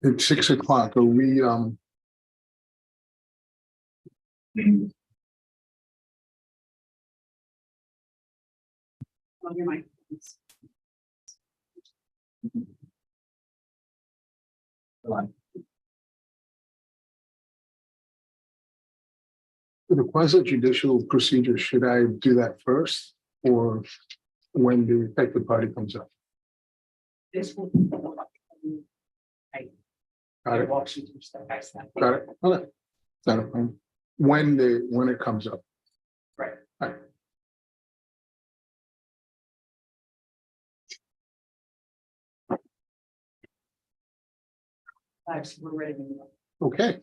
It's 6 o'clock. Are we, On your mic. for the quasi-judicial procedure, should I do that first or when the affected party comes up? This will. Got it. Walk you through step by step. Got it. Okay. Got it. When it comes up. Right. All right. So we're ready to go. Okay.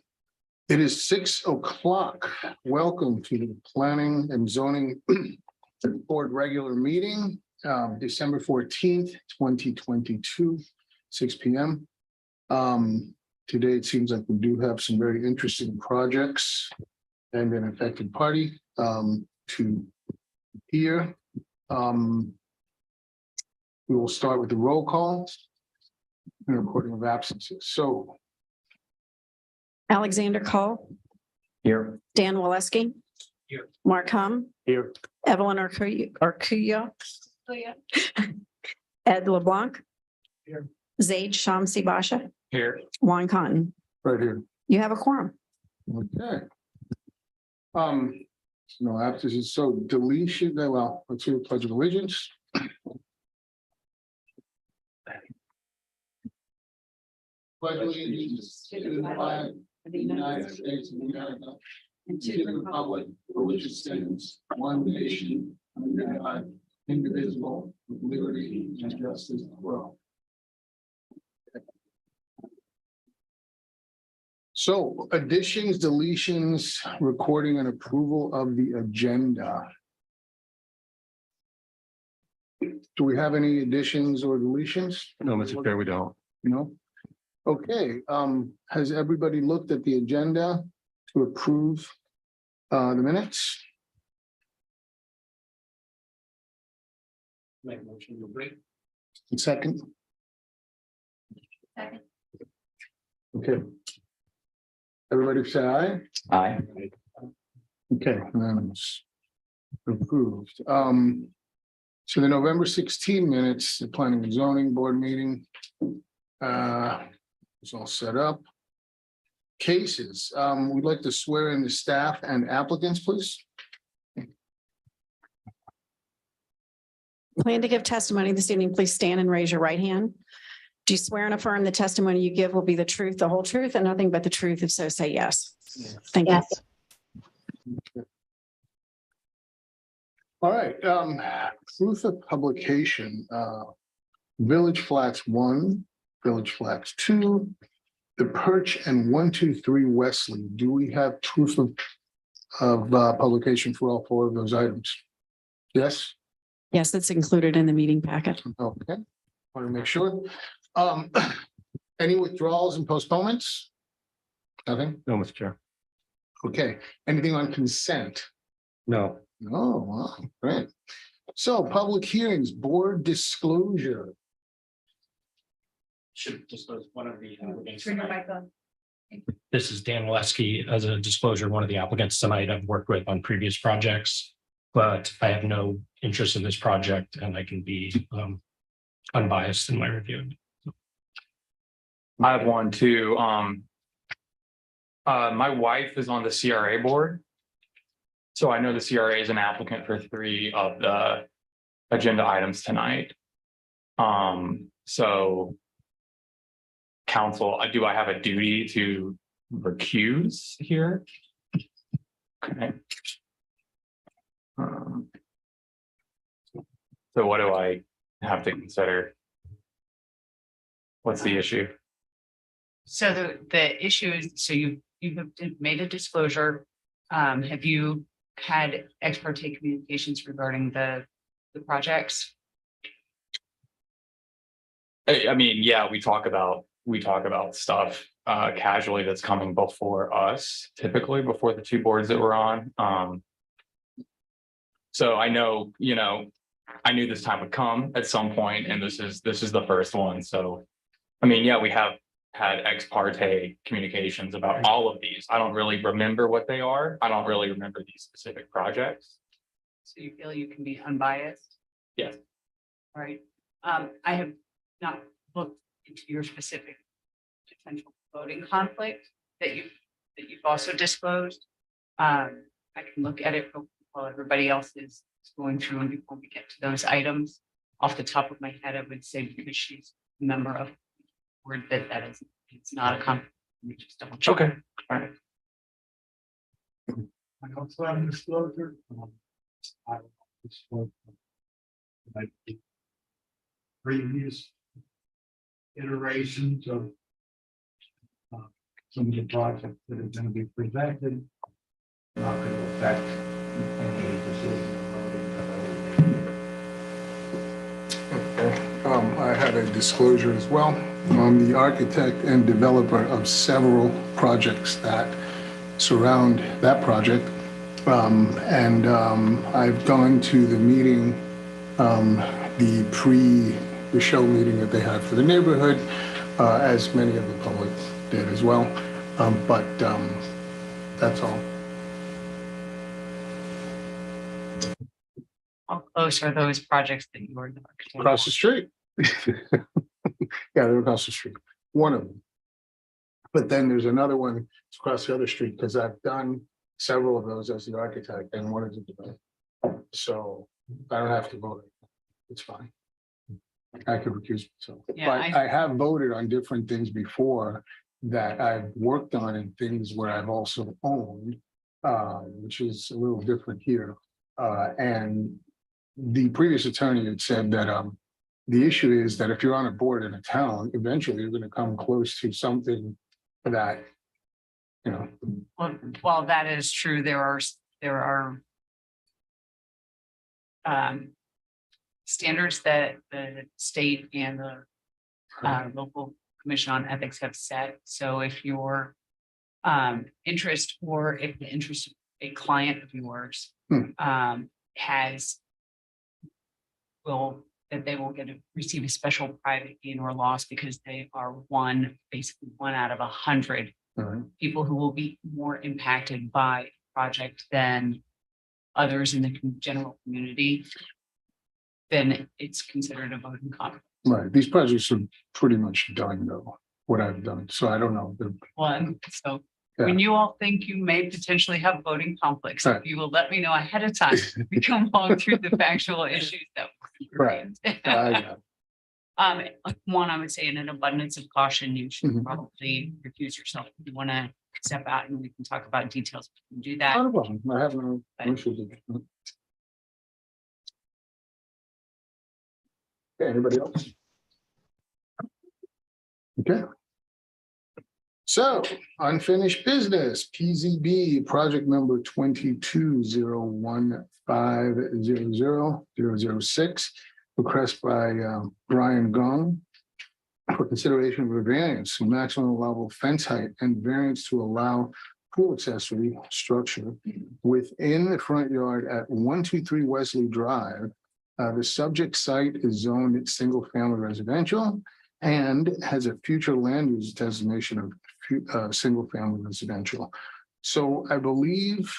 It is 6 o'clock. Welcome to the Planning and Zoning Board regular meeting, December 14th, 2022, 6 p.m. Today, it seems like we do have some very interesting projects and an affected party to hear. We will start with the roll call and recording of absences. So Alexander Cole, here. Dan Waleski. Here. Mark Hum, Here. Evelyn Arcuyo. Ed LeBlanc. Here. Zaid Shamsi Basha, Here. Juan Cotton. Right here. You have a quorum. Okay. No absences, so deletion, well, let's do the pledge of allegiance. Pledge allegiance to the flag of the United States of America and to the republic for which it stands, one nation, under God, indivisible, with liberty and justice for all. So additions, deletions, recording and approval of the agenda. Do we have any additions or deletions? No, Mr. Chair, we don't. No? Okay, has everybody looked at the agenda to approve the minutes? Make a motion to break. Second? Second. Okay. Everybody say aye? Aye. Okay, unanimous. Approved. So the November 16 minutes, the Planning and Zoning Board meeting. It's all set up. Cases, we'd like to swear in the staff and applicants, please. Plan to give testimony this evening. Please stand and raise your right hand. Do you swear and affirm the testimony you give will be the truth, the whole truth, and nothing but the truth? If so, say yes. Thank you. All right, proof of publication, Village Flats 1, Village Flats 2, the Perch and 123 Wesley. Do we have proof of publication for all 4 of those items? Yes? Yes, that's included in the meeting packet. Okay, want to make sure. Any withdrawals and postponements? Nothing? No, Mr. Chair. Okay, anything on consent? No. Oh, wow, great. So public hearings, board disclosure. Should disclose one of the applicants. Turn your mic on. This is Dan Waleski. As a disclosure, one of the applicants tonight I've worked with on previous projects, but I have no interest in this project and I can be unbiased in my review. I have one too. My wife is on the CRA board. So I know the CRA is an applicant for 3 of the agenda items tonight. So council, do I have a duty to recuse here? Okay. So what do I have to consider? What's the issue? So the issue is, so you have made a disclosure. Have you had ex parte communications regarding the projects? I mean, yeah, we talk about stuff casually that's coming before us, typically before the 2 boards that we're on. So I know, I knew this time would come at some point, and this is the first one. So, I mean, yeah, we have had ex parte communications about all of these. I don't really remember what they are. I don't really remember these specific projects. So you feel you can be unbiased? Yes. Right. I have not looked into your specific potential voting conflict that you've also disclosed. I can look at it while everybody else is going through, and before we get to those items. Off the top of my head, I would say because she's a member of the board that is, it's not a conflict. Let me just double check. Okay. All right. I also have a disclosure. I disclosed like the previous iterations of some of the projects that are going to be presented. Not going to affect any decision. I have a disclosure as well. I'm the architect and developer of several projects that surround that project. I've gone to the meeting, the show meeting that they had for the neighborhood, as many of the public did as well. That's all. How close are those projects that you were the architect? Across the street. Yeah, they're across the street. One of them. But then there's another one that's across the other street because I've done several of those as the architect and one is a developer. So I don't have to vote. It's fine. I could recuse myself. Yeah, But I have voted on different things before that I've worked on and things where I've also owned, which is a little different here. And the previous attorney had said that the issue is that if you're on a board in a town, eventually you're going to come close to something that, you know. Well, that is true. There are standards that the state and the local commission on ethics have set. So if your interest, or if the interest of a client of yours that they will receive a special private gain or loss because they are basically one out of 100 people who will be more impacted by the project than others in the general community, then it's considered a voting conflict. Right, these projects are pretty much done though, what I've done, so I don't know. Well, so Yeah. when you all think you may potentially have voting conflicts, Right. you will let me know ahead of time. We can walk through the factual issues that. Right. One, I would say in an abundance of caution, you should Mhm. probably recuse yourself. If you want to step out and we can talk about details, we can do that. Not a problem. I have no issues with it. Okay, anybody else? Okay. So unfinished business, PZB, project number 22-015-00-006, request by Brian Gong for consideration of a variance to maximum allowable fence height and variance to allow pool accessory structure within the front yard at 123 Wesley Drive. The subject site is zoned single-family residential and has a future land use designation of single-family residential. So I believe,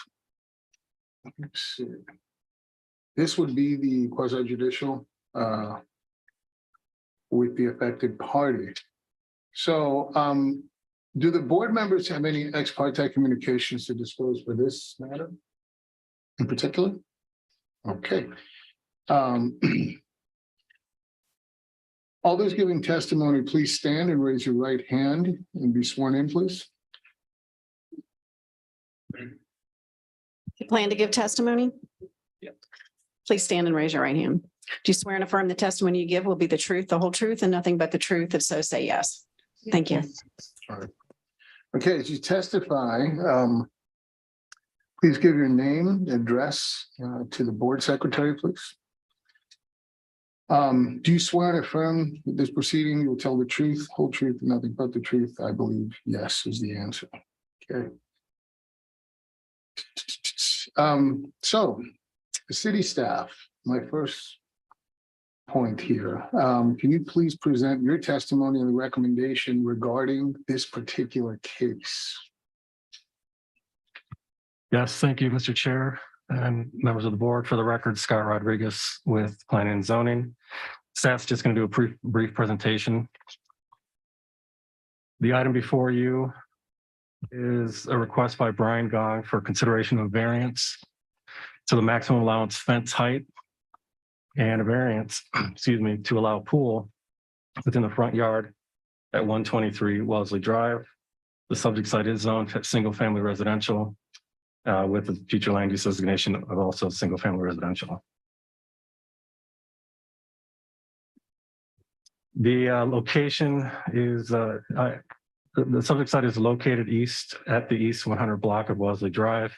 let's see, this would be the quasi-judicial with the affected party. So do the board members have any ex parte communications to disclose for this matter in particular? Okay. All those giving testimony, please stand and raise your right hand and be sworn in, please. You plan to give testimony? Yep. Please stand and raise your right hand. Do you swear and affirm the testimony you give will be the truth, the whole truth, and nothing but the truth? If so, say yes. Thank you. All right. Okay, as you testify, please give your name, address to the board secretary, please. Do you swear and affirm that this proceeding you will tell the truth, whole truth, and nothing but the truth? I believe yes is the answer. Okay. So the city staff, my first point here. Can you please present your testimony and the recommendation regarding this particular case? Yes, thank you, Mr. Chair and members of the board. For the record, Scott Rodriguez with Planning and Zoning. Staff's just going to do a brief presentation. The item before you is a request by Brian Gong for consideration of variance to the maximum allowance fence height and a variance, excuse me, to allow a pool within the front yard at 123 Wellesley Drive. The subject site is zoned single-family residential with the future land use designation of also single-family residential. The location is the subject site is located east at the east 100 block of Wellesley Drive.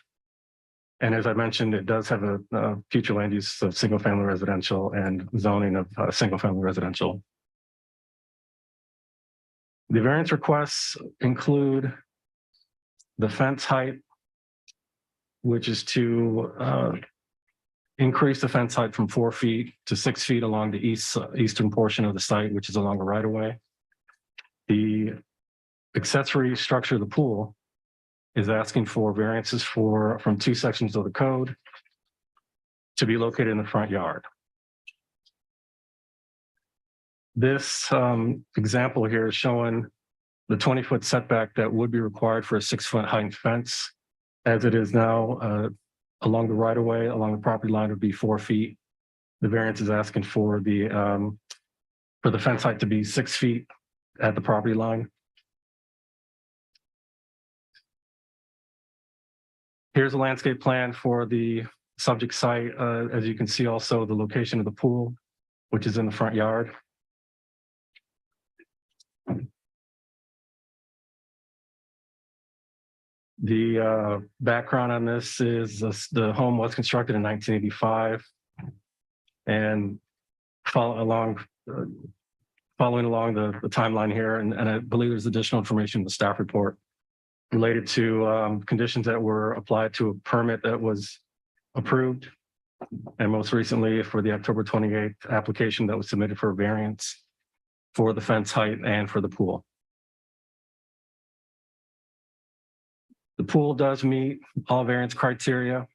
And as I mentioned, it does have a future land use of single-family residential and zoning of single-family residential. The variance requests include the fence height, which is to increase the fence height from 4 feet to 6 feet along the eastern portion of the site, which is along the right-of-way. The accessory structure of the pool is asking for variances from 2 sections of the code to be located in the front yard. This example here is showing the 20-foot setback that would be required for a 6-foot height fence. As it is now, along the right-of-way, along the property line would be 4 feet. The variance is asking for the fence height to be 6 feet at the property line. Here's a landscape plan for the subject site. As you can see, also the location of the pool, which is in the front yard. The background on this is the home was constructed in 1985, and following along the timeline here, and I believe there's additional information in the staff report related to conditions that were applied to a permit that was approved, and most recently for the October 28th application that was submitted for a variance for the fence height and for the pool. The pool does meet all variance criteria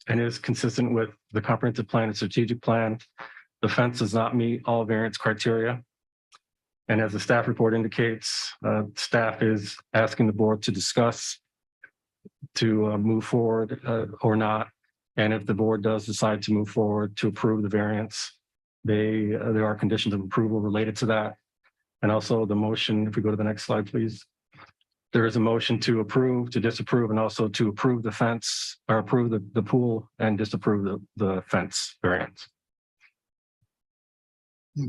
and is consistent with the comprehensive plan and strategic plan. The fence does not meet all variance criteria. And as the staff report indicates, staff is asking the board to discuss to move forward or not. And if the board does decide to move forward to approve the variance, there are conditions of approval related to that. And also the motion, if we go to the next slide, please. There is a motion to approve, to disapprove, and also to approve the fence or approve the pool and disapprove the fence variance.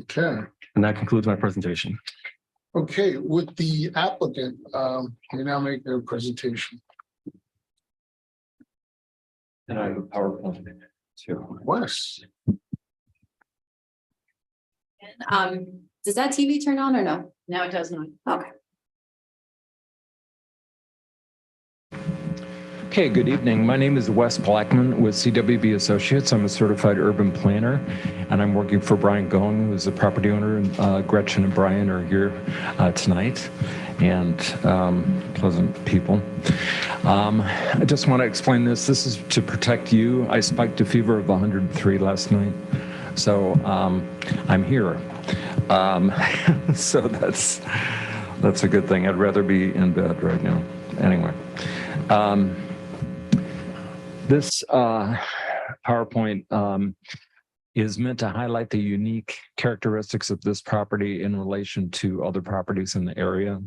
Okay. And that concludes my presentation. Okay, with the applicant, they now make their presentation. And I have a PowerPoint too. Wes, Does that TV turn on or no? No, it does not. Okay. Okay, good evening. My name is Wes Blackman with CWB Associates. I'm a certified urban planner, and I'm working for Brian Gong, who's the property owner. And Gretchen and Brian are here tonight, and pleasant people. I just want to explain this. This is to protect you. I spiked a fever of 103 last night, so I'm here. So that's a good thing. I'd rather be in bed right now. Anyway. This PowerPoint is meant to highlight the unique characteristics of this property in relation to other properties in the area.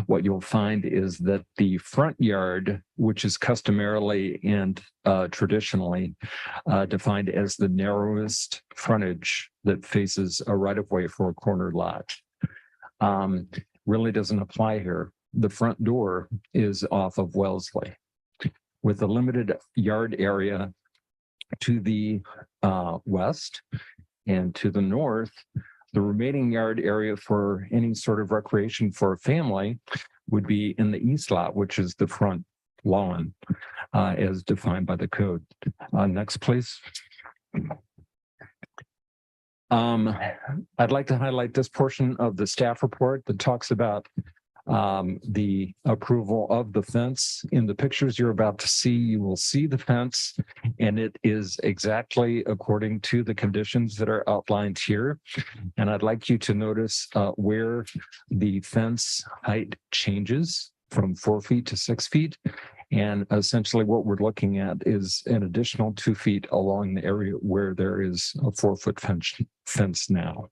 What you'll find is that the front yard, which is customarily and traditionally defined as the narrowest frontage that faces a right-of-way for a corner lot, really doesn't apply here. The front door is off of Wellesley, with a limited yard area to the west and to the north. The remaining yard area for any sort of recreation for a family would be in the east lot, which is the front lawn as defined by the code. Next, please. I'd like to highlight this portion of the staff report that talks about the approval of the fence. In the pictures you're about to see, you will see the fence, and it is exactly according to the conditions that are outlined here. And I'd like you to notice where the fence height changes from 4 feet to 6 feet. And essentially what we're looking at is an additional 2 feet along the area where there is a 4-foot fence now.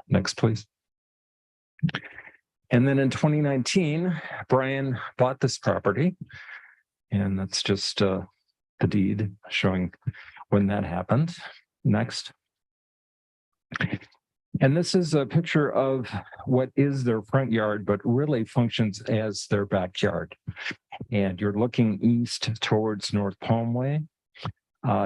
Next, please. And then in 2019, Brian bought this property. And that's just the deed showing when that happened. Next. And this is a picture of what is their front yard, but really functions as their backyard. And you're looking east towards North Palmway.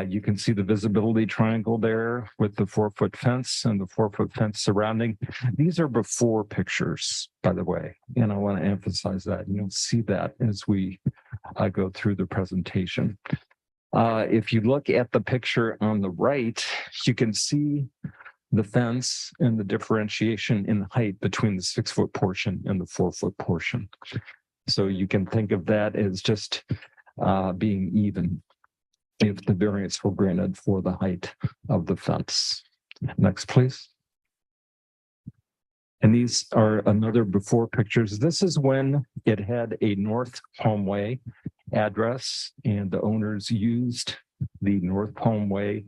You can see the visibility triangle there with the 4-foot fence and the 4-foot fence surrounding. These are before pictures, by the way, and I want to emphasize that. You'll see that as we go through the presentation. If you look at the picture on the right, you can see the fence and the differentiation in height between the 6-foot portion and the 4-foot portion. So you can think of that as just being even if the variance were granted for the height of the fence. Next, please. And these are another before pictures. This is when it had a North Palmway address and the owners used the North Palmway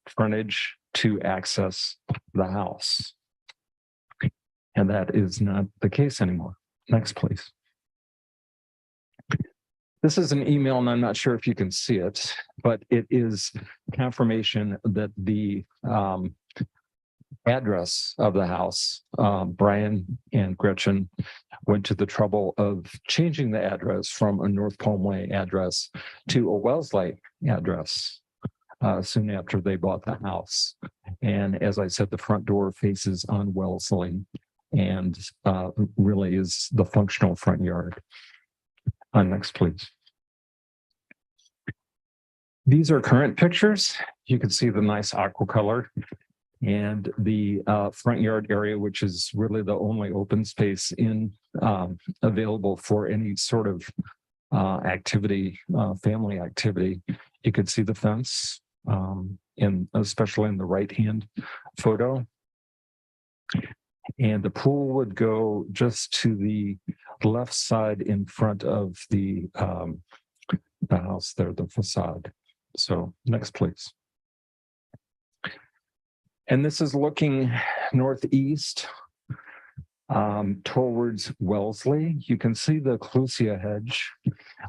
frontage to access the house. And that is not the case anymore. Next, please. This is an email, and I'm not sure if you can see it, but it is confirmation that the address of the house, Brian and Gretchen went to the trouble of changing the address from a North Palmway address to a Wellesley address soon after they bought the house. And as I said, the front door faces on Wellesley and really is the functional front yard. Next, please. These are current pictures. You can see the nice aqua color and the front yard area, which is really the only open space in available for any sort of activity, family activity. You could see the fence, especially in the right-hand photo. And the pool would go just to the left side in front of the house there, the facade. So next, please. And this is looking northeast towards Wellesley. You can see the clusia hedge,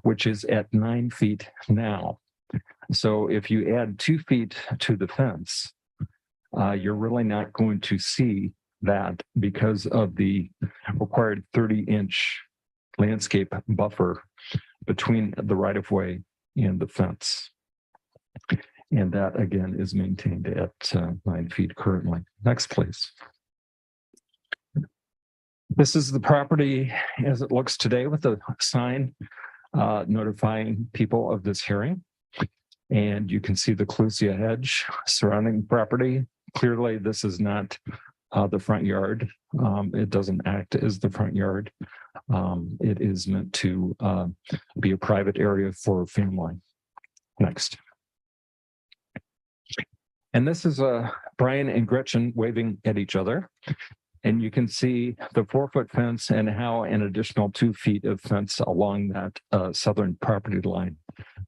which is at 9 feet now. So if you add 2 feet to the fence, you're really not going to see that because of the required 30-inch landscape buffer between the right-of-way and the fence. And that, again, is maintained at 9 feet currently. Next, please. This is the property as it looks today with a sign notifying people of this hearing. And you can see the clusia hedge surrounding the property. Clearly, this is not the front yard. It doesn't act as the front yard. It is meant to be a private area for family. Next. And this is Brian and Gretchen waving at each other. And you can see the 4-foot fence and how an additional 2 feet of fence along that southern property line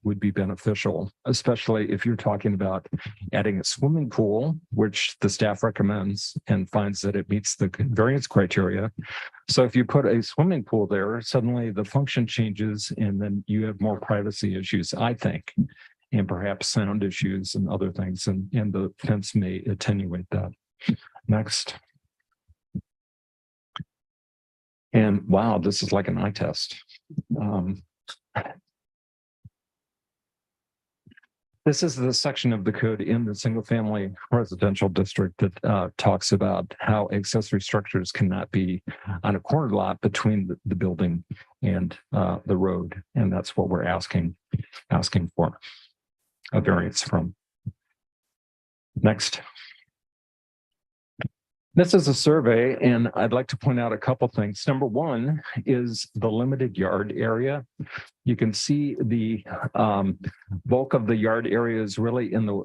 would be beneficial, especially if you're talking about adding a swimming pool, which the staff recommends and finds that it meets the variance criteria. So if you put a swimming pool there, suddenly the function changes and then you have more privacy issues, I think, and perhaps sound issues and other things, and the fence may attenuate that. Next. And wow, this is like an eye test. This is the section of the code in the single-family residential district that talks about how accessory structures cannot be on a corner lot between the building and the road, and that's what we're asking for a variance from. Next. This is a survey, and I'd like to point out a couple things. Number one is the limited yard area. You can see the bulk of the yard area is really in the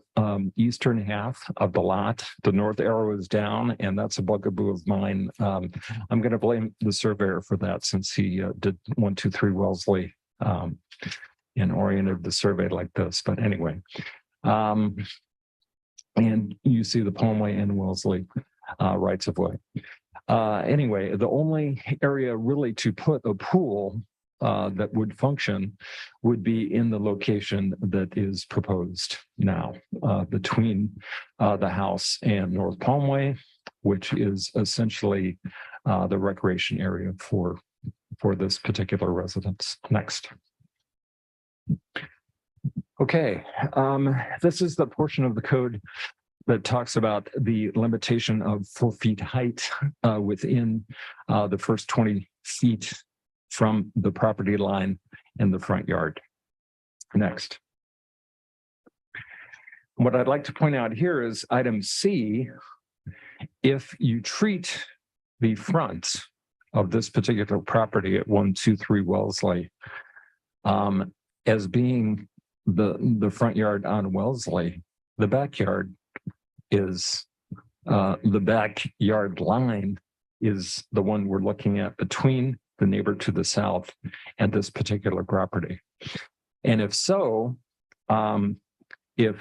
eastern half of the lot. The north arrow is down, and that's a bugaboo of mine. I'm going to blame the surveyor for that, since he did 123 Wellesley and oriented the survey like this. But anyway, and you see the Palmway and Wellesley rights of way. Anyway, the only area really to put a pool that would function would be in the location that is proposed now, between the house and North Palmway, which is essentially the recreation area for this particular residence. Next. Okay, this is the portion of the code that talks about the limitation of 4 feet height within the first 20 feet from the property line in the front yard. Next. What I'd like to point out here is item C. If you treat the front of this particular property at 123 Wellesley as being the front yard on Wellesley, the backyard is the backyard line is the one we're looking at between the neighbor to the south and this particular property. And if so, if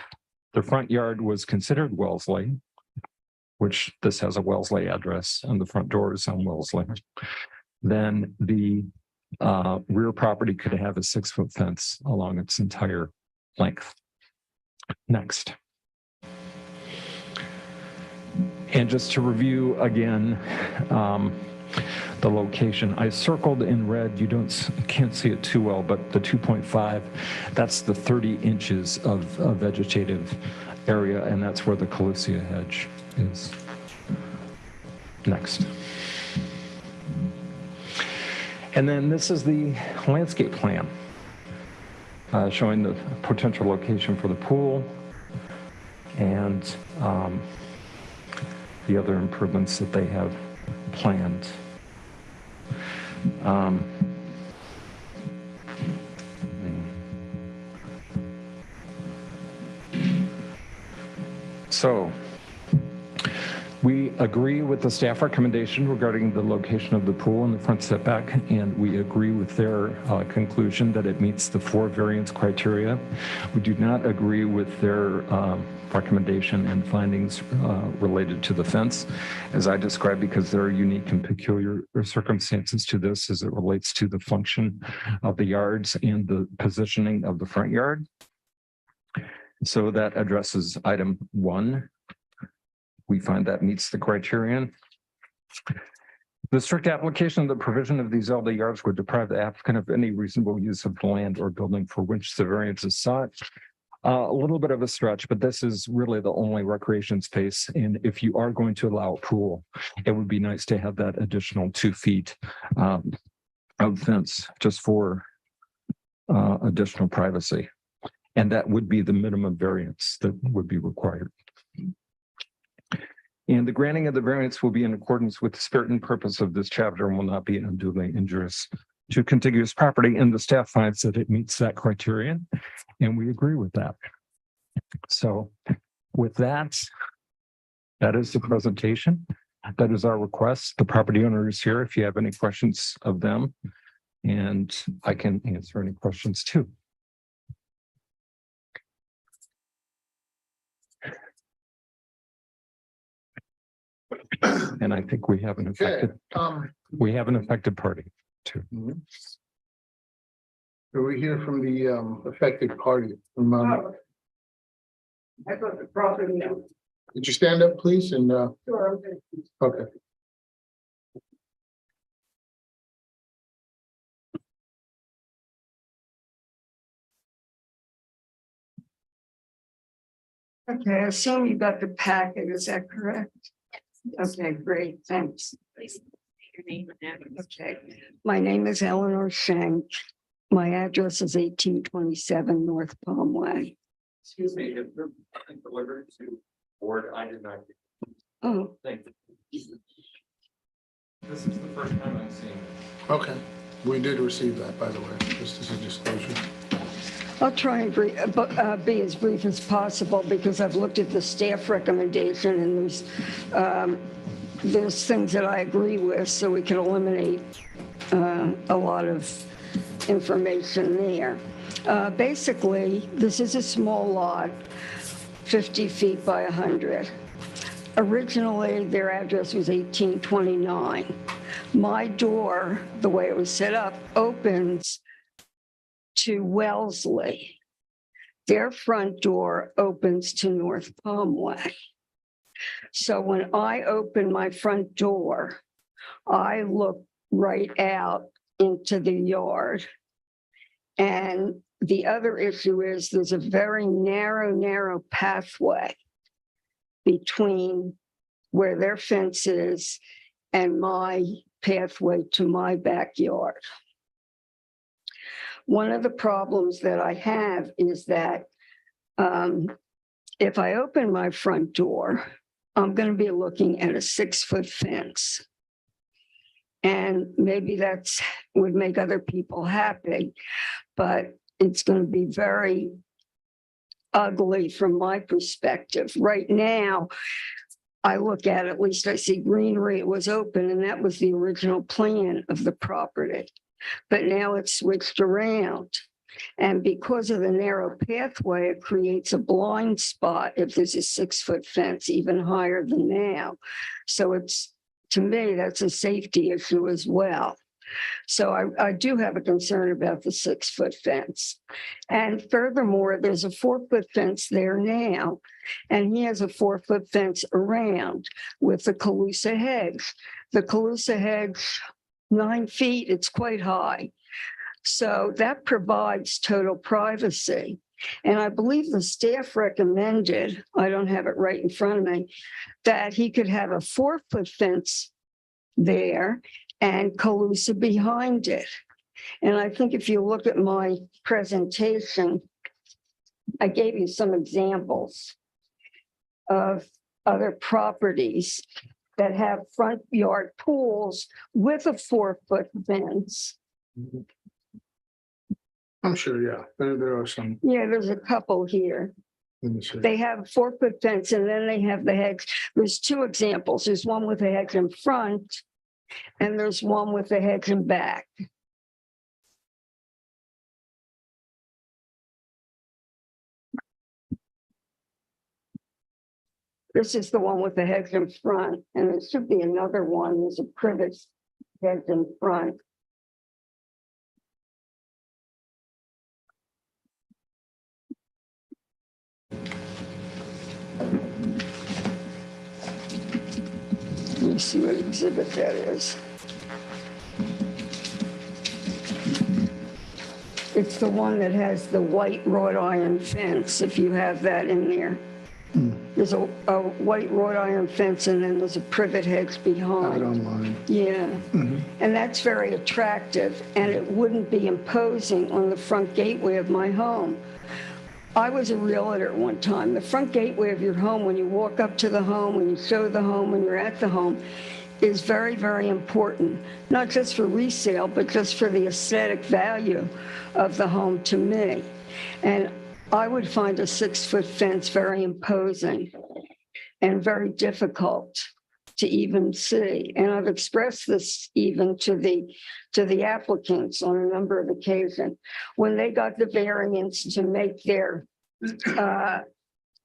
the front yard was considered Wellesley, which this has a Wellesley address and the front door is on Wellesley, then the rear property could have a 6-foot fence along its entire length. Next. And just to review again, the location, I circled in red, you can't see it too well, but the 2.5, that's the 30 inches of vegetative area, and that's where the Colusia hedge is. Next. And then this is the landscape plan, showing the potential location for the pool and the other improvements that they have planned. So we agree with the staff recommendation regarding the location of the pool and the front setback, and we agree with their conclusion that it meets the 4 variance criteria. We do not agree with their recommendation and findings related to the fence, as I described, because there are unique and peculiar circumstances to this as it relates to the function of the yards and the positioning of the front yard. So that addresses item 1. We find that meets the criterion. The strict application of the provision of these elder yards would deprive the applicant of any reasonable use of the land or building for which the variance is sought. A little bit of a stretch, but this is really the only recreation space. And if you are going to allow a pool, it would be nice to have that additional 2 feet of fence just for additional privacy. And that would be the minimum variance that would be required. And the granting of the variance will be in accordance with the spirit and purpose of this chapter and will not be unduly injurious to contiguous property. And the staff finds that it meets that criterion, and we agree with that. So with that, that is the presentation. That is our request. The property owner is here if you have any questions of them, and I can answer any questions too. And I think we have an affected, party too. Are we here from the affected party? I thought the property. Did you stand up, please? And Sure. okay. Okay, I assume you got the packet, is that correct? Okay, great, thanks. Please state your name and address. Okay, my name is Eleanor Shank. My address is 1827 North Palm Way. Excuse me, if they're delivered to board, I did not. Oh, Thank you. This is the first time I'm seeing it. Okay, we did receive that, by the way, just as a disclosure. I'll try and be as brief as possible because I've looked at the staff recommendation and there's things that I agree with, so we can eliminate a lot of information there. Basically, this is a small lot, 50 feet by 100. Originally, their address was 1829. My door, the way it was set up, opens to Wellesley. Their front door opens to North Palmway. So when I open my front door, I look right out into the yard. And the other issue is there's a very narrow pathway between where their fence is and my pathway to my backyard. One of the problems that I have is that if I open my front door, I'm going to be looking at a 6-foot fence. And maybe that's would make other people happy, but it's going to be very ugly from my perspective. Right now, I look at least I see greenery, it was open, and that was the original plan of the property. But now it's switched around. And because of the narrow pathway, it creates a blind spot if there's a 6-foot fence, even higher than now. So it's, to me, that's a safety issue as well. So I do have a concern about the 6-foot fence. And furthermore, there's a 4-foot fence there now, and he has a 4-foot fence around with the Calusa hedge. The Calusa hedge, 9 feet, it's quite high. So that provides total privacy. And I believe the staff recommended, I don't have it right in front of me, that he could have a 4-foot fence there and Calusa behind it. And I think if you look at my presentation, I gave you some examples of other properties that have front yard pools with a 4-foot fence. I'm sure, yeah, there are some Yeah, there's a couple here. in the city. They have a 4-foot fence and then they have the hedge. There's 2 examples. There's one with a hedge in front and there's one with a hedge in back. This is the one with the hedge in front, and there should be another one. There's a privet hedge in front. Let me see what exhibit that is. It's the one that has the white wrought iron fence, if you have that in there. There's a white wrought iron fence and then there's a privet hedge Out behind. online. Yeah, and that's very attractive and it wouldn't be imposing on the front gateway of my home. I was a realtor at one time. The front gateway of your home, when you walk up to the home, when you show the home, when you're at the home, is very, very important, not just for resale, but just for the aesthetic value of the home to me. And I would find a 6-foot fence very imposing and very difficult to even see. And I've expressed this even to the applicants on a number of occasions. When they got the variance to make their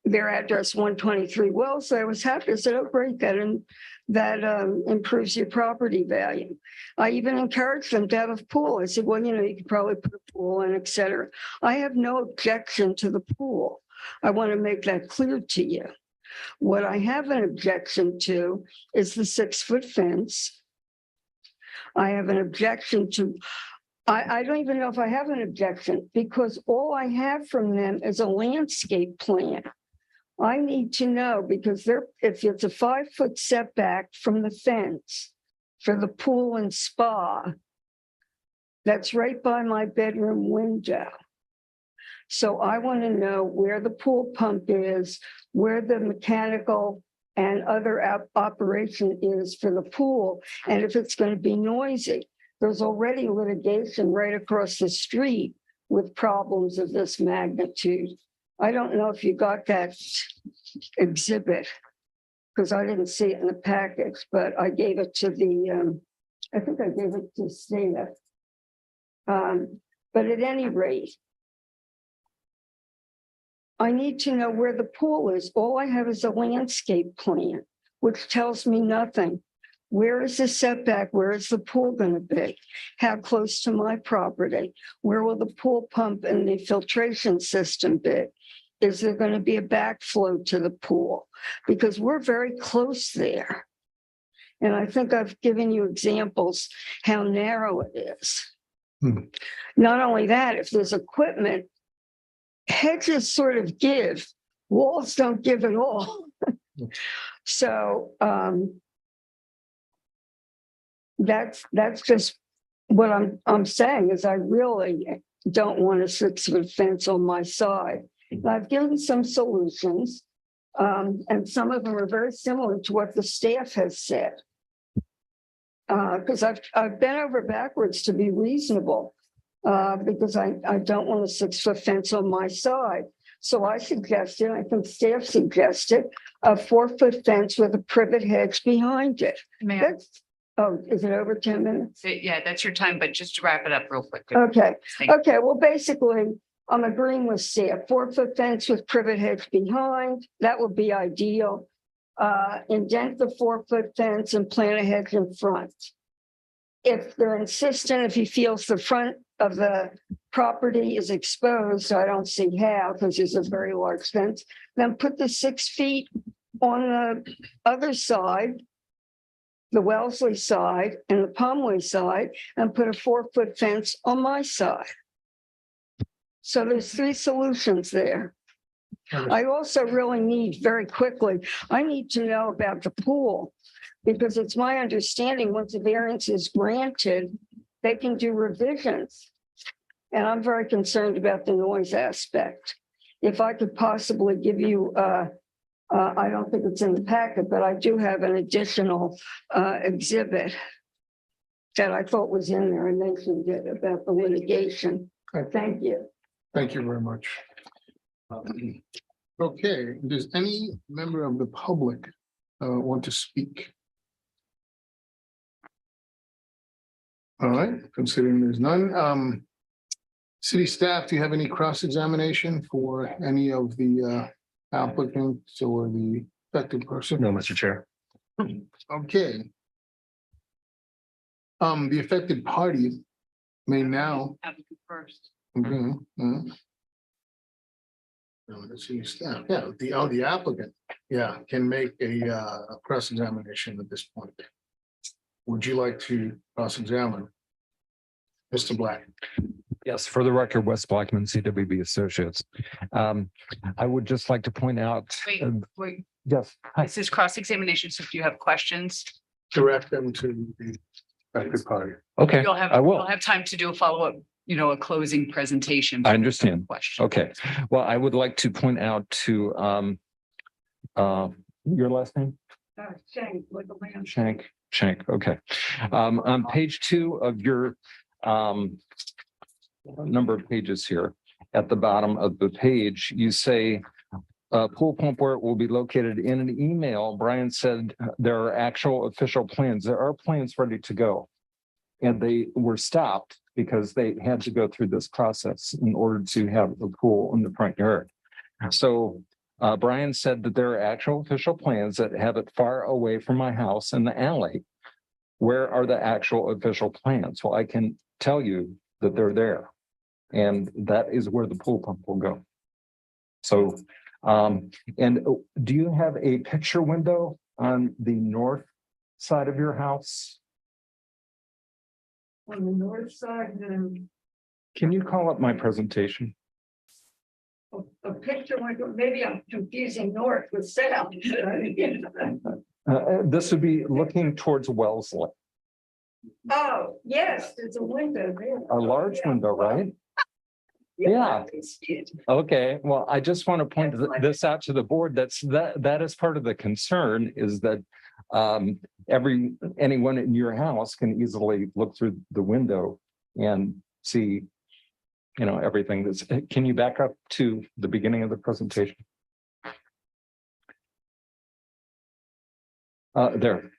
address 123 Wellesley, I was happy. I said, oh, great, that improves your property value. I even encouraged them to have a pool. I said, well, you could probably put a pool in, et cetera. I have no objection to the pool. I want to make that clear to you. What I have an objection to is the 6-foot fence. I have an objection to, I don't even know if I have an objection because all I have from them is a landscape plan. I need to know because if it's a 5-foot setback from the fence for the pool and spa, that's right by my bedroom window. So I want to know where the pool pump is, where the mechanical and other operation is for the pool. And if it's going to be noisy, there's already litigation right across the street with problems of this magnitude. I don't know if you got that exhibit, because I didn't see it in the package, but I gave it to the, I think I gave it to Steve. But at any rate, I need to know where the pool is. All I have is a landscape plan, which tells me nothing. Where is the setback? Where is the pool going to be? How close to my property? Where will the pool pump and the filtration system be? Is there going to be a backflow to the pool? Because we're very close there. And I think I've given you examples how narrow it is. Not only that, if there's equipment, hedges sort of give, walls don't give at all. So that's just what I'm saying is I really don't want a 6-foot fence on my side. I've given some solutions, and some of them are very similar to what the staff has said. Because I've bent over backwards to be reasonable, because I don't want a 6-foot fence on my side. So I suggested, I think staff suggested, a 4-foot fence with a privet hedge behind it. Oh, is it over 10 minutes? Yeah, that's your time, but just to wrap it up real quick. Okay. Thank you. Okay, well, basically, I'm agreeing with staff. 4-foot fence with privet hedge behind, that would be ideal. Indent the 4-foot fence and plant a hedge in front. If they're insistent, if he feels the front of the property is exposed, I don't see how, because there's a very large fence, then put the 6 feet on the other side, the Wellesley side and the Palmway side, and put a 4-foot fence on my side. So there's 3 solutions there. I also really need, very quickly, I need to know about the pool, because it's my understanding once a variance is granted, they can do revisions. And I'm very concerned about the noise aspect. If I could possibly give you, I don't think it's in the packet, but I do have an additional exhibit that I thought was in there. I mentioned it about the litigation. Thank you. Thank you very much. Okay, does any member of the public want to speak? All right, considering there's none. City staff, do you have any cross-examination for any of the applicants or the affected person? No, Mr. Chair. Okay. The affected party may now. Applicant first. Okay. Let's see, staff, yeah, the applicant, yeah, can make a cross-examination at this point. Would you like to cross-examine? Mr. Black? Yes, for the record, Wes Blackman, CWB Associates. I would just like to point out. Wait, Yes. Hi. this is cross-examination, so if you have questions, Direct them to the affected party. Okay, you'll have, I will. you'll have time to do a follow-up, a closing presentation. I understand. Question. Okay, well, I would like to point out to your last name? Shank, okay. On page 2 of your number of pages here, at the bottom of the page, you say pool pump where it will be located. In an email, Brian said there are actual official plans. There are plans ready to go. And they were stopped because they had to go through this process in order to have a pool in the front yard. So Brian said that there are actual official plans that have it far away from my house in the alley. Where are the actual official plans? Well, I can tell you that they're there. And that is where the pool pump will go. So, and do you have a picture window on the north side of your house? On the north side, Can you call up my presentation? a picture, maybe I'm confusing north with south. This would be looking towards Wellesley. Oh, yes, there's a window there. A large window, right? Yeah. Okay, well, I just want to point this out to the board. That is part of the concern is that anyone in your house can easily look through the window and see, everything that's, can you back up to the beginning of the presentation? There,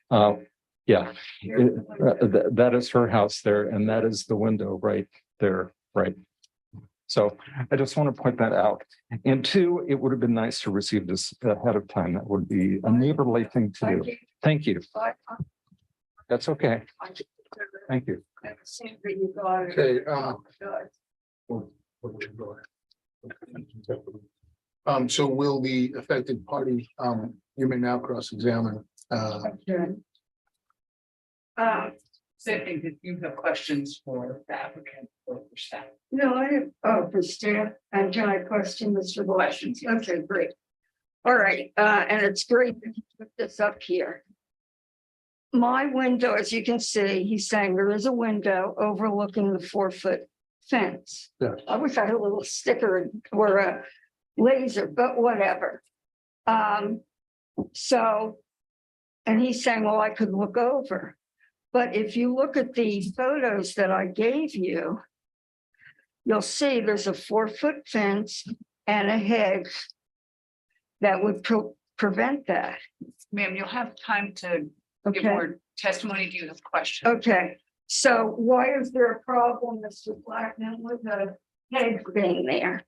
yeah, that is her house there, and that is the window right there, right? So I just want to point that out. And two, it would have been nice to receive this ahead of time. That would be a neighborly thing to do. Thank you. That's okay. Thank you. Okay, so will the affected party, you may now cross-examine, So I think that you have questions for the applicant or for staff. No, I have, for staff, and can I question Mr. Black? Questions, yes. Okay, great. All right, and it's great that you put this up here. My window, as you can see, he's saying there is a window overlooking the 4-foot fence. Yeah. I wish I had a little sticker or a laser, but whatever. So, and he's saying, well, I could look over. But if you look at the photos that I gave you, you'll see there's a 4-foot fence and a hedge that would prevent that. Ma'am, you'll have time to give Okay, more testimony. Do you have questions? okay. So why is there a problem, Mr. Blackman, with the hedge being there?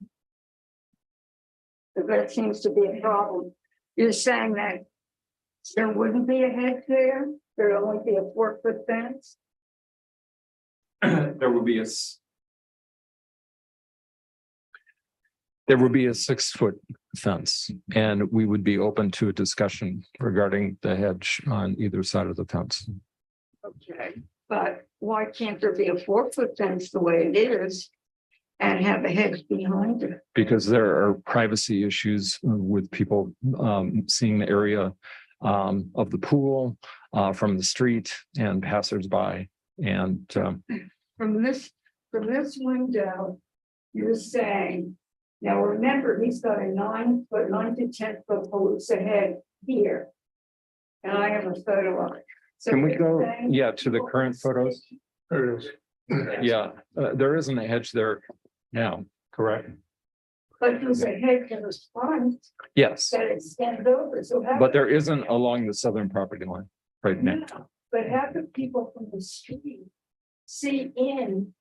That seems to be a problem. You're saying that there wouldn't be a hedge there? There'd only be a 4-foot fence? There would be a 6-foot fence, and we would be open to a discussion regarding the hedge on either side of the fence. Okay, but why can't there be a 4-foot fence the way it is and have a hedge behind it? Because there are privacy issues with people seeing the area of the pool from the street and passersby. And From this window, you're saying, now remember, he's got a 9-foot, 9 to 10-foot Palooza head here. And I have a photo of it. So can we you're go, saying yeah, to the people current can photos? see- there it is. Yeah, there isn't a hedge there now, correct? But there's a hedge in the front Yes, that extends over, so how? but there isn't along the southern property line right now. No, but how do people from the street see in?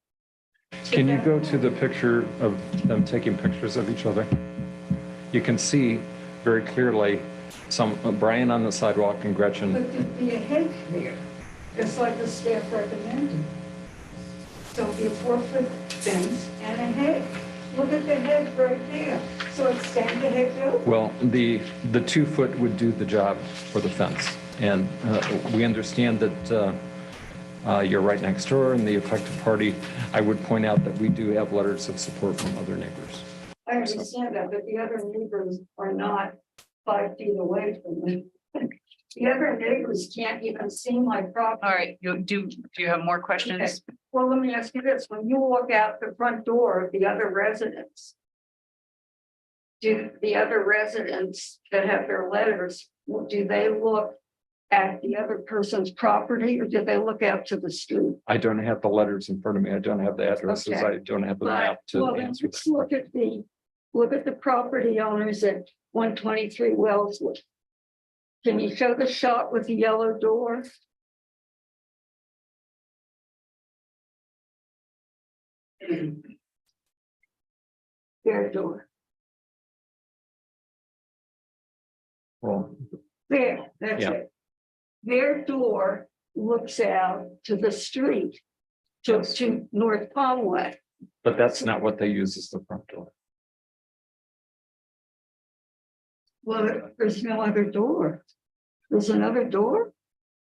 Can you go to the picture of them taking pictures of each other? You can see very clearly Brian on the sidewalk and Gretchen. But there'd be a hedge there, just like the staff recommended. So it'd be a 4-foot fence and a hedge. Look at the hedge right there. So extend the hedge over. Well, the 2-foot would do the job for the fence. And we understand that you're right next door in the affected party. I would point out that we do have letters of support from other neighbors. I understand that, but the other neighbors are not 5 feet away from me. The other neighbors can't even see my property. All right, do you have more questions? Well, let me ask you this, when you walk out the front door of the other residents, do the other residents that have their letters, do they look at the other person's property or do they look out to the street? I don't have the letters in front of me. I don't have the addresses. Okay. I don't have the map to Well, then answer. let's look at the property owners at 123 Wellswood. Can you show the shot with the yellow door? Their door. Well, There, that's Yeah. it. Their door looks out to the street, to North Palmway. but that's not what they use as the front door. Well, there's no other door. There's another door?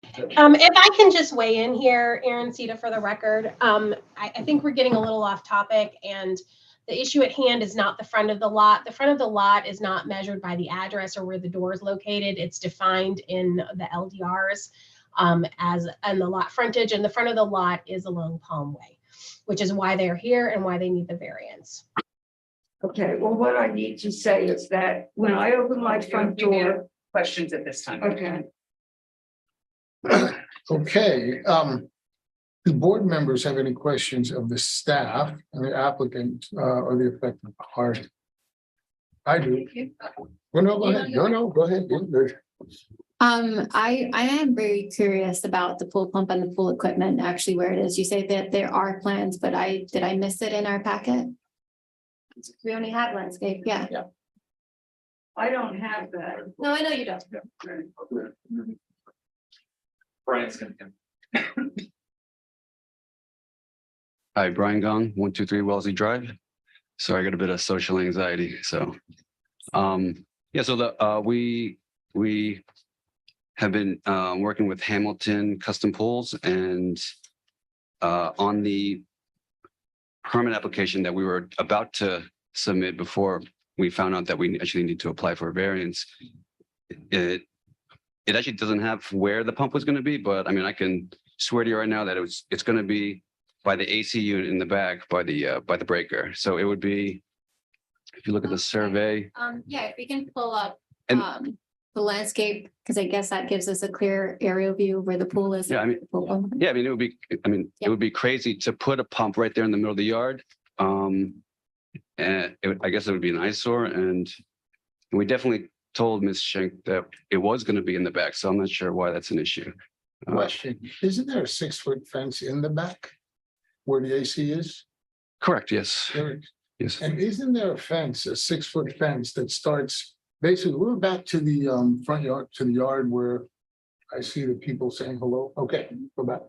If I can just weigh in here, Aaron Sita for the record, I think we're getting a little off topic and the issue at hand is not the front of the lot. The front of the lot is not measured by the address or where the door is located. It's defined in the LDRs as and the lot frontage, and the front of the lot is along Palmway, which is why they're here and why they need the variance. Okay, well, what I need to say is that when I open my front door, Questions at this time. okay, Okay, do board members have any questions of the staff and the applicant, or the affected party? I do. Well, no, go ahead. No, go ahead. I am very curious about the pool pump and the pool equipment, actually where it is. You say that there are plans, but did I miss it in our packet? We only have landscape, yeah. I don't have that. No, I know you don't. Brian's gonna come. Hi, Brian Gong, 123 Wellesley Drive. Sorry, I got a bit of social anxiety, so. Yeah, so we have been working with Hamilton Custom Pools and on the permit application that we were about to submit before we found out that we actually need to apply for a variance. It actually doesn't have where the pump was going to be, but I mean, I can swear to you right now that it's going to be by the AC unit in the back by the breaker. So it would be, if you look at the survey. Yeah, if we can pull up And- the landscape, because I guess that gives us a clear aerial view of where the pool is. Yeah, I mean, Pool pump. Yeah, I mean, it would be crazy to put a pump right there in the middle of the yard. And I guess it would be an eyesore, and we definitely told Ms. Schenk that it was going to be in the back, so I'm not sure why that's an issue. Question, isn't there a 6-foot fence in the back where the AC is? Correct, yes, There is. yes. And isn't there a fence, a 6-foot fence that starts, basically, we're back to the front yard, to the yard where I see the people saying hello. Okay, go back.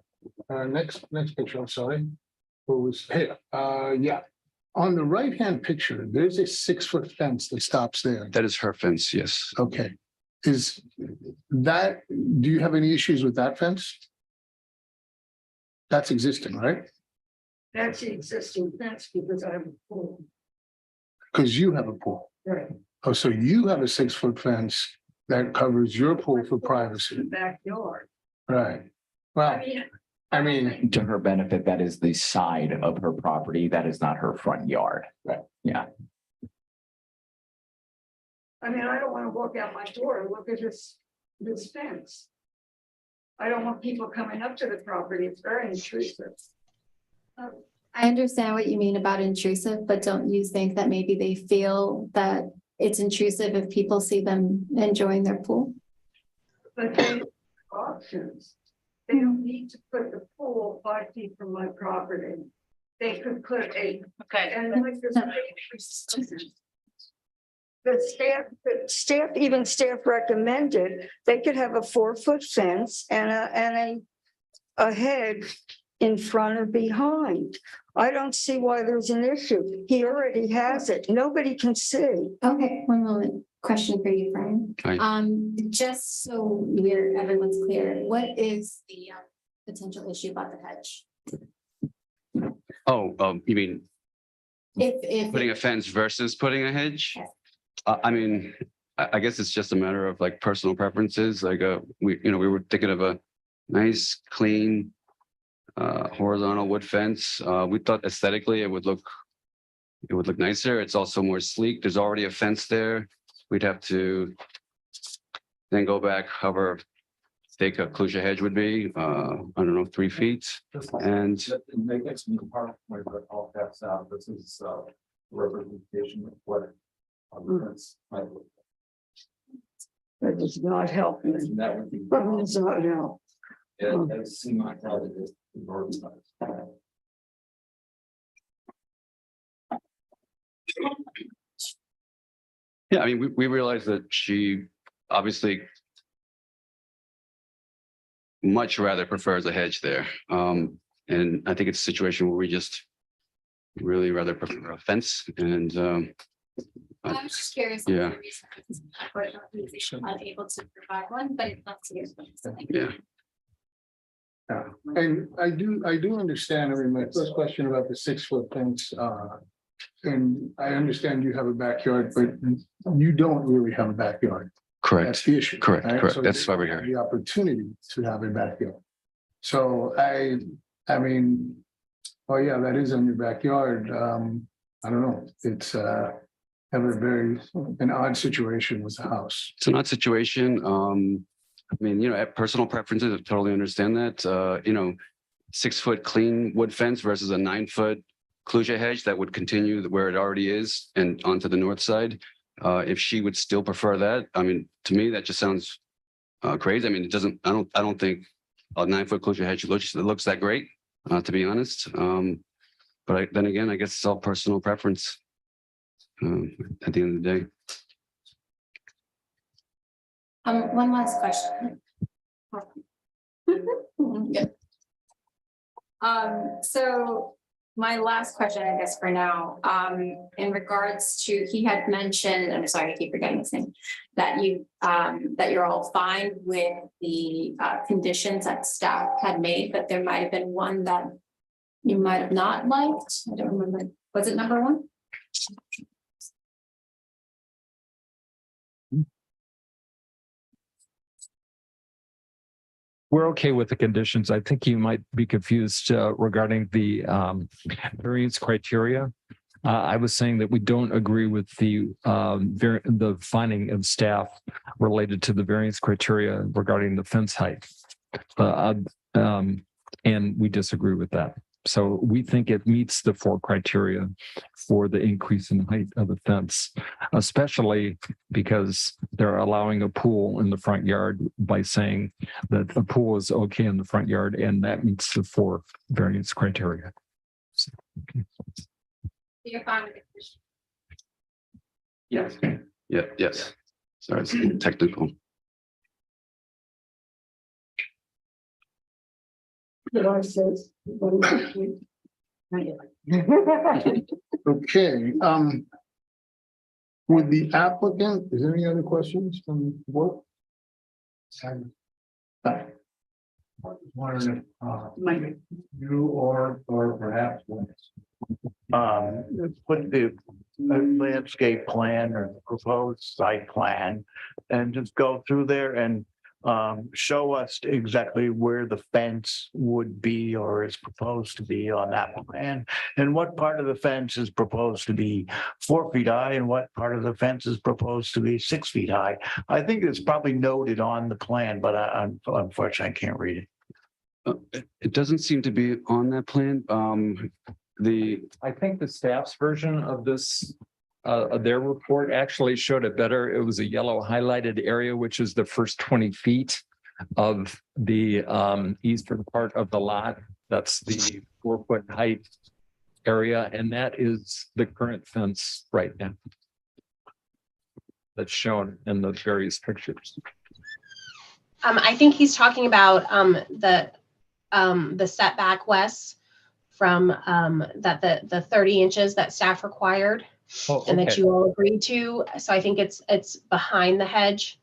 Next picture, I'm sorry. What was, here, yeah. On the right-hand picture, there's a 6-foot fence that stops there. That is her fence, yes. Okay. Is that, do you have any issues with that fence? That's existing, right? That's the existing fence because I have a pool. Because you have a pool. Right. Oh, so you have a 6-foot fence that covers your pool for privacy, Backyard. right? Well, I mean, To her benefit, that is the side of her property. That is not her front yard. Right. Yeah. I mean, I don't want to walk out my door and look at this fence. I don't want people coming up to the property. It's very intrusive. I understand what you mean about intrusive, but don't you think that maybe they feel that it's intrusive if people see them enjoying their pool? But they have options. They don't need to put the pool 5 feet from my property. They could put a, Okay. and like this. The staff recommended they could have a 4-foot fence and a hedge in front or behind. I don't see why there's an issue. He already has it. Nobody can see. Okay, one moment. Question for you, Brian. Hi. Just so everyone's clear, what is the potential issue about the hedge? Oh, you mean If putting a fence versus putting a hedge? Yes. I mean, I guess it's just a matter of like personal preferences. Like, we were thinking of a nice, clean, horizontal wood fence. We thought aesthetically it would look nicer. It's also more sleek. There's already a fence there. We'd have to then go back, however thick a Clusia hedge would be, I don't know, 3 feet. And Make it some part where all that's out. This is representation of what. That does not help me. That would be. That does not help. Yeah, that's seem like how it is. yeah, I mean, we realized that she obviously much rather prefers a hedge there. And I think it's a situation where we just really rather prefer a fence and I'm just curious. Yeah. I'm able to provide one, but it's not to you. So thank yeah. yeah. And I do understand, I mean, my first question about the 6-foot fence, and I understand you have a backyard, but you don't really have a backyard. That's Correct. the issue. Correct. right? Correct. So That's you why we're have here. The opportunity to have a backyard. So I mean, oh yeah, that is in your backyard. I don't know. It's have a very, an odd situation with the house. It's an odd situation. I mean, personal preferences, I totally understand that. 6-foot clean wood fence versus a 9-foot clusia hedge that would continue where it already is and onto the north side. If she would still prefer that, I mean, to me, that just sounds crazy. I mean, it doesn't, I don't think a 9-foot clusia hedge looks that great, to be honest. But then again, I guess it's all personal preference at the end of the day. One last question. Good. So my last question, I guess for now, in regards to, he had mentioned, I'm sorry, I keep forgetting his name, that you're all fine with the conditions that staff had made, but there might have been one that you might have not liked. I don't remember. Was it number 1? We're okay with the conditions. I think you might be confused regarding the variance criteria. I was saying that we don't agree with the finding of staff related to the variance criteria regarding the fence height. And we disagree with that. So we think it meets the 4 criteria for the increase in height of the fence, especially because they're allowing a pool in the front yard by saying that a pool is okay in the front yard, and that meets the 4 variance criteria. So, okay. You're fine with it. Yes. Yeah, yes. Sorry, it's technical. Okay, with the applicant, is there any other questions from the board? Wondering if you or perhaps put the landscape plan or the proposed site plan and just go through there and show us exactly where the fence would be or is proposed to be on that plan, and what part of the fence is proposed to be 4 feet high and what part of the fence is proposed to be 6 feet high. I think it's probably noted on the plan, but unfortunately I can't read it. It doesn't seem to be on that plan. I think the staff's version of this, their report actually showed it better. It was a yellow highlighted area, which is the first 20 feet of the eastern part of the lot. That's the 4-foot height area, and that is the current fence right now. That's shown in the various pictures. I think he's talking about the setback, Wes, from the 30 inches that staff required. Oh, And that okay. you all agreed to. So I think it's behind the hedge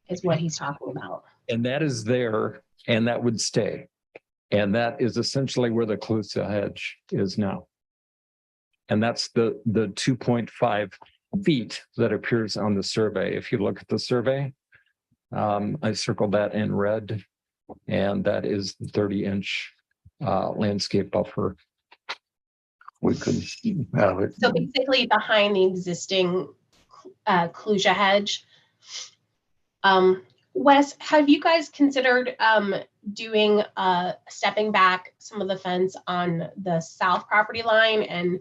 is what he's talking about. And that is there, and that would stay. And that is essentially where the clusia hedge is now. And that's the 2.5 feet that appears on the survey. If you look at the survey, I circled that in red, and that is the 30-inch landscape buffer. We could have it. So basically behind the existing clusia hedge. Wes, have you guys considered doing stepping back some of the fence on the south property line and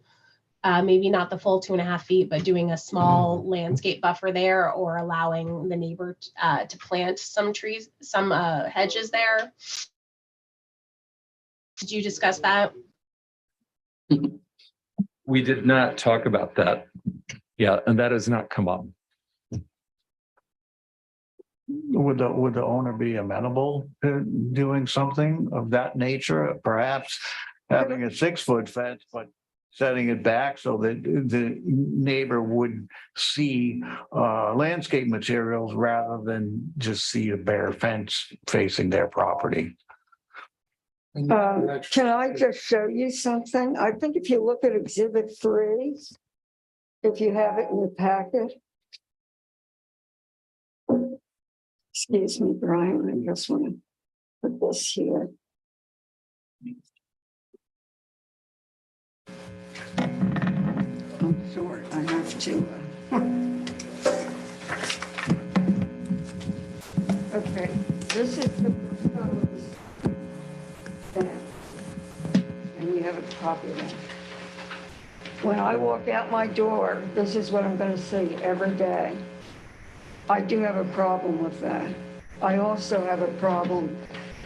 maybe not the full 2.5 feet, but doing a small landscape buffer there, or allowing the neighbor to plant some trees, some hedges there? Did you discuss that? We did not talk about that. Yeah, and that has not come up. Would the owner be amenable to doing something of that nature? Perhaps having a 6-foot fence, but setting it back so that the neighbor would see landscape materials rather than just see a bare fence facing their property. Can I just show you something? I think if you look at Exhibit 3, if you have it in your packet. Excuse me, Brian, I just want to put this here. I'm sorry, I have to Okay, this is the proposed fence. And you have a copy of it. When I walk out my door, this is what I'm gonna see every day. I do have a problem with that. I also have a problem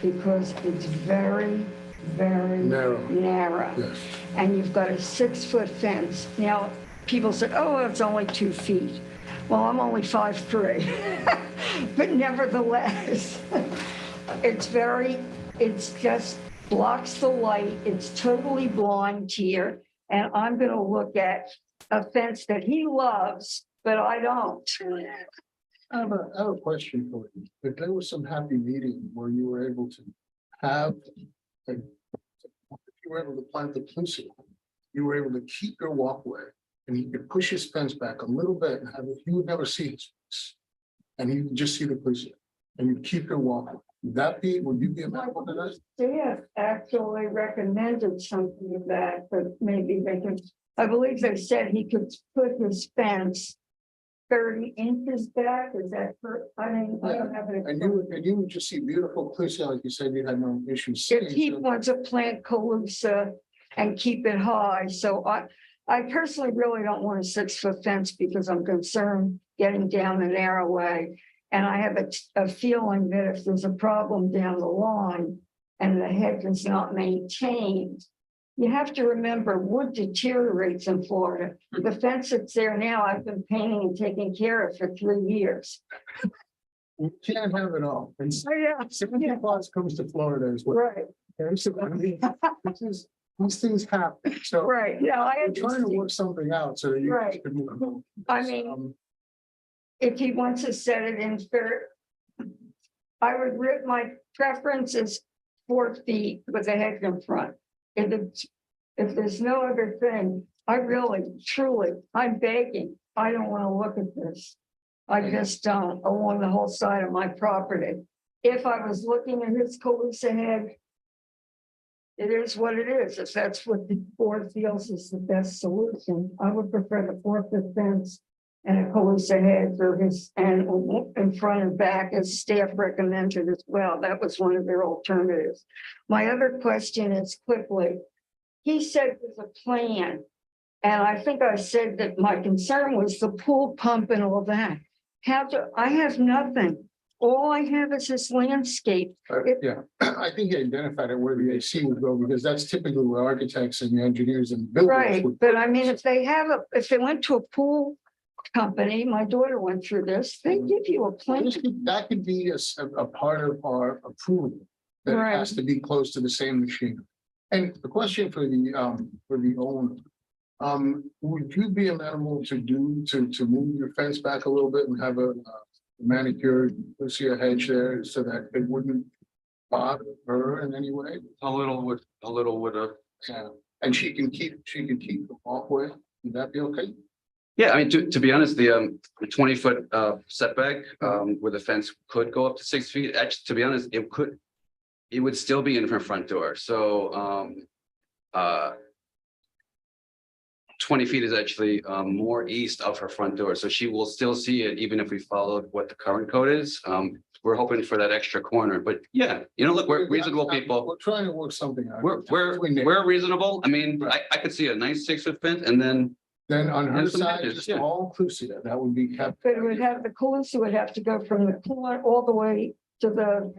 because it's very, very narrow. Yes. And you've got a 6-foot fence. Now, people say, oh, it's only 2 feet. Well, I'm only 5'3". But nevertheless, it's just blocks the light. It's totally blind here. And I'm going to look at a fence that he loves, but I don't. I have a question for you. If there was some happy meeting where you were able to have, if you were able to plant the plusia, you were able to keep your walkway and he could push his fence back a little bit and have it, you would never see his face. And you would just see the plusia and you'd keep your walkway. Would you be amenable to that? Staff actually recommended something of that, but maybe they could, I believe they said he could put his fence 30 inches back. Is that for, I mean, I don't have it. And you would just see beautiful plusia, like you said, you had no issues. If he seeing, so- wants to plant calusa and keep it high, so I personally really don't want a 6-foot fence because I'm concerned getting down the narrow way. And I have a feeling that if there's a problem down the line and the hedge is not maintained, you have to remember wood deteriorates in Florida. The fence that's there now, I've been painting and taking care of for 3 years. We can't have it all. And Yeah. 70 plus comes to Florida as well. Right, Okay, so I mean, these things happen. So right. No, I we're trying to understand. work something out so that you Right. can move on. I mean, if he wants to set it in fair, I would rip my preference is 4 feet with a hedge in front. If there's no other thing, I really, truly, I'm begging. I don't want to look at this. I just don't along the whole side of my property. If I was looking at his calusa head, it is what it is. If that's what the board feels is the best solution, I would prefer the 4-foot fence and a calusa head for his, and in front and back as staff recommended as well. That was one of their alternatives. My other question is quickly, he said there's a plan. And I think I said that my concern was the pool pump and all that. I have nothing. All I have is this landscape. Yeah, I think you identified it where the AC would go because that's typically where architects and engineers and builders Right, would. but I mean, if they went to a pool company, my daughter went through this, they give you a plan. That could be a part of our approval. That it has to be close to the same machine. And the question for the owner. Would you be amenable to move your fence back a little bit and have a manicured plusia hedge there so that it wouldn't bother her in any way? A little would Yeah, and she can keep the walkway. Would that be okay? Yeah, I mean, to be honest, the 20-foot setback where the fence could go up to 6 feet, actually, to be honest, it would still be in her front door. So 20 feet is actually more east of her front door. So she will still see it even if we followed what the current code is. We're hoping for that extra corner, but yeah, look, we're reasonable people. We're trying to work something out. We're reasonable. I mean, I could see a nice 6-foot fence and then On her and some side, hedges, just yeah. all plusia, that would be kept. But it would have, the calusa would have to go from the corner all the way to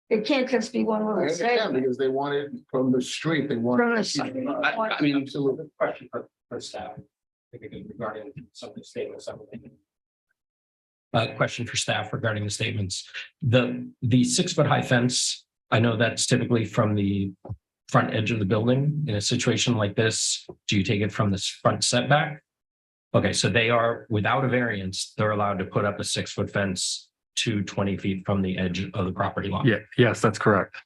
it can't just be one I little understand segment. because they want it from the street, they want. From the street. I mean, Absolutely. Question for staff. Regarding some of the statements. Question for staff regarding the statements. The 6-foot high fence, I know that's typically from the front edge of the building. In a situation like this, do you take it from this front setback? Okay, so they are, without a variance, they're allowed to put up a 6-foot fence to 20 feet from the edge of the property line. Yeah, yes, that's correct.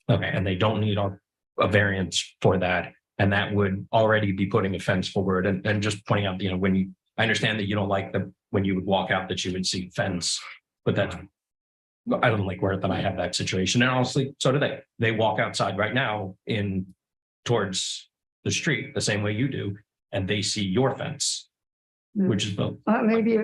Okay, and they don't need a variance for that. And that would already be putting a fence forward and just pointing out, I understand that you don't like when you would walk out that you would see fence, but I don't like where that I have that situation. And honestly, so do they. They walk outside right now towards the street the same way you do, and they see your fence. which is built. Maybe,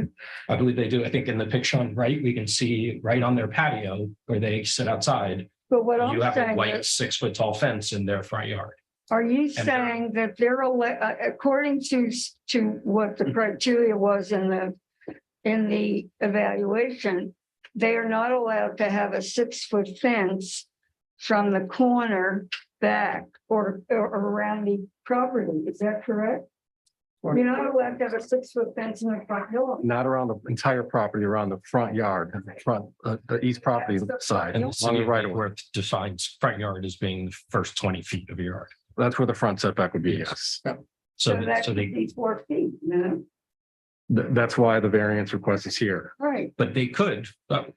I believe they do. I think in the picture on right, we can see right on their patio where they sit outside. but what You I'm have a saying white is, 6-foot tall fence in their front yard. are you saying that they're, according to what the criteria was in the evaluation, they are not allowed to have a 6-foot fence from the corner back or around the property? Is that correct? You're not allowed to have a 6-foot fence in the front yard. Not around the entire property, around the front yard, the east property side, And the along city the of right Lake of way. Worth defines front yard as being the first 20 feet of your yard. That's where the front setback would be, yes. So, that so could they, be 4 feet, That's why the variance request is here. right? but they could, that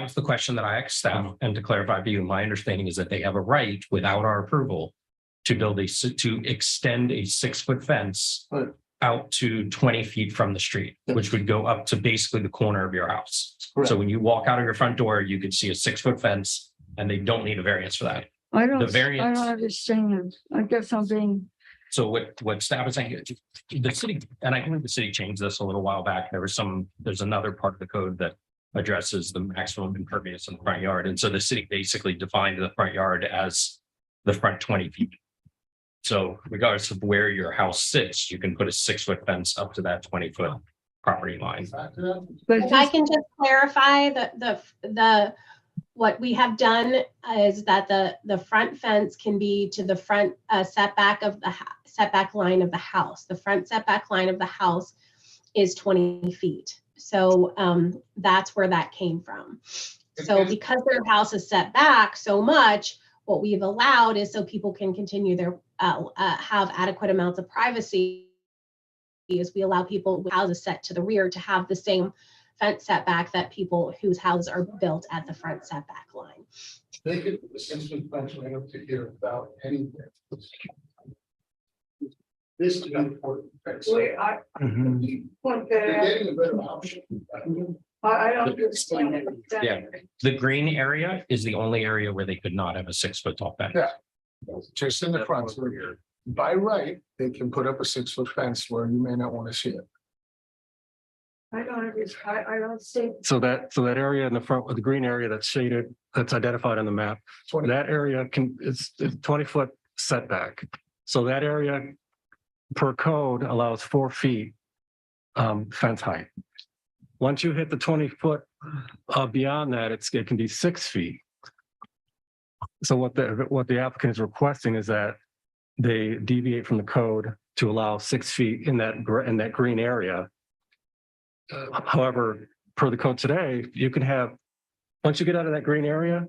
was the question that I asked staff. And to clarify for you, my understanding is that they have a right without our approval to to extend a 6-foot fence Right. out to 20 feet from the street, which would go up to basically the corner of your house. Correct. So when you walk out of your front door, you could see a 6-foot fence and they don't need a variance for that. I The don't variance. understand. I guess I'm being, So what staff is saying, the city, and I believe the city changed this a little while back. There's another part of the code that addresses the maximum impervious in the front yard. And so the city basically defined the front yard as the front 20 feet. So regardless of where your house sits, you can put a 6-foot fence up to that 20-foot property line. but If I can just clarify what we have done is that the front fence can be to the front setback of the setback line of the house. The front setback line of the house is 20 feet. So that's where that came from. So because their house is set back so much, what we've allowed is so people can continue their have adequate amounts of privacy. Is we allow people with houses set to the rear to have the same fence setback that people whose houses are built at the front setback line. They could put a 6-foot fence right up to here without anything. This is an important fence. wait, Mhm. you point They're that getting a better option. I don't understand it. Yeah. The green area is the only area where they could not have a 6-foot tall fence. Yeah. Just in the front, so by right, they can put up a 6-foot fence where you may not want to see it. I don't understand. I don't see. So that area in the front, the green area that's shaded, that's identified on the map, that area it's 20-foot setback. So that area per code allows 4 feet fence height. Once you hit the 20-foot beyond that, it can be 6 feet. So what the applicant is requesting is that they deviate from the code to allow 6 feet in that green area. However, per the code today, you can have, once you get out of that green area,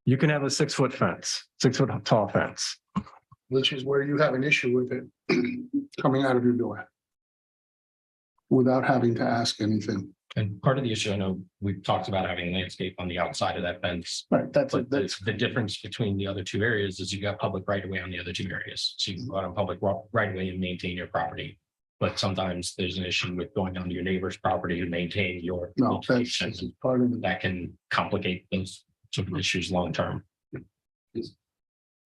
you can have a 6-foot fence, 6-foot tall fence. Which is where you have an issue with it coming out of your door. Without having to ask anything. And part of the issue, I know we've talked about having landscape on the outside of that fence. Right, But the difference between the other two areas is you got public right of way on the other two areas. So you can go out on public right of way and maintain your property. But sometimes there's an issue with going onto your neighbor's property to maintain your. No, that's location. part of it. That can complicate those sort of issues long term. Can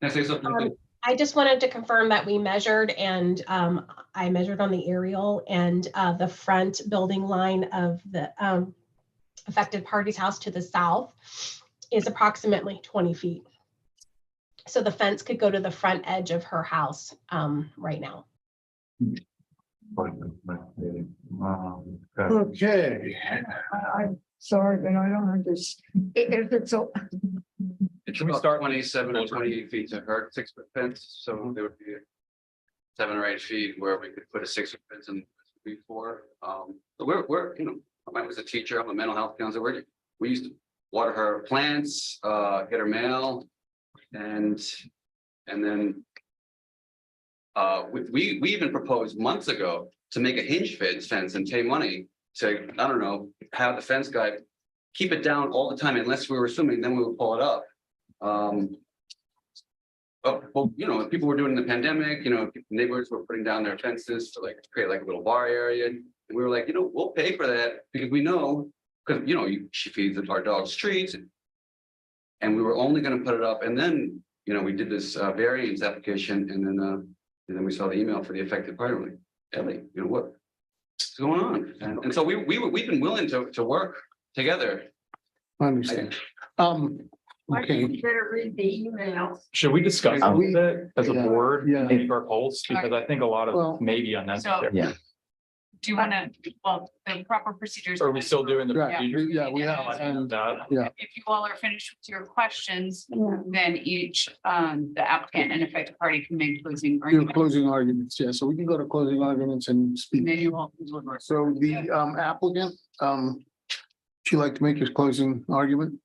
I say something? I just wanted to confirm that we measured and I measured on the aerial and the front building line of the affected party's house to the south is approximately 20 feet. So the fence could go to the front edge of her house right now. Okay, I'm sorry, but I don't understand. If it's a, It's about 27 or 28 feet to her 6-foot fence, so there would be 7 or 8 feet where we could put a 6-foot fence in before. So we're, I was a teacher, I'm a mental health counselor. We used to water her plants, get her mail, and then we even proposed months ago to make a hinge fence and pay money to, I don't know, have the fence guy keep it down all the time unless we were assuming, then we would pull it up. Well, people were doing the pandemic, neighbors were putting down their fences to create a little bar area. And we were like, we'll pay for that because we know, because, she feeds our dogs treats. And we were only going to put it up. And then, we did this variance application and then we saw the email for the affected party. Like, Ellie, what? what's going on? And so we've been willing to work together. I understand. I think Okay, you better read the email. Should we discuss Yeah, a we- little bit as a yeah, board, yeah. keep our pulse, because I think a lot Well- of maybe unnecessary. Yeah. Do you want to, well, the proper procedures. Are we still doing the Right, procedure? yeah, we have, I didn't know and, that. yeah, If you all are finished with your questions, Yeah. then each, the applicant and affected party can make closing your arguments. closing arguments, yeah, so we can go to closing arguments and And speak. then you all. So the applicant, would you like to make his closing argument?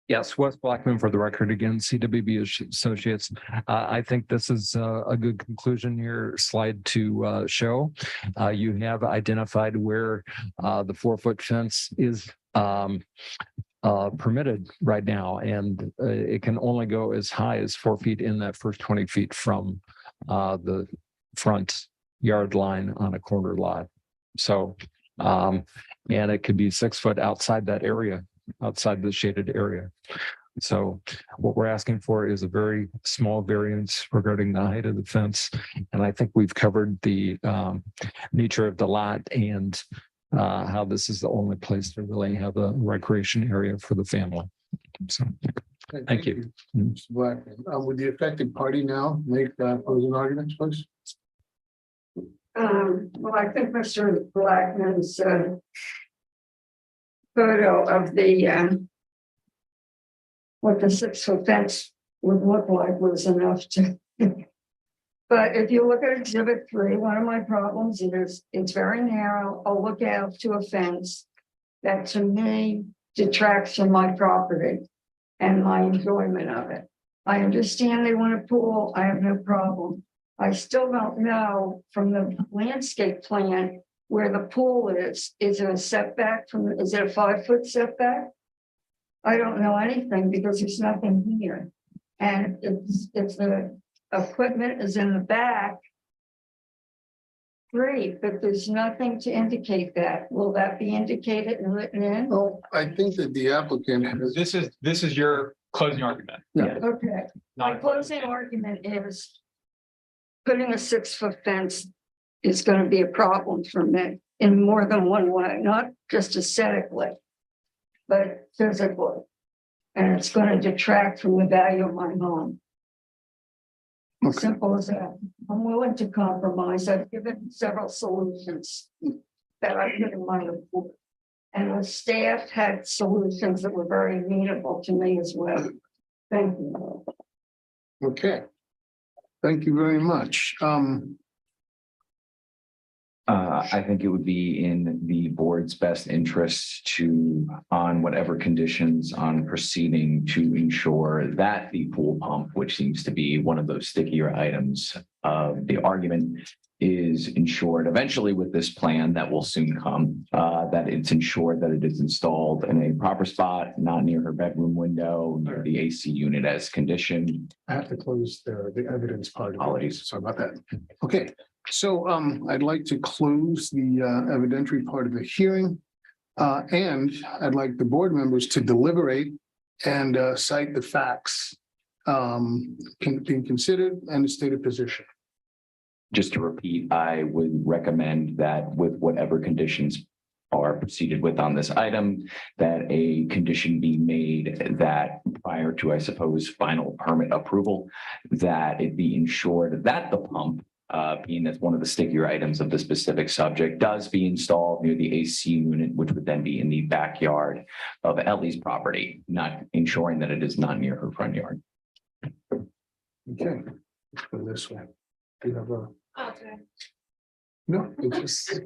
Yes, Wes Blackman for the record again, CWB Associates. I think this is a good conclusion here slide to show. You have identified where the 4-foot fence is permitted right now, and it can only go as high as 4 feet in that first 20 feet from the front yard line on a corner lot. So, and it could be 6 foot outside that area, outside the shaded area. So what we're asking for is a very small variance regarding the height of the fence. And I think we've covered the nature of the lot and how this is the only place to really have a recreation area for the family. So, Okay, thank you. Mr. Blackman. Would the affected party now make closing arguments, please? Well, I think Mr. Blackman's photo of the what the 6-foot fence would look like was enough to. But if you look at exhibit 3, one of my problems is it's very narrow, a lookout to a fence that to me detracts from my property and my enjoyment of it. I understand they want a pool, I have no problem. I still don't know from the landscape plan where the pool is. Is it a setback from, is it a 5-foot setback? I don't know anything because there's nothing here. And it's the equipment is in the back. Great, but there's nothing to indicate that. Will that be indicated and written in? Well, I think that the applicant has, This is your closing argument. Okay, my Not a closing argument is putting a 6-foot fence is going to be a problem for me in more than one way, not just aesthetically, but physically. And it's going to detract from the value of my home. okay, Simple as that. I'm willing to compromise. I've given several solutions that I put in my report. And the staff had solutions that were very amenable to me as well. Thank you. okay. Thank you very much. I think it would be in the board's best interest to, on whatever conditions on proceeding, to ensure that the pool pump, which seems to be one of those stickier items of the argument, is ensured eventually with this plan that will soon come, that it's ensured that it is installed in a proper spot, not near her bedroom window, near the AC unit as conditioned. I have to close the evidence part of it. Apologies. Sorry about that. Okay, so I'd like to close the evidentiary part of the hearing. And I'd like the board members to deliberate and cite the facts being considered and the stated position. Just to repeat, I would recommend that with whatever conditions are proceeded with on this item, that a condition be made that prior to, I suppose, final permit approval, that it be ensured that the pump, being as one of the stickier items of the specific subject, does be installed near the AC unit, which would then be in the backyard of Ellie's property, not ensuring that it is not near her front yard. Okay, let's go this way. Do you have a? Okay. No, it's just.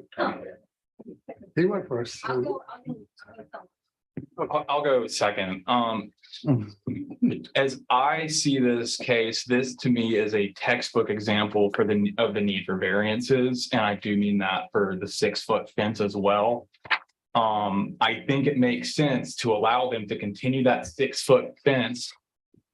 He went first. I'll go second. As I see this case, this to me is a textbook example for the need for variances, and I do mean that for the 6-foot fence as well. I think it makes sense to allow them to continue that 6-foot fence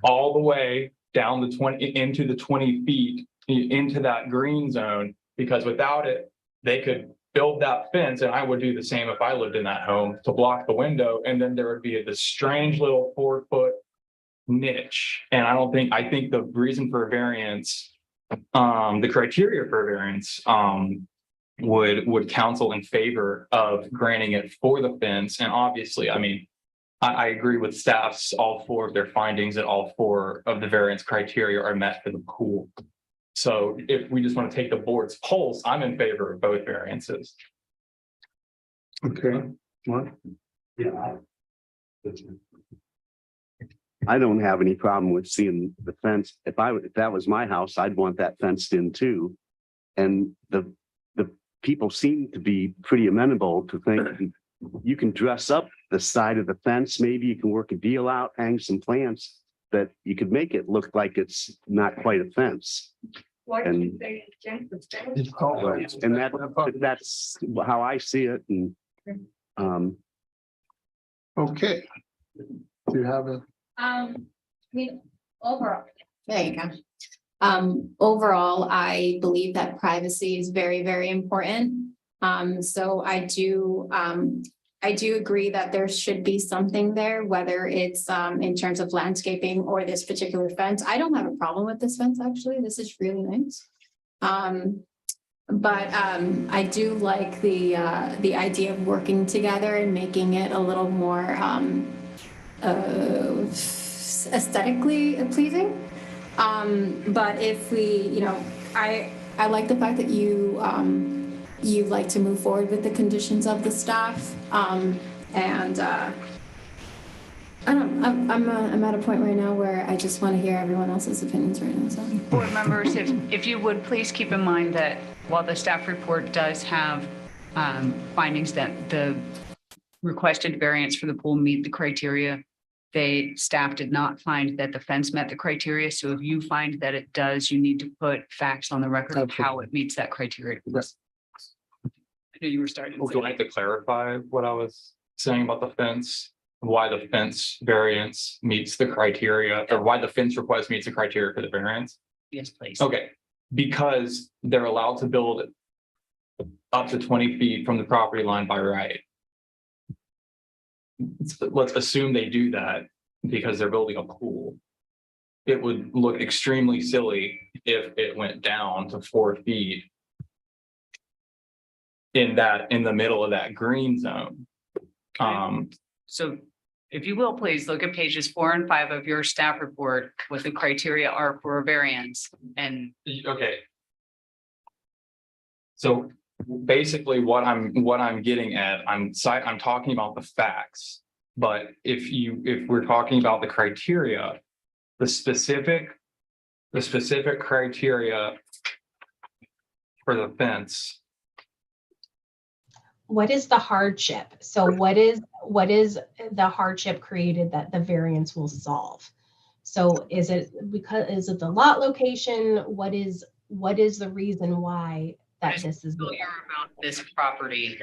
all the way down the 20 into the 20 feet into that green zone, because without it, they could build that fence, and I would do the same if I lived in that home, to block the window, and then there would be this strange little 4-foot niche. And I think the reason for a variance, the criteria for a variance, would counsel in favor of granting it for the fence. And obviously, I mean, I agree with staff's all four of their findings that all four of the variance criteria are met for the pool. So if we just want to take the board's pulse, I'm in favor of both variances. Okay, Mark? Yeah. I don't have any problem with seeing the fence. If that was my house, I'd want that fenced in too. And the people seem to be pretty amenable to think you can dress up the side of the fence. Maybe you can work a deal out, hang some plants that you could make it look like it's not quite a fence. And that's how I see it. And Okay. Do you have a? I mean, overall, there you go. Overall, I believe that privacy is very, very important. So I do agree that there should be something there, whether it's in terms of landscaping or this particular fence. I don't have a problem with this fence, actually. This is really nice. But I do like the idea of working together and making it a little more aesthetically pleasing. But if we, you know, I like the fact that you like to move forward with the conditions of the staff. And I don't know, I'm at a point right now where I just want to hear everyone else's opinions right now. So. Board members, if you would please keep in mind that while the staff report does have findings that the requested variance for the pool meet the criteria, staff did not find that the fence met the criteria. So if you find that it does, you need to put facts on the record of how it meets that criteria. I know you were starting. Do I have to clarify what I was saying about the fence? Why the fence variance meets the criteria, or why the fence request meets the criteria for the variance? Yes, please. Okay, because they're allowed to build up to 20 feet from the property line by right. Let's assume they do that because they're building a pool. It would look extremely silly if it went down to 4 feet in the middle of that green zone. So if you will, please look at pages 4 and 5 of your staff report, what the criteria are for a variance. And okay. So basically what I'm getting at, I'm talking about the facts, but if we're talking about the criteria, the specific criteria for the fence. What is the hardship? So what is the hardship created that the variance will solve? So is it the lot location? What is the reason why that this is familiar about this property?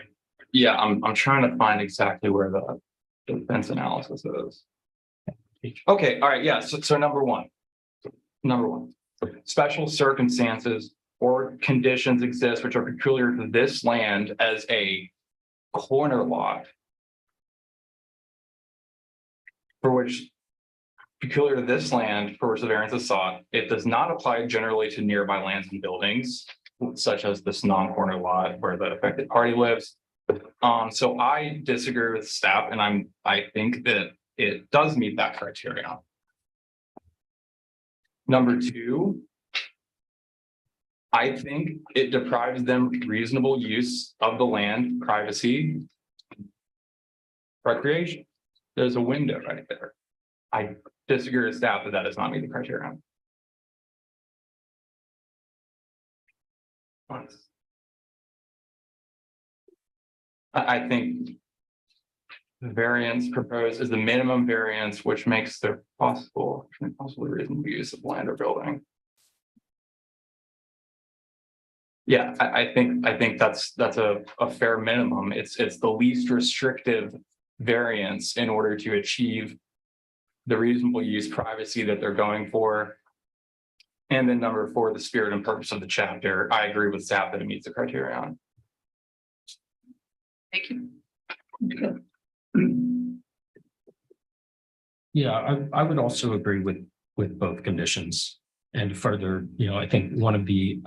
Yeah, I'm trying to find exactly where the fence analysis is. Okay, all right, yeah. So number one, special circumstances or conditions exist which are peculiar to this land as a corner lot, for which peculiar to this land for which the variance is sought. It does not apply generally to nearby lands and buildings, such as this non-corner lot where the affected party lives. So I disagree with staff, and I think that it does meet that criteria. Number two, I think it deprives them reasonable use of the land, privacy, recreation. There's a window right there. I disagree with staff that does not meet the criteria. I think the variance proposed is the minimum variance, which makes the possible reasonable use of land or building. Yeah, I think that's a fair minimum. It's the least restrictive variance in order to achieve the reasonable use privacy that they're going for. And then number 4, the spirit and purpose of the chapter. I agree with staff that it meets the criteria. Thank you. Yeah, I would also agree with both conditions. And further, I think one of the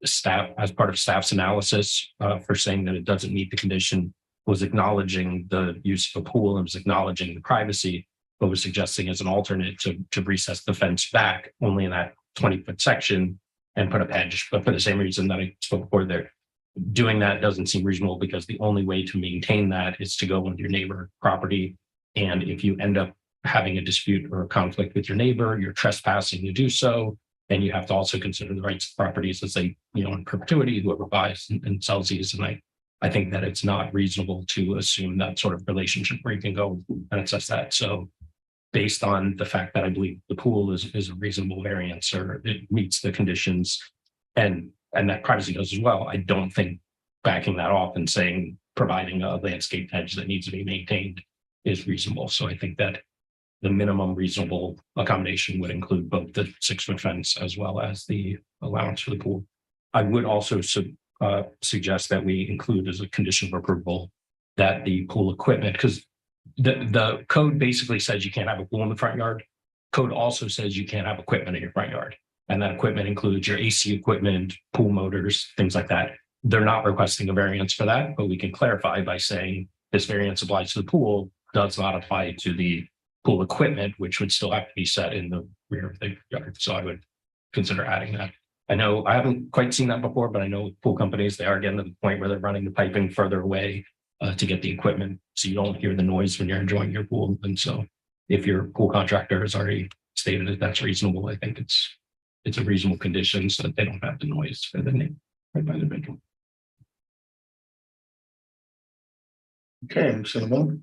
staff, as part of staff's analysis, for saying that it doesn't meet the condition, was acknowledging the use of a pool and was acknowledging the privacy, but was suggesting as an alternate to recess the fence back only in that 20-foot section and put up hedge. But for the same reason that I spoke before there, doing that doesn't seem reasonable because the only way to maintain that is to go into your neighbor property. And if you end up having a dispute or a conflict with your neighbor, you're trespassing to do so. And you have to also consider the rights of properties as they, in perpetuity, whoever buys and sells these. And I think that it's not reasonable to assume that sort of relationship where you can go and assess that. So based on the fact that I believe the pool is a reasonable variance or it meets the conditions and that privacy does as well, I don't think backing that off and saying providing a landscape hedge that needs to be maintained is reasonable. So I think that the minimum reasonable accommodation would include both the 6-foot fence as well as the allowance for the pool. I would also suggest that we include as a condition of approval that the pool equipment, because the code basically says you can't have a pool in the front yard. Code also says you can't have equipment in your front yard. And that equipment includes your AC equipment, pool motors, things like that. They're not requesting a variance for that, but we can clarify by saying this variance applies to the pool, does not apply to the pool equipment, which would still have to be set in the rear of the yard. So I would consider adding that. I know I haven't quite seen that before, but I know pool companies, they are getting to the point where they're running the piping further away to get the equipment so you don't hear the noise when you're enjoying your pool. And so if your pool contractor has already stated that that's reasonable, I think it's a reasonable condition so that they don't have the noise for the name right by the bedroom. Okay, so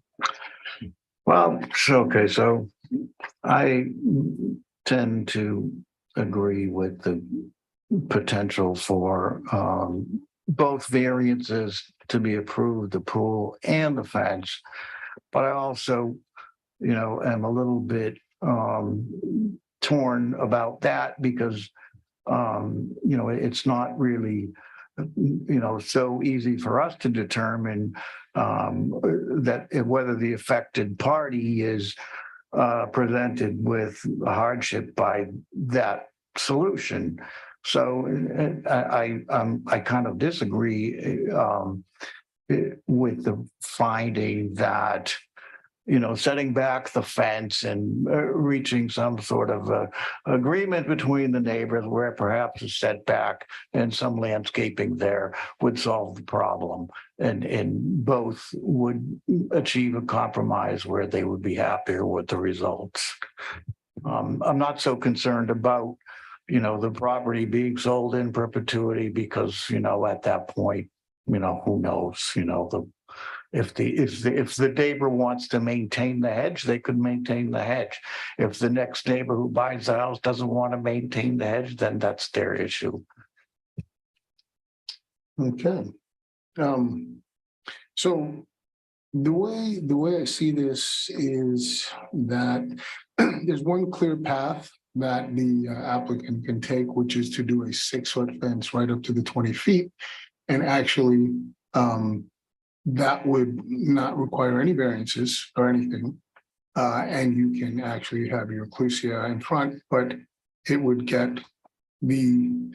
Well, so I tend to agree with the potential for both variances to be approved, the pool and the fence. But I also, am a little bit torn about that because, it's not really, so easy for us to determine that whether the affected party is presented with a hardship by that solution. So I kind of disagree with the finding that, setting back the fence and reaching some sort of agreement between the neighbors where perhaps a setback and some landscaping there would solve the problem. And both would achieve a compromise where they would be happier with the results. I'm not so concerned about, the property being sold in perpetuity because, at that point, who knows, if the neighbor wants to maintain the hedge, they could maintain the hedge. If the next neighbor who buys the house doesn't want to maintain the hedge, then that's their issue. okay. So the way I see this is that there's one clear path that the applicant can take, which is to do a 6-foot fence right up to the 20 feet. And actually, that would not require any variances or anything. And you can actually have your ecclesia in front, but it would get the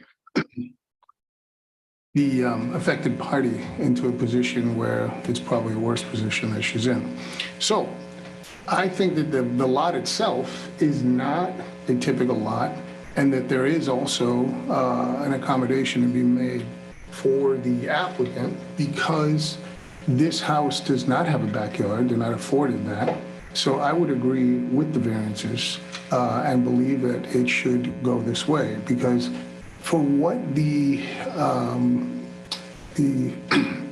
affected party into a position where it's probably a worse position that she's in. So I think that the lot itself is not a typical lot, and that there is also an accommodation to be made for the applicant because this house does not have a backyard. They're not afforded that. So I would agree with the variances and believe that it should go this way because for what the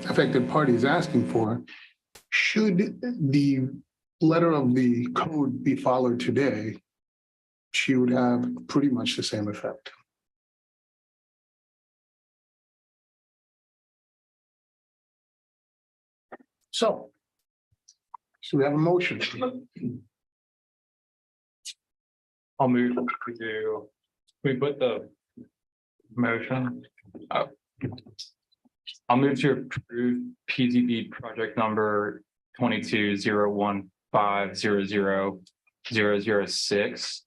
affected party is asking for, should the letter of the code be followed today, she would have pretty much the same effect. So we have a motion. I'll move to, we put the motion. I'll move to approve PZB project number 22-015-00-006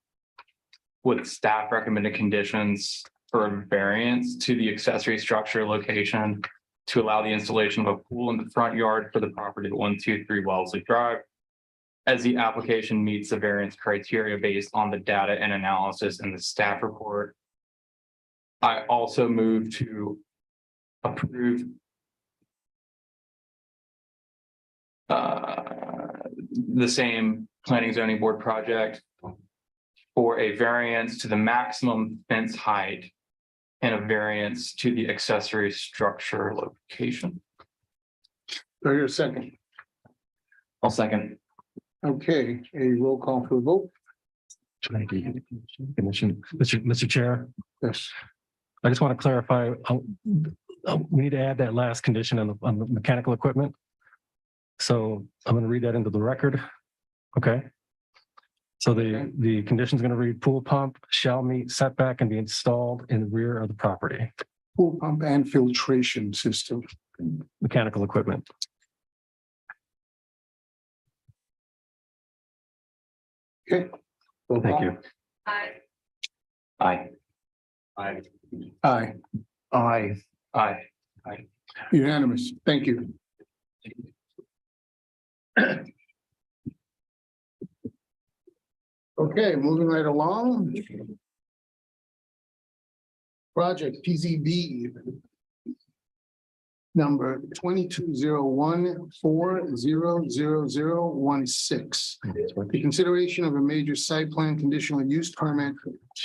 with staff recommended conditions for a variance to the accessory structure location to allow the installation of a pool in the front yard for the property at 123 Wellesley Drive, as the application meets the variance criteria based on the data and analysis in the staff report. I also move to approve the same planning zoning board project for a variance to the maximum fence height and a variance to the accessory structure location. Do I hear a second? I'll second. Okay, a roll call for the vote. Commission, Mr. Chair, Yes. I just want to clarify, we need to add that last condition on the mechanical equipment. So I'm going to read that into the record. Okay. So the condition is going to read pool pump shall meet setback and be installed in the rear of the property. Pool pump and filtration system. Mechanical equipment. Okay. Roll Thank call. you. Aye. Aye. Aye. Aye. Aye. Unanimous. Thank you. Okay, moving right along. Project PZB number 2201400016. The consideration of a major site plan conditional use permit,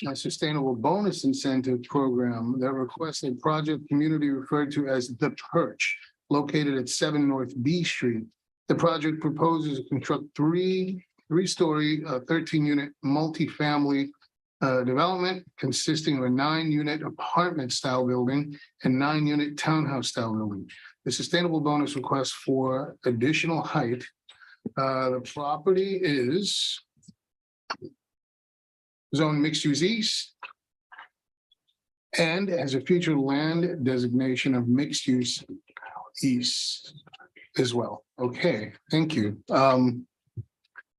a sustainable bonus incentive program that requests a project community referred to as The Perch, located at 7 North B Street. The project proposes to construct three-story, 13-unit multifamily development consisting of a 9-unit apartment-style building and 9-unit townhouse-style building. The sustainable bonus request for additional height. The property is zone mixed-use east and has a future land designation of mixed-use east as well. Okay, thank you.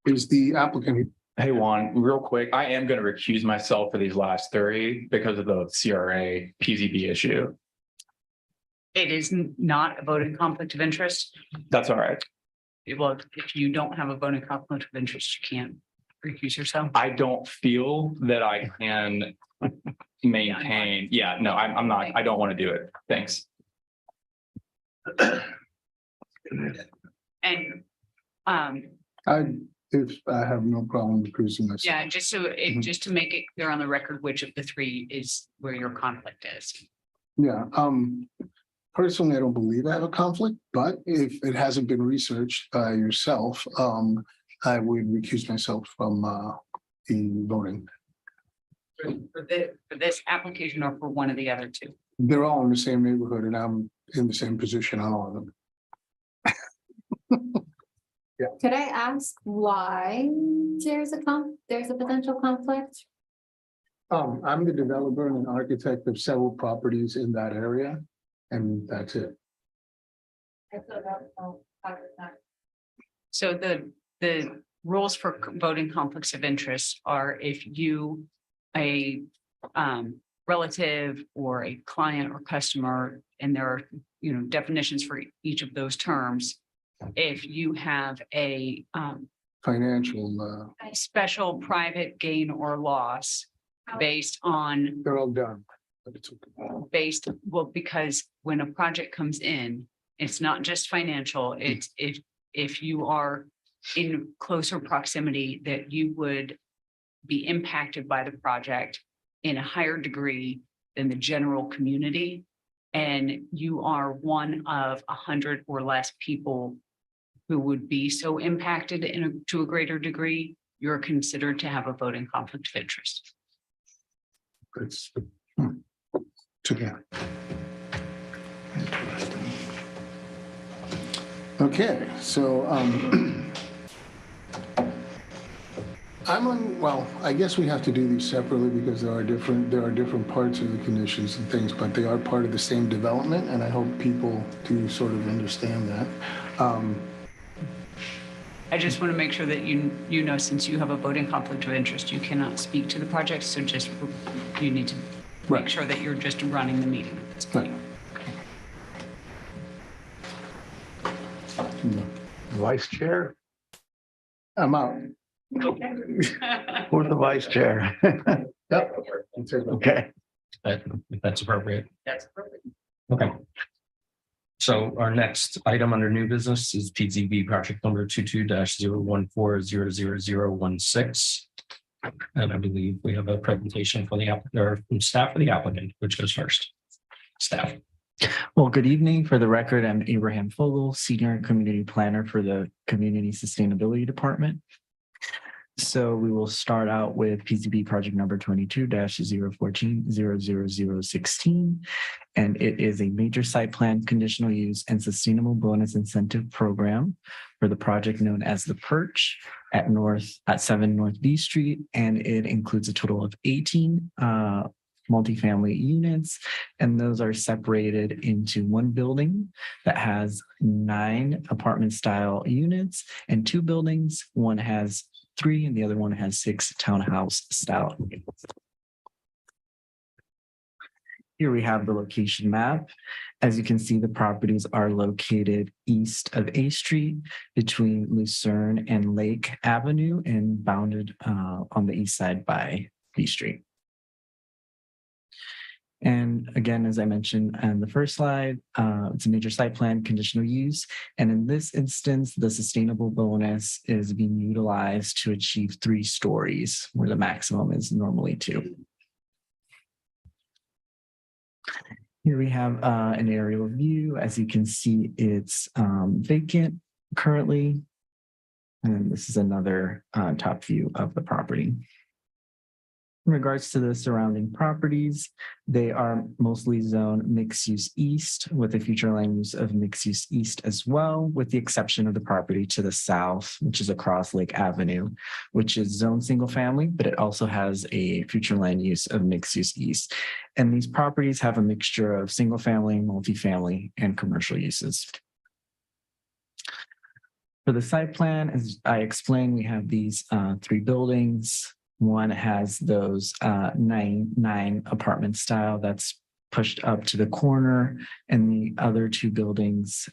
Is the applicant? Hey, Juan, real quick, I am going to recuse myself for these last 30 because of the CRA PZB issue. It is not a voting conflict of interest. That's all right. Well, if you don't have a voting conflict of interest, you can't recuse yourself. I don't feel that I can maintain. Yeah, no, I'm not. I don't want to do it. Thanks. And If I have no problem recusing myself. yeah, just so just to make it clear on the record, which of the three is where your conflict is. Yeah, personally, I don't believe I have a conflict, but if it hasn't been researched by yourself, I would recuse myself from the voting. For this application or for one of the other two? They're all in the same neighborhood and I'm in the same position on all of them. Could I ask why there's a potential conflict? I'm the developer and an architect of several properties in that area, and that's it. So the rules for voting conflicts of interest are if you, a relative or a client or customer, and there are, definitions for each of those terms. If you have a Financial, special private gain or loss based on they're all done. because when a project comes in, it's not just financial, it's if you are in closer proximity that you would be impacted by the project in a higher degree than the general community, and you are one of 100 or less people who would be so impacted to a greater degree, you're considered to have a voting conflict of interest. It's together. Okay, so I guess we have to do these separately because there are different parts of the conditions and things, but they are part of the same development, and I hope people do sort of understand that. I just want to make sure that you know, since you have a voting conflict of interest, you cannot speak to the project. So you need to to make Right. sure that you're just running the meeting. at this point. Vice Chair? I'm out. Who's the Vice Chair? Yep. Okay. If that's appropriate. That's appropriate. Okay. So our next item under new business is PZB project number 22-014-00016. And I believe we have a presentation for the applicant or from staff for the applicant, which goes first. Staff. Well, good evening. For the record, I'm Abraham Fogel, Senior Community Planner for the Community Sustainability Department. So we will start out with PCB project number 22-014-00016. And it is a major site plan conditional use and sustainable bonus incentive program for the project known as the Perch at 7 North B Street. And it includes a total of 18 multifamily units, and those are separated into one building that has 9 apartment style units and 2 buildings. One has 3 and the other one has 6 townhouse style units. Here we have the location map. As you can see, the properties are located east of A Street between Lucerne and Lake Avenue and bounded on the east side by B Street. And again, as I mentioned on the first slide, it's a major site plan conditional use. And in this instance, the sustainable bonus is being utilized to achieve 3 stories where the maximum is normally 2. Here we have an aerial view. As you can see, it's vacant currently. And this is another top view of the property. In regards to the surrounding properties, they are mostly zoned mixed use east with a future land use of mixed use east as well, with the exception of the property to the south, which is across Lake Avenue, which is zoned single family, but it also has a future land use of mixed use east. And these properties have a mixture of single family, multifamily, and commercial uses. For the site plan, as I explained, we have these 3 buildings. One has those 9 apartment style that's pushed up to the corner, and the other 2 buildings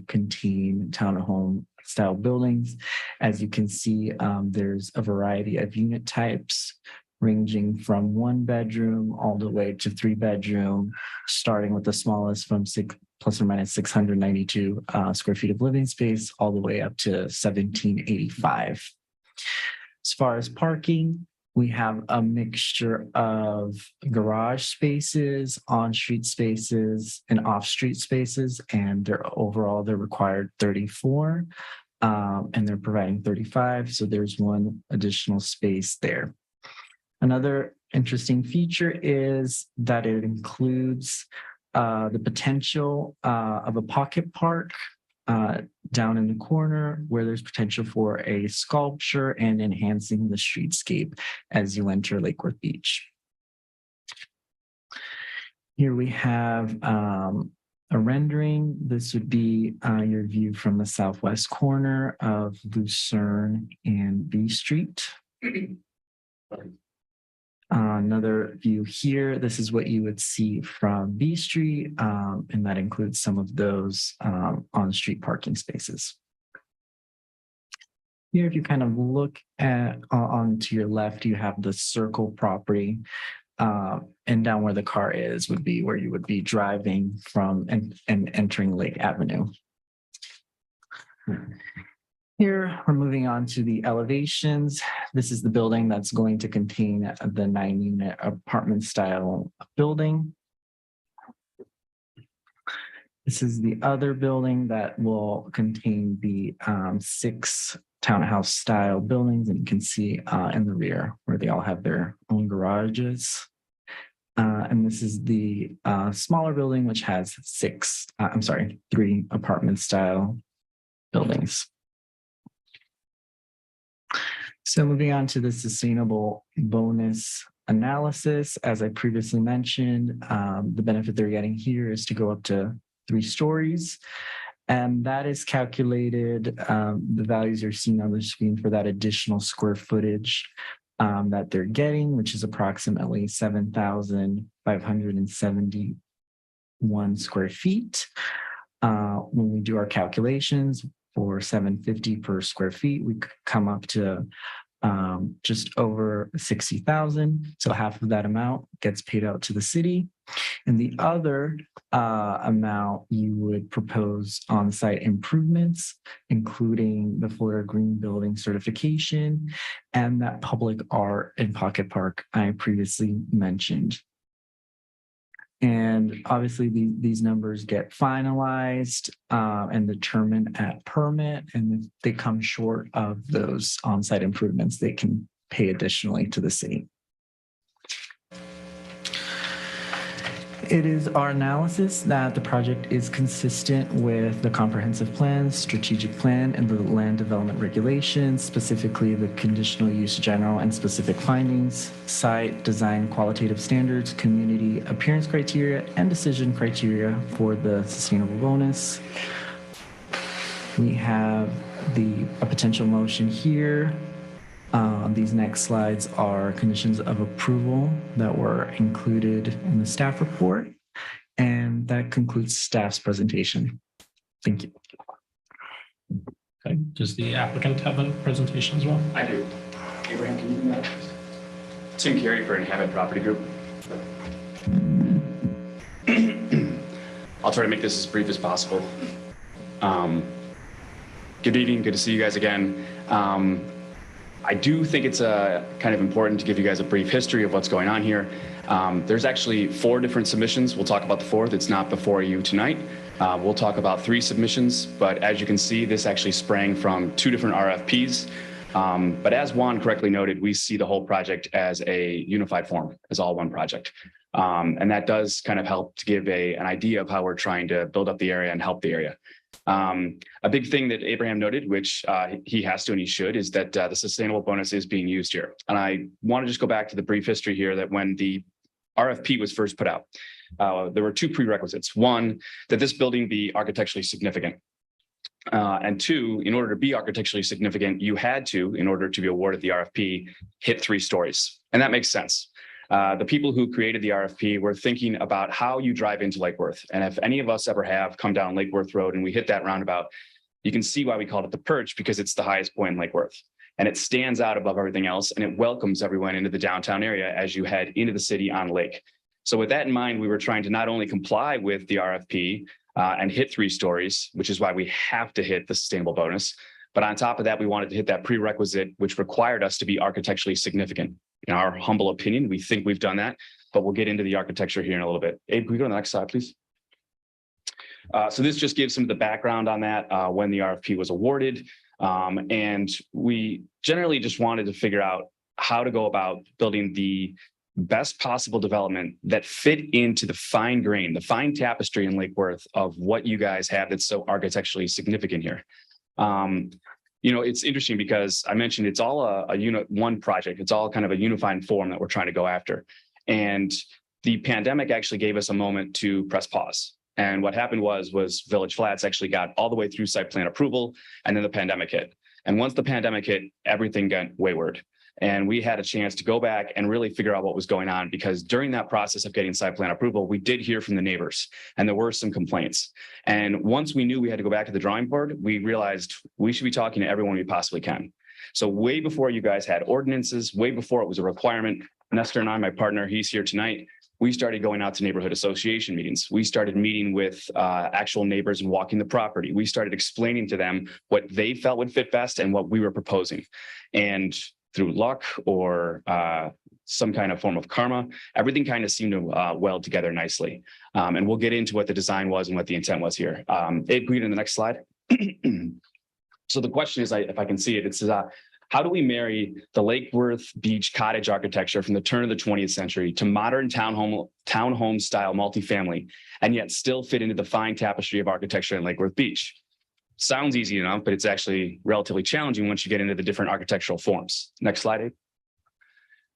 contain townhome style buildings. As you can see, there's a variety of unit types ranging from 1 bedroom all the way to 3 bedroom, starting with the smallest from plus or minus 692 square feet of living space all the way up to 1785. As far as parking, we have a mixture of garage spaces, on-street spaces, and off-street spaces, and they're required 34, and they're providing 35, so there's 1 additional space there. Another interesting feature is that it includes the potential of a pocket park down in the corner where there's potential for a sculpture and enhancing the streetscape as you enter Lake Worth Beach. Here we have a rendering. This would be your view from the southwest corner of Lucerne and B Street. Another view here, this is what you would see from B Street, and that includes some of those on-street parking spaces. Here, if you kind of look at onto your left, you have the circle property, and down where the car is would be where you would be driving from and entering Lake Avenue. Here, we're moving on to the elevations. This is the building that's going to contain the 9-unit apartment style building. This is the other building that will contain the 6 townhouse style buildings, and you can see in the rear where they all have their own garages. And this is the smaller building, which has 3 apartment style buildings. So moving on to the sustainable bonus analysis, as I previously mentioned, the benefit they're getting here is to go up to 3 stories. And that is calculated, the values you're seeing on the screen for that additional square footage that they're getting, which is approximately 7,571 square feet. When we do our calculations for 750 per square feet, we come up to just over 60,000. So half of that amount gets paid out to the city. And the other amount you would propose on-site improvements, including the Florida Green Building certification and that public art and pocket park I previously mentioned. And obviously these numbers get finalized and determined at permit. And if they come short of those on-site improvements, they can pay additionally to the city. It is our analysis that the project is consistent with the comprehensive plan, strategic plan, and the land development regulations, specifically the conditional use general and specific findings, site design qualitative standards, community appearance criteria, and decision criteria for the sustainable bonus. We have a potential motion here. These next slides are conditions of approval that were included in the staff report. And that concludes staff's presentation. Thank you. Okay, does the applicant have a presentation as well? I do. Abraham, can you do that? Tim Carey for Inhabit Property Group. I'll try to make this as brief as possible. Good evening, good to see you guys again. I do think it's kind of important to give you guys a brief history of what's going on here. There's actually 4 different submissions. We'll talk about the 4th. It's not before you tonight. We'll talk about 3 submissions, but as you can see, this actually sprang from 2 different RFPs. But as Juan correctly noted, we see the whole project as a unified form, as all one project. And that does kind of help to give an idea of how we're trying to build up the area and help the area. A big thing that Abraham noted, which he has to and he should, is that the sustainable bonus is being used here. And I want to just go back to the brief history here that when the RFP was first put out, there were 2 prerequisites. 1, that this building be architecturally significant. And 2, in order to be architecturally significant, you had to, in order to be awarded the RFP, hit 3 stories. And that makes sense. The people who created the RFP were thinking about how you drive into Lake Worth. And if any of us ever have come down Lake Worth Road and we hit that roundabout, you can see why we called it the Perch, because it's the highest point in Lake Worth. And it stands out above everything else, and it welcomes everyone into the downtown area as you head into the city on Lake. So with that in mind, we were trying to not only comply with the RFP and hit 3 stories, which is why we have to hit the sustainable bonus. But on top of that, we wanted to hit that prerequisite, which required us to be architecturally significant. In our humble opinion, we think we've done that, but we'll get into the architecture here in a little bit. Abe, can we go to the next slide, please? So this just gives some of the background on that when the RFP was awarded. And we generally just wanted to figure out how to go about building the best possible development that fit into the fine grain, the fine tapestry in Lake Worth of what you guys have that's so architecturally significant here. You know, it's interesting because I mentioned it's all a unit one project. It's all kind of a unified form that we're trying to go after. And the pandemic actually gave us a moment to press pause. And what happened was Village Flats actually got all the way through site plan approval, and then the pandemic hit. And once the pandemic hit, everything got wayward. And we had a chance to go back and really figure out what was going on, because during that process of getting site plan approval, we did hear from the neighbors and there were some complaints. And once we knew we had to go back to the drawing board, we realized we should be talking to everyone we possibly can. So way before you guys had ordinances, way before it was a requirement, Nestor and I, my partner, he's here tonight, we started going out to neighborhood association meetings. We started meeting with actual neighbors and walking the property. We started explaining to them what they felt would fit best and what we were proposing. And through luck or some kind of form of karma, everything kind of seemed to weld together nicely. And we'll get into what the design was and what the intent was here. Abe, can we go to the next slide? So the question is, if I can see it, it's how do we marry the Lake Worth Beach cottage architecture from the turn of the 20th century to modern townhome style multifamily, and yet still fit into the fine tapestry of architecture in Lake Worth Beach? Sounds easy enough, but it's actually relatively challenging once you get into the different architectural forms. Next slide, Abe.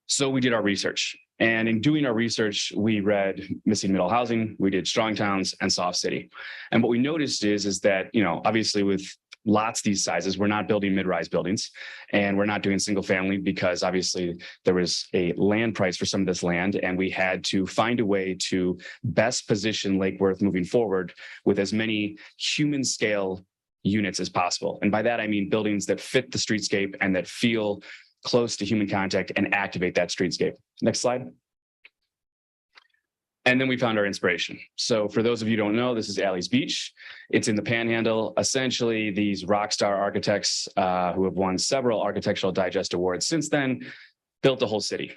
So we did our research. And in doing our research, we read Missing Middle Housing, we did Strong Towns and Soft City. And what we noticed is that, you know, obviously with lots these sizes. We're not building mid-rise buildings, and we're not doing single family because obviously there was a land price for some of this land, and we had to find a way to best position Lake Worth moving forward with as many human scale units as possible. And by that, I mean buildings that fit the streetscape and that feel close to human contact and activate that streetscape. Next slide. And then we found our inspiration. So for those of you who don't know, this is Alley's Beach. It's in the Panhandle. Essentially, these rock star architects who have won several Architectural Digest awards since then built a whole city.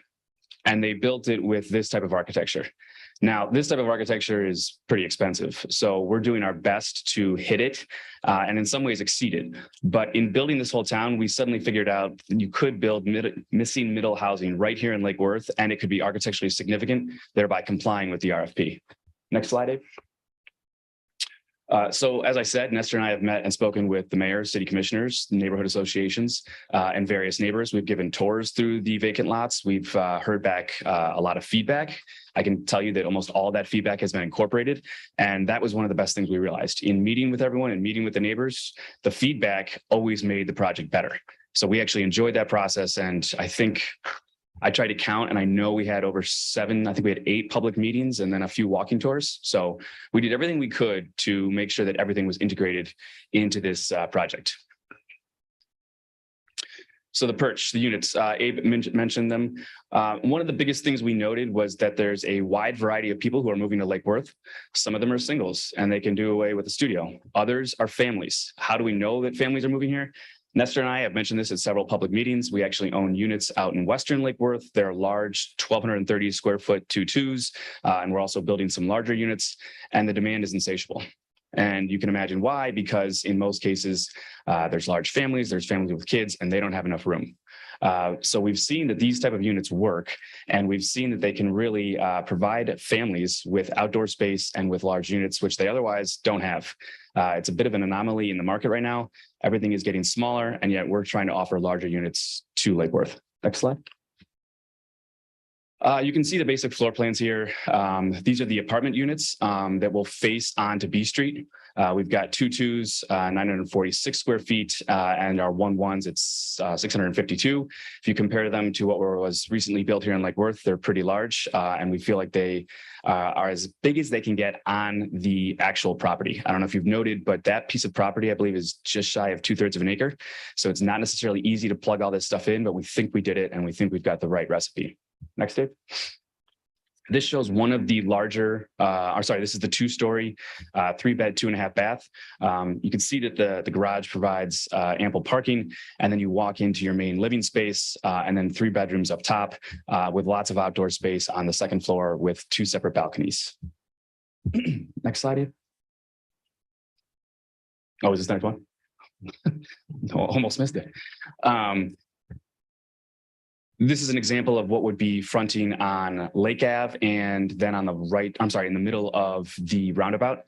And they built it with this type of architecture. Now, this type of architecture is pretty expensive. So we're doing our best to hit it and in some ways exceed it. But in building this whole town, we suddenly figured out that you could build missing middle housing right here in Lake Worth, and it could be architecturally significant, thereby complying with the RFP. Next slide, Dave. So as I said, Nestor and I have met and spoken with the mayor, city commissioners, neighborhood associations, and various neighbors. We've given tours through the vacant lots. We've heard back a lot of feedback. I can tell you that almost all that feedback has been incorporated. And that was one of the best things we realized. In meeting with everyone and meeting with the neighbors, the feedback always made the project better. So we actually enjoyed that process. And I think I tried to count, and I know we had over 7, I think we had 8 public meetings and then a few walking tours. So we did everything we could to make sure that everything was integrated into this project. So the perch, the units, Abe mentioned them. One of the biggest things we noted was that there's a wide variety of people who are moving to Lake Worth. Some of them are singles and they can do away with a studio. Others are families. How do we know that families are moving here? Nestor and I have mentioned this at several public meetings. We actually own units out in Western Lake Worth. They're large 1,230 square foot 2-2s, and we're also building some larger units, and the demand is insatiable. And you can imagine why, because in most cases, there's large families, there's families with kids, and they don't have enough room. So we've seen that these type of units work, and we've seen that they can really provide families with outdoor space and with large units, which they otherwise don't have. It's a bit of an anomaly in the market right now. Everything is getting smaller, and yet we're trying to offer larger units to Lake Worth. Next slide. You can see the basic floor plans here. These are the apartment units that will face onto B Street. We've got 2-2s, 946 square feet, and our 1-1s, it's 652. If you compare them to what was recently built here in Lake Worth, they're pretty large, and we feel like they are as big as they can get on the actual property. I don't know if you've noted, but that piece of property, I believe, is just shy of 2/3 of an acre. So it's not necessarily easy to plug all this stuff in, but we think we did it, and we think we've got the right recipe. Next, Dave. This shows one of the larger, this is the 2-story, 3-bed, 2.5 bath. You can see that the garage provides ample parking, and then you walk into your main living space, and then 3 bedrooms up top with lots of outdoor space on the second floor with 2 separate balconies. Next slide, Dave. Oh, is this the next one? Almost missed it. This is an example of what would be fronting on Lake Ave, and then on the right, in the middle of the roundabout,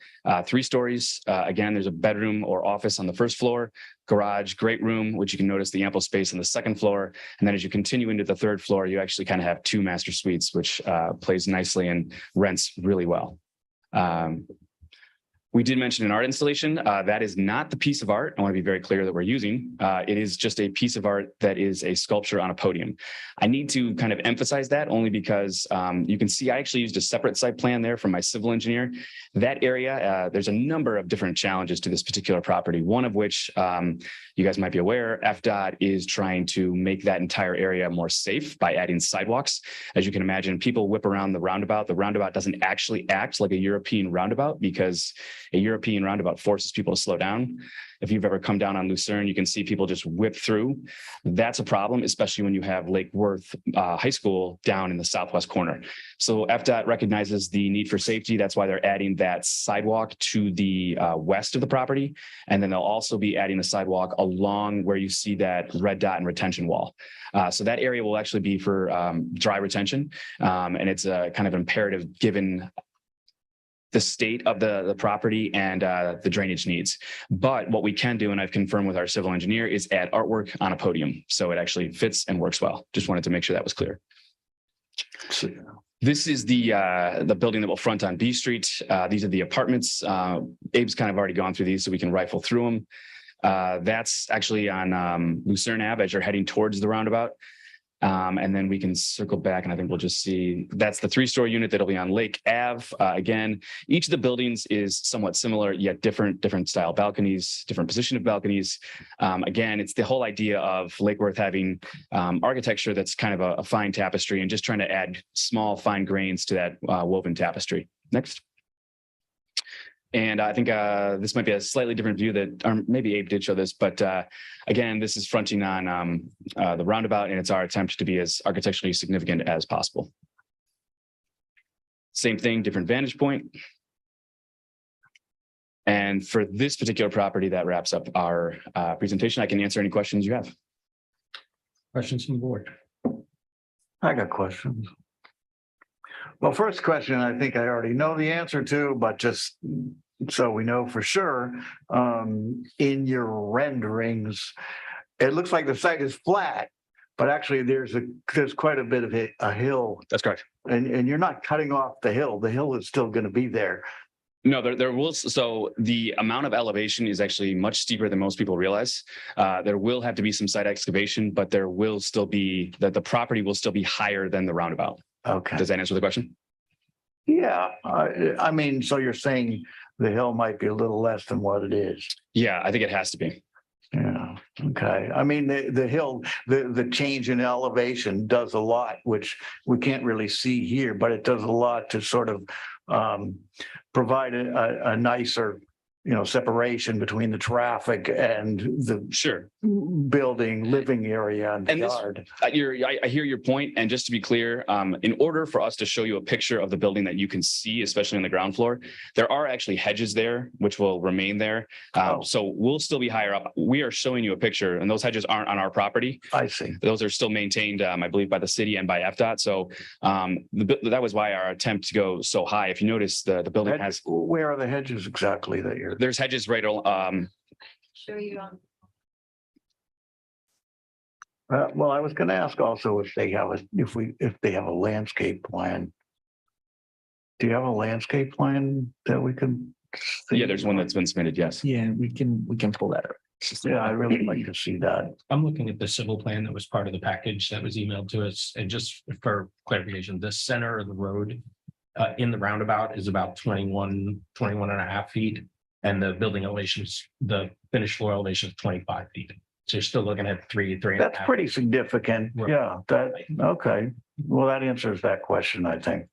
3 stories. Again, there's a bedroom or office on the first floor, garage, great room, which you can notice the ample space on the second floor. And then as you continue into the 3rd floor, you actually kind of have 2 master suites, which plays nicely and rents really well. We did mention an art installation. That is not the piece of art I want to be very clear that we're using. It is just a piece of art that is a sculpture on a podium. I need to kind of emphasize that only because you can see I actually used a separate site plan there from my civil engineer. That area, there's a number of different challenges to this particular property, one of which you guys might be aware, FDOT is trying to make that entire area more safe by adding sidewalks. As you can imagine, people whip around the roundabout. The roundabout doesn't actually act like a European roundabout because a European roundabout forces people to slow down. If you've ever come down on Lucerne, you can see people just whip through. That's a problem, especially when you have Lake Worth High School down in the southwest corner. So FDOT recognizes the need for safety. That's why they're adding that sidewalk to the west of the property. And then they'll also be adding a sidewalk along where you see that red dot and retention wall. So that area will actually be for dry retention. And it's a kind of imperative given the state of the property and the drainage needs. But what we can do, and I've confirmed with our civil engineer, is add artwork on a podium. So it actually fits and works well. Just wanted to make sure that was clear. This is the building that will front on B Street. These are the apartments. Abe's kind of already gone through these, so we can rifle through them. That's actually on Lucerne Ave as you're heading towards the roundabout. And then we can circle back and I think we'll just see that's the 3-story unit that'll be on Lake Ave. Again, each of the buildings is somewhat similar, yet different style balconies, different position of balconies. Again, it's the whole idea of Lake Worth having architecture that's kind of a fine tapestry and just trying to add small fine grains to that woven tapestry. Next. And I think this might be a slightly different view that, or maybe Abe did show this, but again, this is fronting on the roundabout, and it's our attempt to be as architecturally significant as possible. Same thing, different vantage point. And for this particular property, that wraps up our presentation. I can answer any questions you have. Questions from the board? I got questions. Well, first question, I think I already know the answer to, but just so we know for sure, in your renderings, it looks like the site is flat, but actually there's quite a bit of a hill. That's correct. And you're not cutting off the hill. The hill is still going to be there. No, there will. So the amount of elevation is actually much steeper than most people realize. There will have to be some site excavation, but there will still be the property will still be higher than the roundabout. Okay. Does that answer the question? Yeah. I mean, so you're saying the hill might be a little less than what it is. Yeah, I think it has to be. Yeah. Okay. I mean, the hill, the change in elevation does a lot, which we can't really see here, but it does a lot to sort of provide a nicer, separation between the traffic and the building, living area and the yard. I hear your point. And just to be clear, in order for us to show you a picture of the building that you can see, especially on the ground floor, there are actually hedges there, which will remain there. So we'll still be higher up. We are showing you a picture and those hedges aren't on our property. I see. Those are still maintained, I believe, by the city and by FDOT. So that was why our attempt to go so high. If you notice, the building has. Where are the hedges exactly that you're? There's hedges right. Show you on. Well, I was going to ask also if they have a landscape plan. Do you have a landscape plan that we can? See? Yeah, there's one that's been submitted. Yes. Yeah, we can pull that up. Yeah, I really like to see that. I'm looking at the civil plan that was part of the package that was emailed to us. And just for clarification, the center of the road in the roundabout is about 21 and a half feet. And the building elevations, the finished floor elevation is 25 feet. So you're still looking at three and a half. That's pretty significant. Right. Yeah, okay. Well, that answers that question, I think.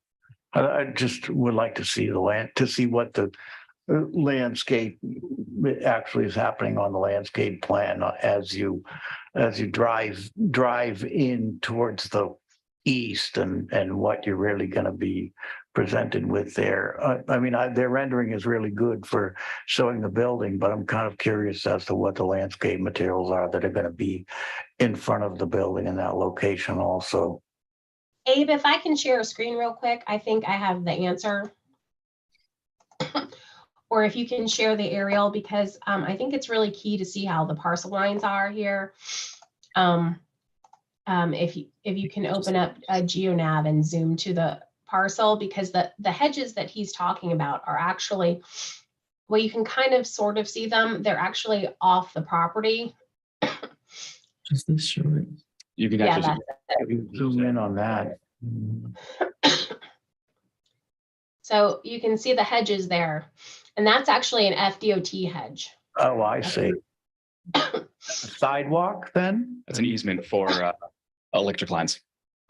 I just would like to see the land, to see what the landscape actually is happening on the landscape plan as you drive in towards the east and what you're really going to be presented with there. I mean, their rendering is really good for showing the building, but I'm kind of curious as to what the landscape materials are that are going to be in front of the building in that location also. Abe, if I can share a screen real quick, I think I have the answer. Or if you can share the aerial, because I think it's really key to see how the parcel lines are here. If you can open up a GeoNav and zoom to the parcel, because the hedges that he's talking about are actually, well, you can kind of sort of see them. They're actually off the property. Does this show it? You can Yeah, actually Zoom in on that. So you can see the hedges there, and that's actually an FDOT hedge. Oh, I see. Sidewalk then? That's an easement for electric lines.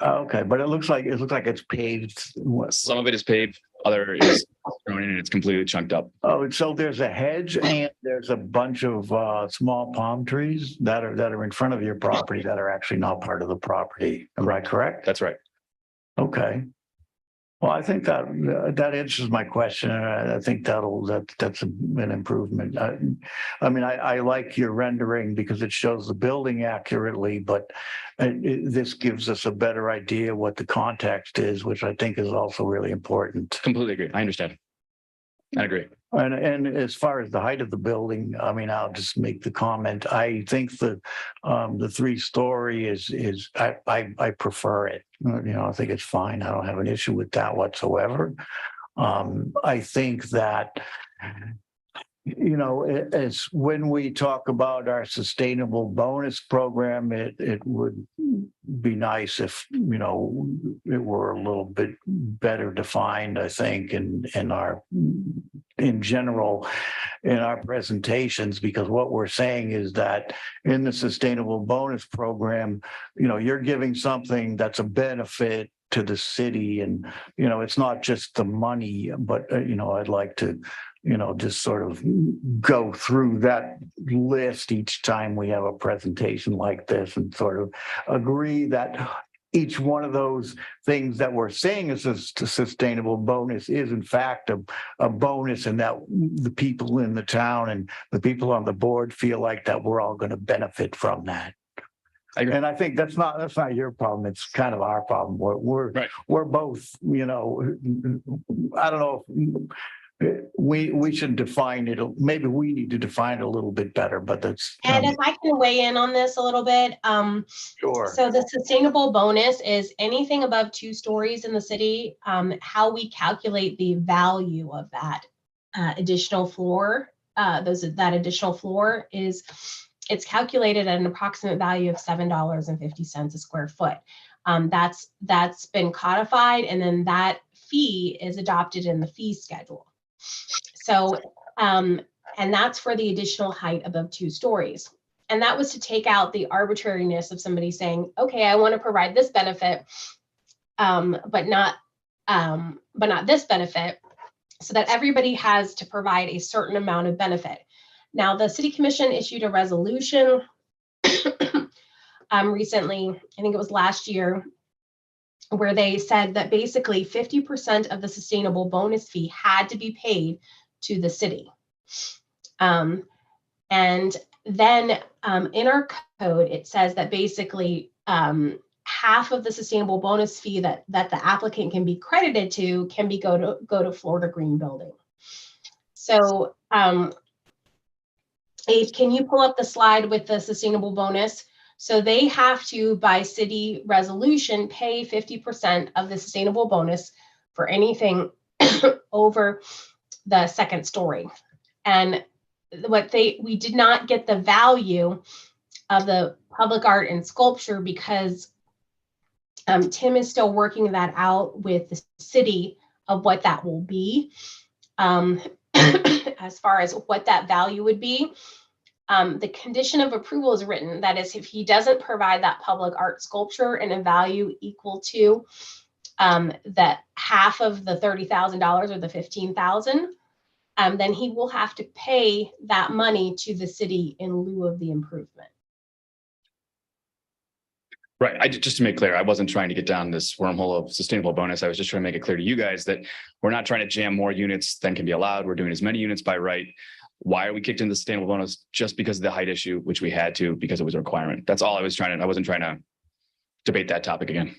Okay, but it looks like it's paved. Some of it is paved, other is thrown in and it's completely chunked up. Oh, so there's a hedge and there's a bunch of small palm trees that are in front of your property that are actually not part of the property. Am I correct? That's right. Okay. Well, I think that answers my question. I think that's an improvement. I mean, I like your rendering because it shows the building accurately, but this gives us a better idea what the context is, which I think is also really important. Completely agree. I understand. I agree. And as far as the height of the building, I mean, I'll just make the comment. I think the 3-story is I prefer it. I think it's fine. I don't have an issue with that whatsoever. I think that You know, it's when we talk about our sustainable bonus program, it would be nice if, you know, it were a little bit better defined, I think, in general, in our presentations, because what we're saying is that in the sustainable bonus program, you know, you're giving something that's a benefit to the city, and, you know, it's not just the money, but, you know, I'd like to, you know, just sort of go through that list each time we have a presentation like this and sort of agree that each one of those things that we're saying is a sustainable bonus is in fact a bonus, and that the people in the town and the people on the board feel like that we're all going to benefit from that. And I think that's not your problem. It's kind of our problem. We're both, you know, I don't know. We should define it. Maybe we need to define it a little bit better, but that's. And if I can weigh in on this a little bit, Sure. So the sustainable bonus is anything above 2 stories in the city. How we calculate the value of that additional floor, that additional floor is, it's calculated at an approximate value of $7.50 a square foot. That's been codified, and then that fee is adopted in the fee schedule. So, and that's for the additional height above 2 stories. And that was to take out the arbitrariness of somebody saying, okay, I want to provide this benefit, but not this benefit, so that everybody has to provide a certain amount of benefit. Now, the City Commission issued a resolution recently, I think it was last year, where they said that basically 50% of the sustainable bonus fee had to be paid to the city. And then in our code, it says that basically half of the sustainable bonus fee that the applicant can be credited to can be go to Florida Green Building. So Abe, can you pull up the slide with the sustainable bonus? So they have to, by city resolution, pay 50% of the sustainable bonus for anything over the second story. And we did not get the value of the public art and sculpture because Tim is still working that out with the city of what that will be, as far as what that value would be. The condition of approval is written, that is, if he doesn't provide that public art sculpture and a value equal to that half of the $30,000 or the $15,000, then he will have to pay that money to the city in lieu of the improvement. Right. Just to make clear, I wasn't trying to get down this wormhole of sustainable bonus. I was just trying to make it clear to you guys that we're not trying to jam more units than can be allowed. We're doing as many units by right. Why are we kicked into the sustainable bonus? Just because of the height issue, which we had to because it was a requirement. That's all I was trying to. I wasn't trying to debate that topic again.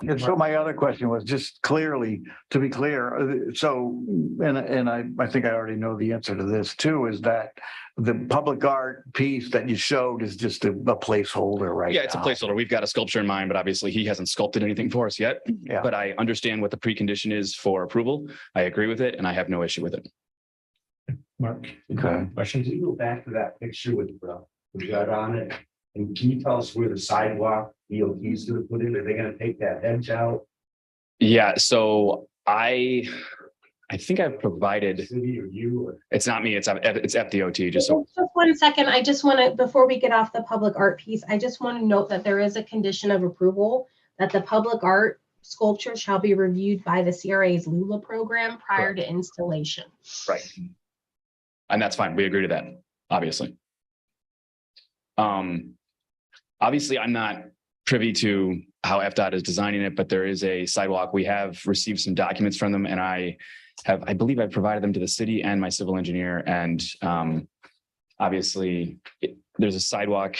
And so my other question was just clearly, to be clear, so, and I think I already know the answer to this too, is that the public art piece that you showed is just a placeholder, right? Yeah, it's a placeholder. We've got a sculpture in mind, but obviously he hasn't sculpted anything for us yet. Yeah. But I understand what the precondition is for approval. I agree with it and I have no issue with it. Mark, Okay. questions? Can you go back to that picture with the gut on it? And can you tell us where the sidewalk DOT is going to put in? Are they going to take that hedge out? Yeah, so I think I've provided. City or you? Or? It's not me. It's FDOT. Just so. Just 1 second. I just want to, before we get off the public art piece, I just want to note that there is a condition of approval that the public art sculpture shall be reviewed by the CRA's Lula program prior to installation. Right. And that's fine. We agree to that, obviously. Obviously, I'm not privy to how FDOT is designing it, but there is a sidewalk. We have received some documents from them, and I believe I've provided them to the city and my civil engineer. And obviously, there's a sidewalk,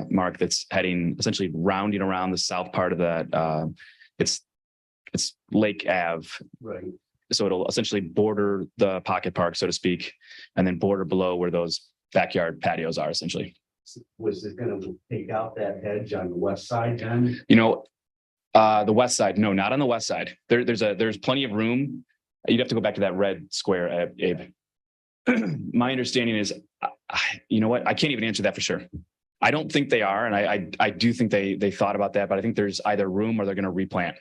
Mark, that's heading essentially rounding around the south part of that. It's Lake Ave. Right. So it'll essentially border the pocket park, so to speak, and then border below where those backyard patios are essentially. Was it going to take out that hedge on the west side then? You know, the west side, no, not on the west side. There's plenty of room. You'd have to go back to that red square, Abe. my understanding is, you know what, I can't even answer that for sure. I don't think they are, and I do think they thought about that, but I think there's either room or they're going to replant.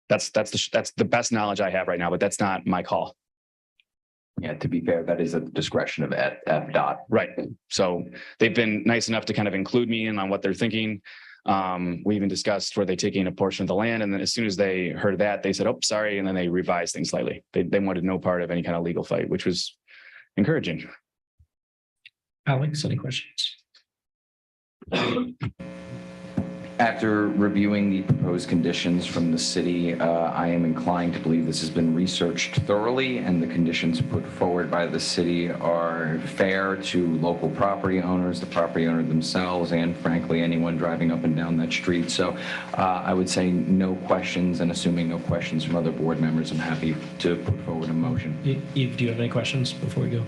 That's the best knowledge I have right now, but that's not my call. Yeah, to be fair, that is at the discretion of FDOT. Right. So they've been nice enough to kind of include me in on what they're thinking. We even discussed where they taking a portion of the land, and then as soon as they heard that, they said, "Oh, sorry," and then they revised things slightly. They wanted no part of any kind of legal fight, which was encouraging. Alex, any questions? After reviewing the proposed conditions from the city, I am inclined to believe this has been researched thoroughly and the conditions put forward by the city are fair to local property owners, the property owner themselves, and frankly, anyone driving up and down that street. So I would say no questions, and assuming no questions from other board members, I'm happy to put forward a motion. Eve, do you have any questions before we go?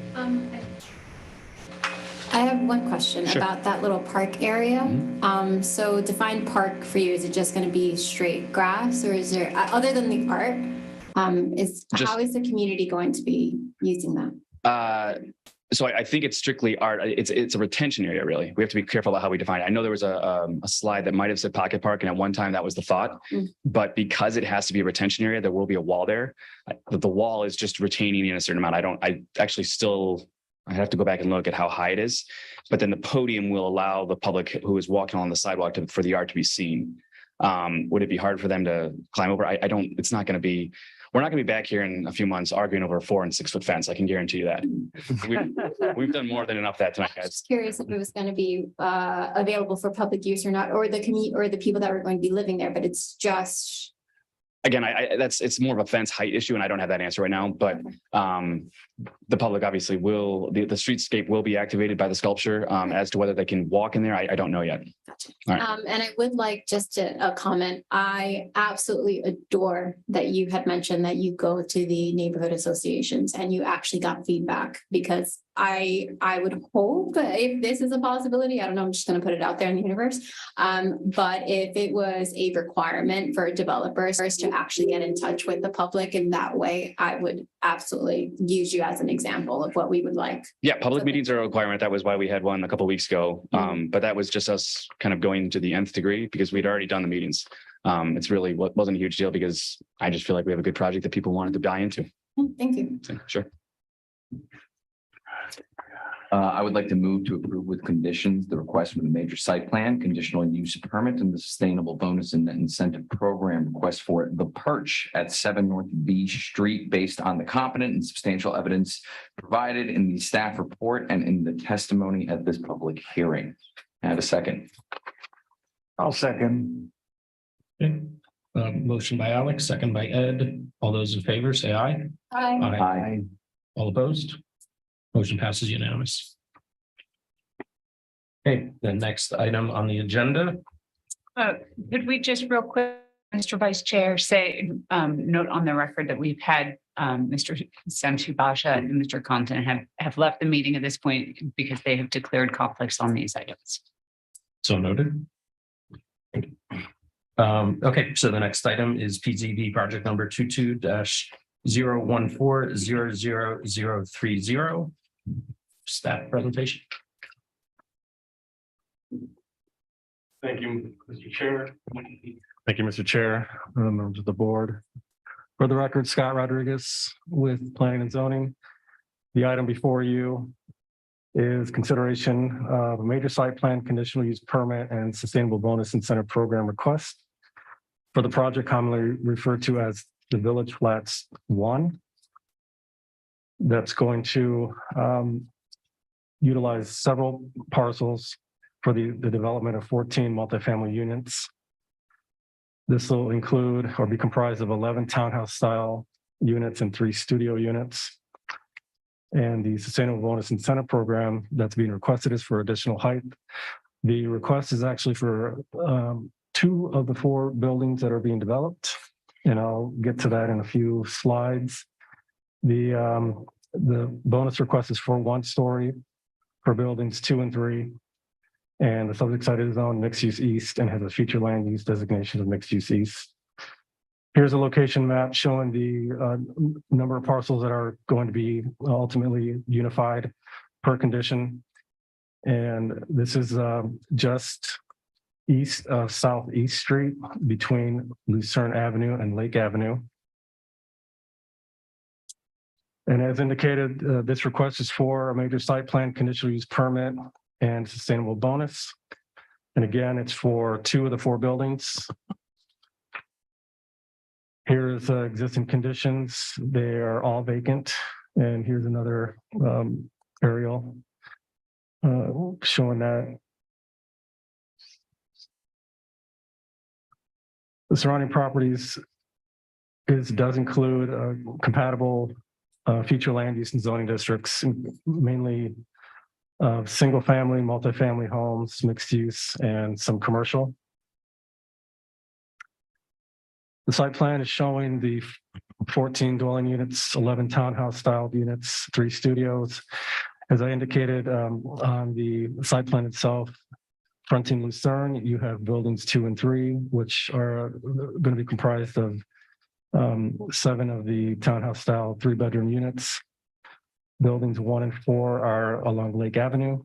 I have one question Sure. about that little park area. So defined park for you, is it just going to be straight grass, or is there, other than the art, how is the community going to be using that? So I think it's strictly art. It's a retention area, really. We have to be careful about how we define it. I know there was a slide that might have said pocket park, and at one time that was the thought. But because it has to be a retention area, there will be a wall there. The wall is just retaining in a certain amount. I have to go back and look at how high it is, but then the podium will allow the public who is walking on the sidewalk for the art to be seen. Would it be hard for them to climb over? It's not going to be, we're not going to be back here in a few months arguing over a 4 and 6 foot fence. I can guarantee you that. We've done more than enough that tonight, guys. Just curious if it was going to be available for public use or not, or the community or the people that were going to be living there, but it's just. Again, it's more of a fence height issue, and I don't have that answer right now, but the public obviously the streetscape will be activated by the sculpture. As to whether they can walk in there, I don't know yet. Gotcha. All right. And I would like just a comment. I absolutely adore that you had mentioned that you go to the neighborhood associations and you actually got feedback, because I would hope, if this is a possibility, I don't know, I'm just going to put it out there in the universe. But if it was a requirement for developers to actually get in touch with the public in that way, I would absolutely use you as an example of what we would like. Yeah, public meetings are a requirement. That was why we had one a couple of weeks ago. But that was just us kind of going to the nth degree because we'd already done the meetings. It's really wasn't a huge deal because I just feel like we have a good project that people wanted to buy into. Thank you. So, sure. I would like to move to approve with conditions the request for the major site plan, conditional use permit, and the sustainable bonus and incentive program request for the Perch at 7 North B Street based on the competent and substantial evidence provided in the staff report and in the testimony at this public hearing. I have a second. I'll second. Okay. Motion by Alex, second by Ed. All those in favor, say aye. Hi. Aye. All opposed? Motion passes unanimous. Okay, the next item on the agenda. Could we just real quick, Mr. Vice Chair, say, note on the record that we've had Mr. Samsu Basha and Mr. Compton have left the meeting at this point because they have declared conflicts on these items. So noted. Okay, so the next item is PZB project number 22-014-00030. Staff presentation. Thank you, Mr. Chair. Thank you, Mr. Chair, members of the board. For the record, Scott Rodriguez with Planning and Zoning. The item before you is consideration of a major site plan, conditional use permit, and sustainable bonus incentive program request for the project commonly referred to as the Village Flats 1. That's going to utilize several parcels for the development of 14 multifamily units. This will include or be comprised of 11 townhouse style units and 3 studio units. And the sustainable bonus incentive program that's being requested is for additional height. The request is actually for 2 of the 4 buildings that are being developed. And I'll get to that in a few slides. The bonus request is for 1 story for buildings 2 and 3. And the subject site is on mixed use east and has a future land use designation of mixed use east. Here's a location map showing the number of parcels that are going to be ultimately unified per condition. And this is just east of Southeast Street between Lucerne Avenue and Lake Avenue. And as indicated, this request is for a major site plan, conditional use permit, and sustainable bonus. And again, it's for 2 of the 4 buildings. Here's existing conditions. They are all vacant. And here's another aerial showing that. The surrounding properties does include compatible future land use and zoning districts, mainly single family, multifamily homes, mixed use, and some commercial. The site plan is showing the 14 dwelling units, 11 townhouse style units, 3 studios. As I indicated on the site plan itself, fronting Lucerne, you have buildings 2 and 3, which are going to be comprised of 7 of the townhouse style 3-bedroom units. Buildings 1 and 4 are along Lake Avenue.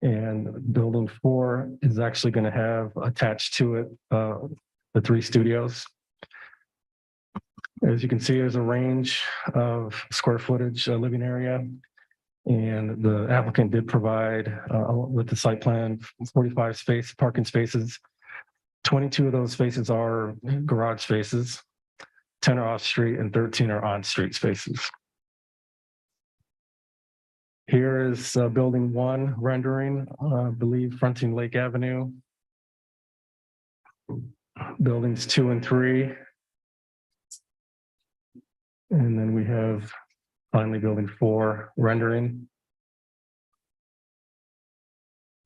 And building 4 is actually going to have attached to it the 3 studios. As you can see, there's a range of square footage living area. And the applicant did provide with the site plan 45 parking spaces. 22 of those spaces are garage spaces, 10 are off street, and 13 are on street spaces. Here is building 1 rendering, I believe fronting Lake Avenue. Buildings 2 and 3. And then we have finally building 4 rendering.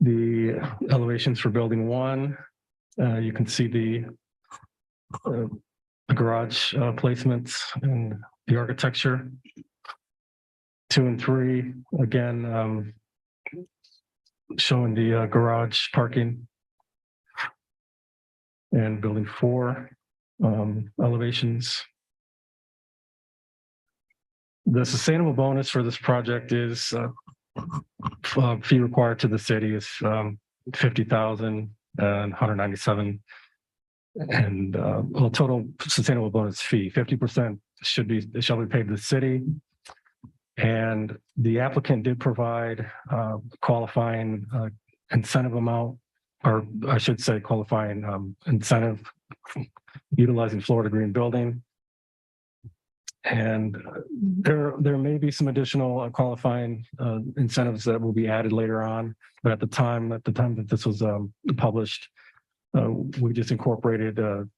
The elevations for building 1, you can see the garage placements and the architecture. 2 and 3, again, showing the garage parking. And building 4 elevations. The sustainable bonus for this project is fee required to the city is $50,000 and $197. And total sustainable bonus fee, 50% shall be paid to the city. And the applicant did provide qualifying incentive amount, or I should say qualifying incentive utilizing Florida Green Building. And there may be some additional qualifying incentives that will be added later on. But at the time that this was published, we just incorporated the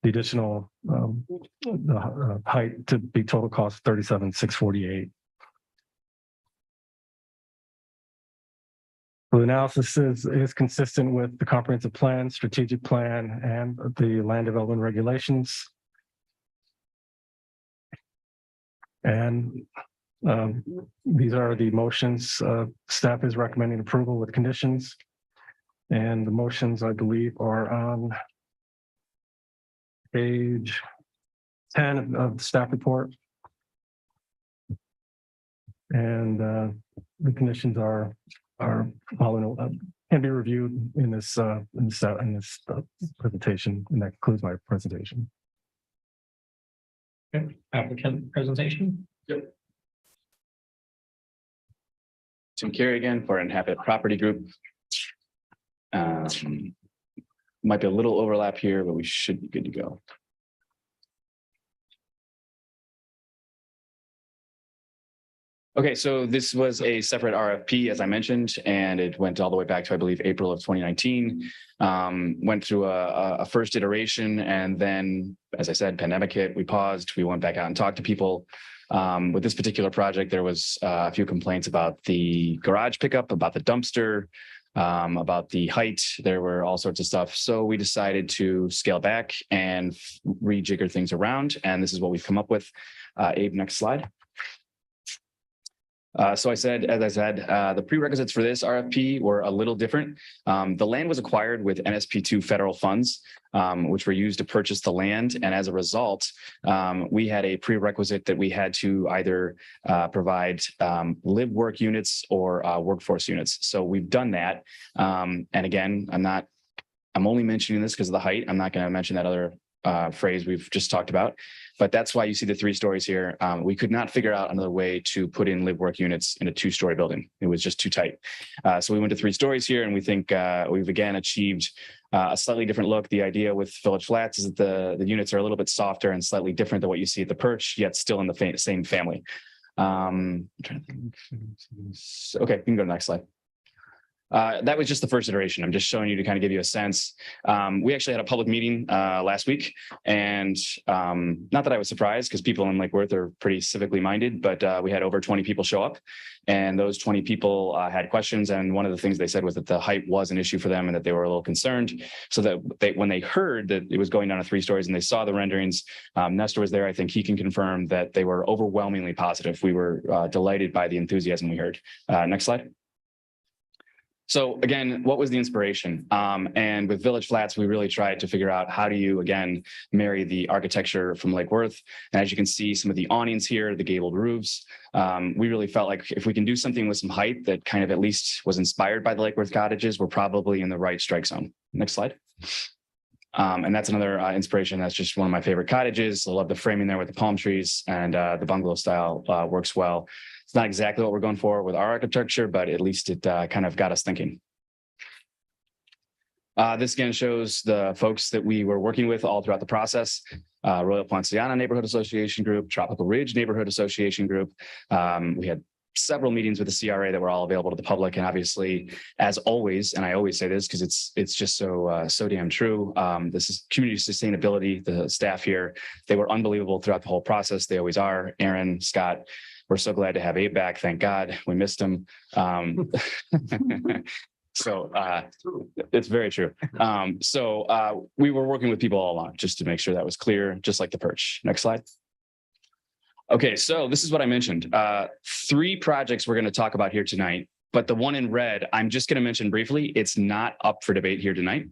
additional height to be total cost $37,648. The analysis is consistent with the comprehensive plan, strategic plan, and the land development regulations. And these are the motions. Staff is recommending approval with conditions. And the motions, I believe, are on page 10 of the staff report. And the conditions are following, can be reviewed in this presentation, and that concludes my presentation. Okay, applicant presentation. Yep. Tim Carey again for Hrpb Property Group. Might be a little overlap here, but we should be good to go. Okay, so this was a separate RFP, as I mentioned, and it went all the way back to, I believe, April of 2019. Went through a first iteration, and then, as I said, pandemic hit, we paused, we went back out and talked to people. With this particular project, there was a few complaints about the garage pickup, about the dumpster, about the height. There were all sorts of stuff. So we decided to scale back and rejigger things around, and this is what we've come up with. Abe, next slide. So as I said, the prerequisites for this RFP were a little different. The land was acquired with NSP2 federal funds, which were used to purchase the land. And as a result, we had a prerequisite that we had to either provide live work units or workforce units. So we've done that. And again, I'm only mentioning this because of the height. I'm not going to mention that other phrase we've just talked about, but that's why you see the 3 stories here. We could not figure out another way to put in live work units in a 2-story building. It was just too tight. So we went to 3 stories here, and we think we've again achieved a slightly different look. The idea with Village Flats is that the units are a little bit softer and slightly different than what you see at the Perch, yet still in the same family. I'm trying to think. Okay, you can go to the next slide. That was just the first iteration. I'm just showing you to kind of give you a sense. We actually had a public meeting last week, and not that I was surprised because people in Lake Worth are pretty civically minded, but we had over 20 people show up, and those 20 people had questions. And one of the things they said was that the height was an issue for them and that they were a little concerned. So that when they heard that it was going down to 3 stories and they saw the renderings, Nestor was there. I think he can confirm that they were overwhelmingly positive. We were delighted by the enthusiasm we heard. Next slide. So again, what was the inspiration? And with Village Flats, we really tried to figure out how do you, again, marry the architecture from Lake Worth. And as you can see, some of the awnings here, the gabled roofs, we really felt like if we can do something with some height that kind of at least was inspired by the Lake Worth cottages, we're probably in the right strike zone. Next slide. And that's another inspiration. That's just one of my favorite cottages. I love the framing there with the palm trees, and the bungalow style works well. It's not exactly what we're going for with our architecture, but at least it kind of got us thinking. This again shows the folks that we were working with all throughout the process. Royal Poinciana Neighborhood Association Group, Tropical Ridge Neighborhood Association Group. We had several meetings with the CRA that were all available to the public. And obviously, as always, and I always say this because it's just so damn true. This is community sustainability, the staff here, they were unbelievable throughout the whole process. They always are. Aaron, Scott, we're so glad to have Abe back. Thank God we missed him. So it's very true. We were working with people all along just to make sure that was clear, just like the Perch. Next slide. Okay, so this is what I mentioned. 3 projects we're going to talk about here tonight, but the one in red, I'm just going to mention briefly. It's not up for debate here tonight.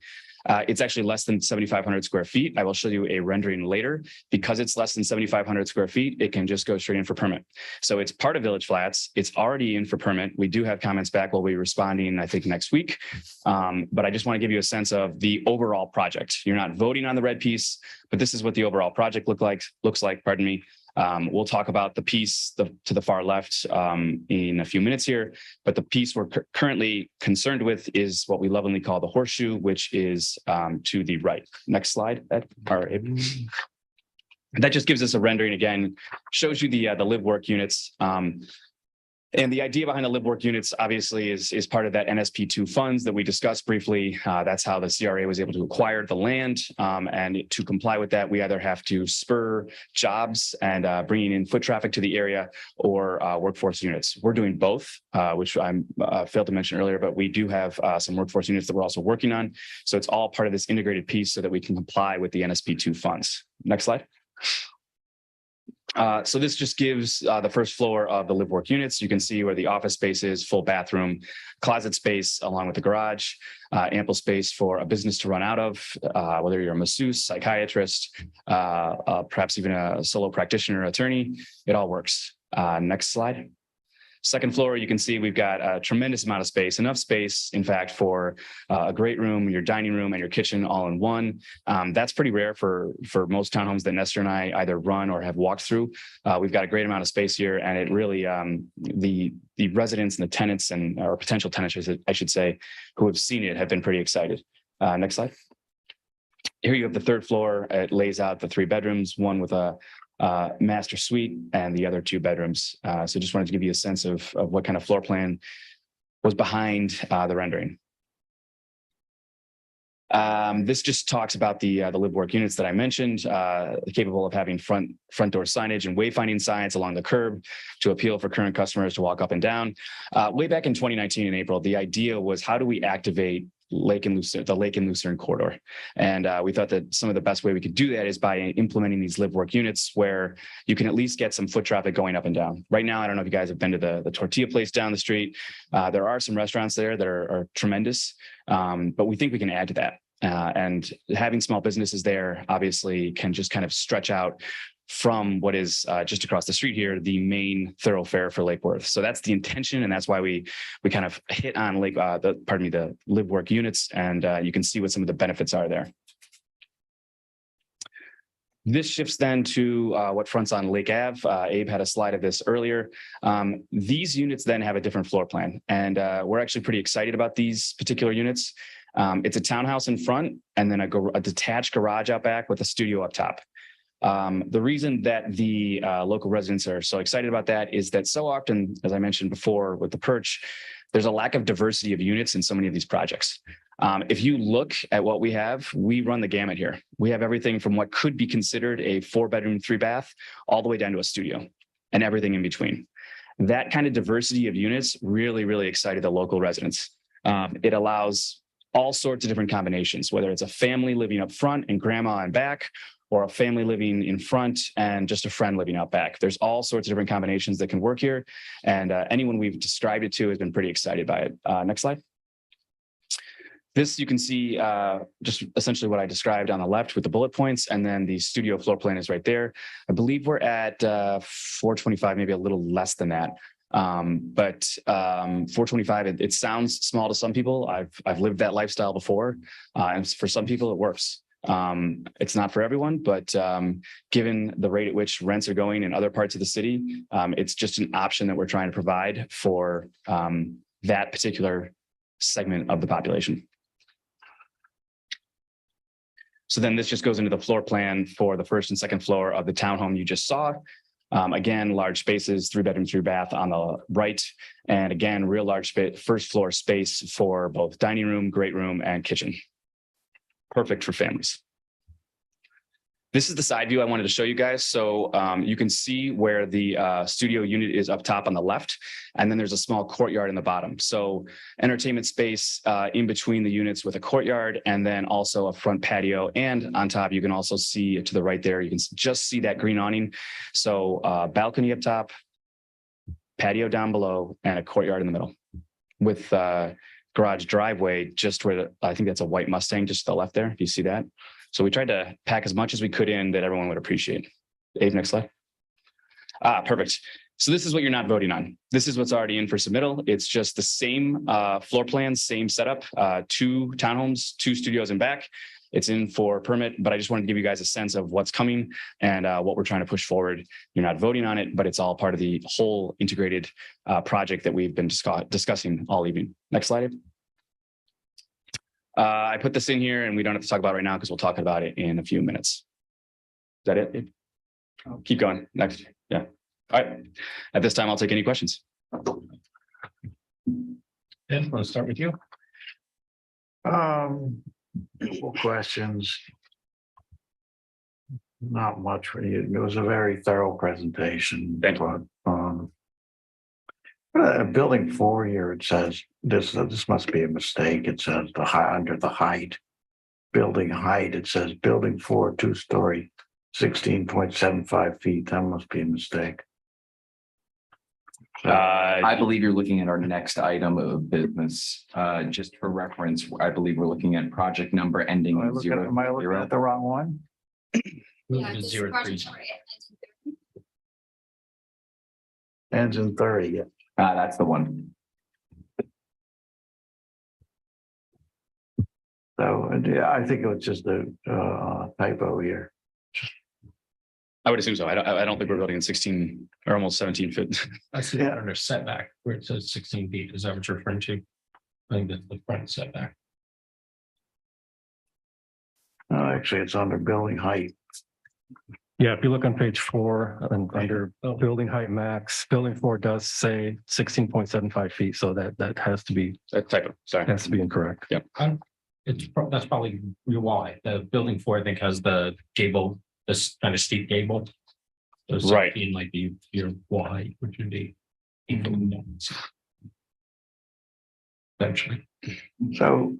It's actually less than 7,500 square feet. I will show you a rendering later. Because it's less than 7,500 square feet, it can just go straight in for permit. So it's part of Village Flats. It's already in for permit. We do have comments back. We'll be responding, I think, next week. But I just want to give you a sense of the overall project. You're not voting on the red piece, but this is what the overall project looks like, pardon me. We'll talk about the piece to the far left in a few minutes here, but the piece we're currently concerned with is what we lovingly call the horseshoe, which is to the right. Next slide. That just gives us a rendering again, shows you the live work units. And the idea behind the live work units obviously is part of that NSP2 funds that we discussed briefly. That's how the CRA was able to acquire the land. And to comply with that, we either have to spur jobs and bringing in foot traffic to the area or workforce units. We're doing both, which I failed to mention earlier, but we do have some workforce units that we're also working on. So it's all part of this integrated piece so that we can comply with the NSP2 funds. Next slide. So this just gives the first floor of the live work units. You can see where the office space is, full bathroom, closet space along with the garage, ample space for a business to run out of, whether you're a masseuse, psychiatrist, perhaps even a solo practitioner, attorney, it all works. Next slide. Second floor, you can see we've got a tremendous amount of space, enough space, in fact, for a great room, your dining room and your kitchen all in one. That's pretty rare for most townhomes that Nestor and I either run or have walked through. We've got a great amount of space here, and it really, the residents and the tenants and or potential tenants, I should say, who have seen it have been pretty excited. Next slide. Here you have the third floor. It lays out the 3 bedrooms, one with a master suite and the other 2 bedrooms. So just wanted to give you a sense of what kind of floor plan was behind the rendering. This just talks about the live work units that I mentioned, capable of having front door signage and wayfinding signs along the curb to appeal for current customers to walk up and down. Way back in 2019 in April, the idea was how do we activate Lake and Lucerne corridor. And we thought that some of the best way we could do that is by implementing these live work units where you can at least get some foot traffic going up and down. Right now, I don't know if you guys have been to the tortilla place down the street. There are some restaurants there that are tremendous, but we think we can add to that. And having small businesses there obviously can just kind of stretch out from what is just across the street here, the main thoroughfare for Lake Worth. So that's the intention, and that's why we kind of hit on the live work units, and you can see what some of the benefits are there. This shifts then to what fronts on Lake Ave. Abe had a slide of this earlier. These units then have a different floor plan, and we're actually pretty excited about these particular units. It's a townhouse in front, and then a detached garage out back with a studio up top. The reason that the local residents are so excited about that is that so often, as I mentioned before with the perch, there's a lack of diversity of units in so many of these projects. If you look at what we have, we run the gamut here. We have everything from what could be considered a 4-bedroom, 3-bath, all the way down to a studio and everything in between. That kind of diversity of units really, really excited the local residents. It allows all sorts of different combinations, whether it's a family living up front and grandma and back, or a family living in front and just a friend living out back. There's all sorts of different combinations that can work here. And anyone we've described it to has been pretty excited by it. Next slide. This you can see just essentially what I described on the left with the bullet points, and then the studio floor plan is right there. I believe we're at 425, maybe a little less than that. But 425, it sounds small to some people. I've lived that lifestyle before, and for some people it works. It's not for everyone, but given the rate at which rents are going in other parts of the city, it's just an option that we're trying to provide for that particular segment of the population. So then this just goes into the floor plan for the first and second floor of the townhome you just saw. Again, large spaces, 3-bedroom, 3-bath on the right. And again, real large first floor space for both dining room, great room, and kitchen. Perfect for families. This is the side view I wanted to show you guys. So you can see where the studio unit is up top on the left, and then there's a small courtyard in the bottom. So entertainment space in between the units with a courtyard, and then also a front patio. And on top, you can also see to the right there, you can just see that green awning. So balcony up top, patio down below, and a courtyard in the middle with garage driveway just where I think that's a white Mustang just to the left there. If you see that. So we tried to pack as much as we could in that everyone would appreciate. Abe, next slide. Perfect. So this is what you're not voting on. This is what's already in for submittal. It's just the same floor plan, same setup, 2 townhomes, 2 studios in back. It's in for permit, but I just wanted to give you guys a sense of what's coming and what we're trying to push forward. You're not voting on it, but it's all part of the whole integrated project that we've been discussing all evening. Next slide, Abe. I put this in here and we don't have to talk about it right now because we'll talk about it in a few minutes. Is that it? Keep going. Next. Yeah. All right. At this time, I'll take any questions. Ed, want to start with you? Couple questions. Not much for you. It was a very thorough presentation. Thank you. Building 4 here, it says this must be a mistake. It says under the height, building height, it says building 4, 2-story, 16.75 feet. That must be a mistake. I believe you're looking at our next item of business. Just for reference, I believe we're looking at project number ending in 0. Am I looking at the wrong one? Yeah, To this 0 3. Ends in 30. Yeah. That's the one. So yeah, I think it was just a typo here. I would assume so. I don't think we're building in 16 or almost 17 feet. I see that under setback where it says 16 feet. Is that what you're referring to? I think that's the front setback. Actually, it's under building height. Yeah, if you look on page 4 and under building height max, building 4 does say 16.75 feet. So that has to be Typo. Sorry. has to be incorrect. Yep. That's probably why the building 4, I think, has the gable, this kind of steep gable. So Right. 16 might be your Y, which would be eventually. So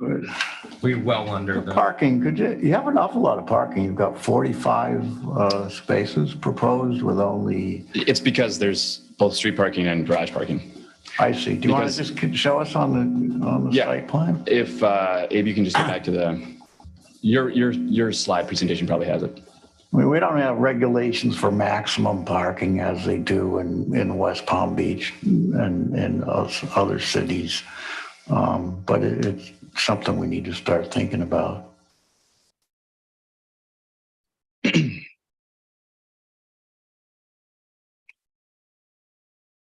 We're well under the. parking, you have an awful lot of parking. You've got 45 spaces proposed with only, It's because there's both street parking and garage parking. I see. Do you want to Because- just show us on the Yeah. site plan? If Abe, you can just get back to your slide presentation probably has it. I mean, we don't have regulations for maximum parking as they do in West Palm Beach and in other cities. But it's something we need to start thinking about.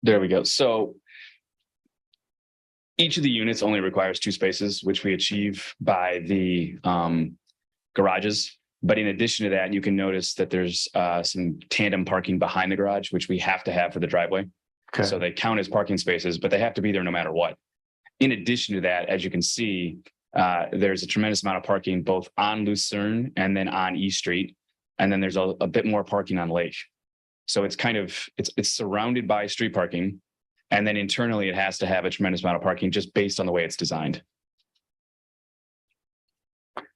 There we go. So each of the units only requires 2 spaces, which we achieve by the garages. But in addition to that, you can notice that there's some tandem parking behind the garage, which we have to have for the driveway. Okay. So they count as parking spaces, but they have to be there no matter what. In addition to that, as you can see, there's a tremendous amount of parking both on Lucerne and then on East Street. And then there's a bit more parking on Lake. So it's kind of, it's surrounded by street parking. And then internally, it has to have a tremendous amount of parking just based on the way it's designed.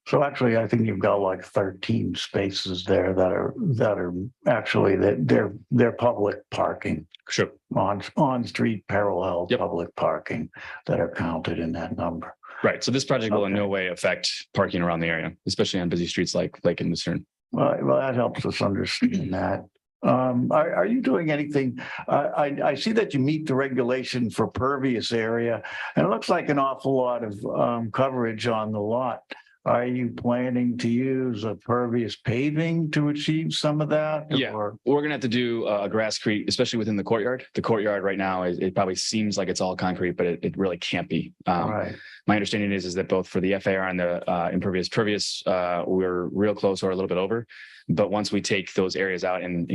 So actually, I think you've got like 13 spaces there that are actually they're public parking. Sure. On street parallel public parking that are counted in that number. Right. So this project will in Okay. no way affect parking around the area, especially on busy streets like Lake and Lucerne. Well, that helps us understand that. Are you doing anything? I see that you meet the regulation for pervious area, and it looks like an awful lot of coverage on the lot. Are you planning to use a pervious paving to achieve some of that? Yeah, Or- we're gonna have to do a grasscrete, especially within the courtyard. The courtyard right now it probably seems like it's all concrete, but it really can't be. Right. My understanding is that both for the FAR and the impervious pervious, we're real close or a little bit over. But once we take those areas out and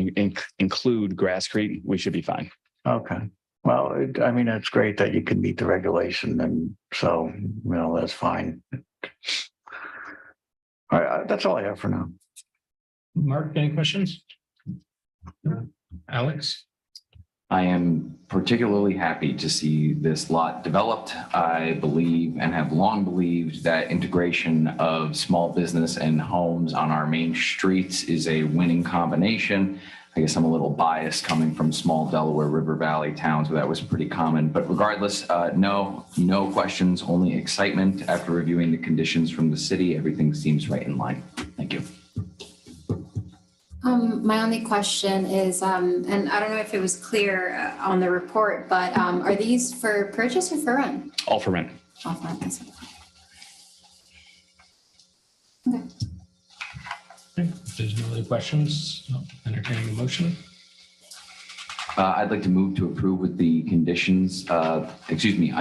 include grasscrete, we should be fine. Okay. Well, I mean, it's great that you can meet the regulation, and so, that's fine. All right, that's all I have for now. Mark, any questions? Alex? I am particularly happy to see this lot developed. I believe and have long believed that integration of small business and homes on our main streets is a winning combination. I guess I'm a little biased coming from small Delaware River Valley towns where that was pretty common. But regardless, no questions, only excitement. After reviewing the conditions from the city, everything seems right in line. Thank you. My only question is, and I don't know if it was clear on the report, but are these for purchase or for rent? All for rent. All for rent. Okay. If there's no other questions, I'll entertain a motion. I'd like to move to approve with the conditions, I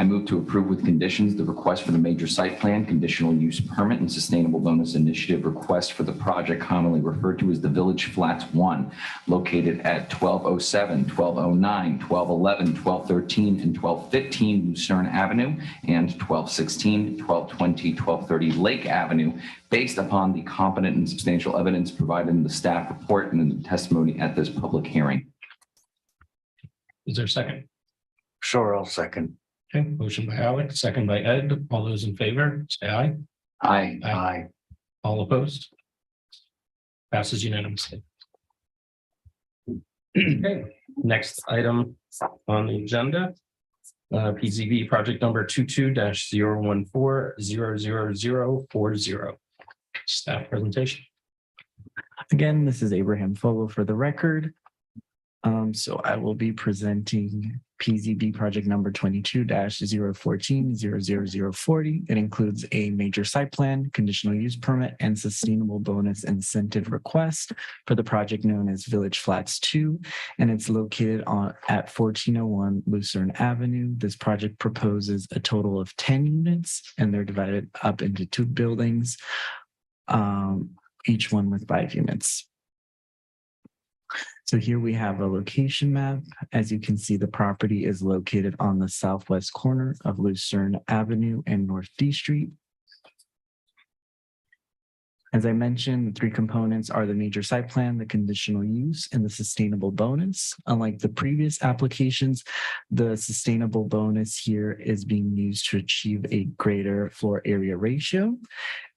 move to approve with conditions the request for the major site plan, conditional use permit, and sustainable bonus initiative request for the project commonly referred to as the Village Flats 1, located at 1207, 1209, 1211, 1213, and 1215 Lucerne Avenue, and 1216, 1220, 1230 Lake Avenue, based upon the competent and substantial evidence provided in the staff report and in the testimony at this public hearing. Is there a second? Sure, I'll second. Okay, motion by Alex, second by Ed. All those in favor, say aye. Aye. Aye. All opposed? Passes unanimously. Okay, next item on the agenda. PZB project number 22-014-00040. Staff presentation. Again, this is Abraham Fogel for the record. So I will be presenting PZB project number 22-014-00040. It includes a major site plan, conditional use permit, and sustainable bonus incentive request for the project known as Village Flats 2, and it's located at 1401 Lucerne Avenue. This project proposes a total of 10 units, and they're divided up into 2 buildings, each one with 5 units. So here we have a location map. As you can see, the property is located on the southwest corner of Lucerne Avenue and North D Street. As I mentioned, the three components are the major site plan, the conditional use, and the sustainable bonus. Unlike the previous applications, the sustainable bonus here is being used to achieve a greater floor area ratio.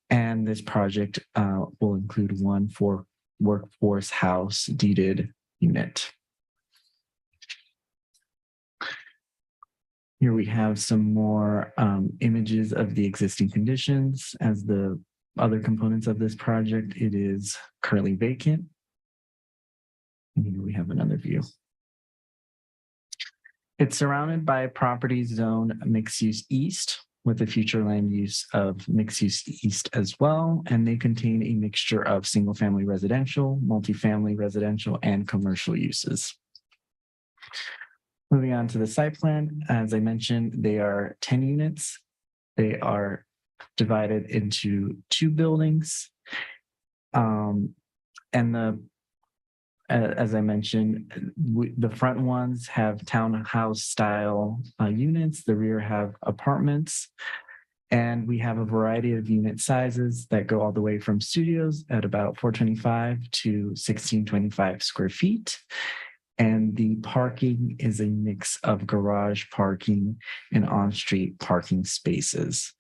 And this project will include one for workforce house deeded unit. Here we have some more images of the existing conditions. As the other components of this project, it is currently vacant. And here we have another view. It's surrounded by property zone mixed use east with a future land use of mixed use east as well. And they contain a mixture of single family residential, multifamily residential, and commercial uses. Moving on to the site plan, as I mentioned, they are 10 units. They are divided into 2 buildings. As I mentioned, the front ones have townhouse style units, the rear have apartments. And we have a variety of unit sizes that go all the way from studios at about 425 to 1625 square feet. And the parking is a mix of garage parking and on-street parking spaces.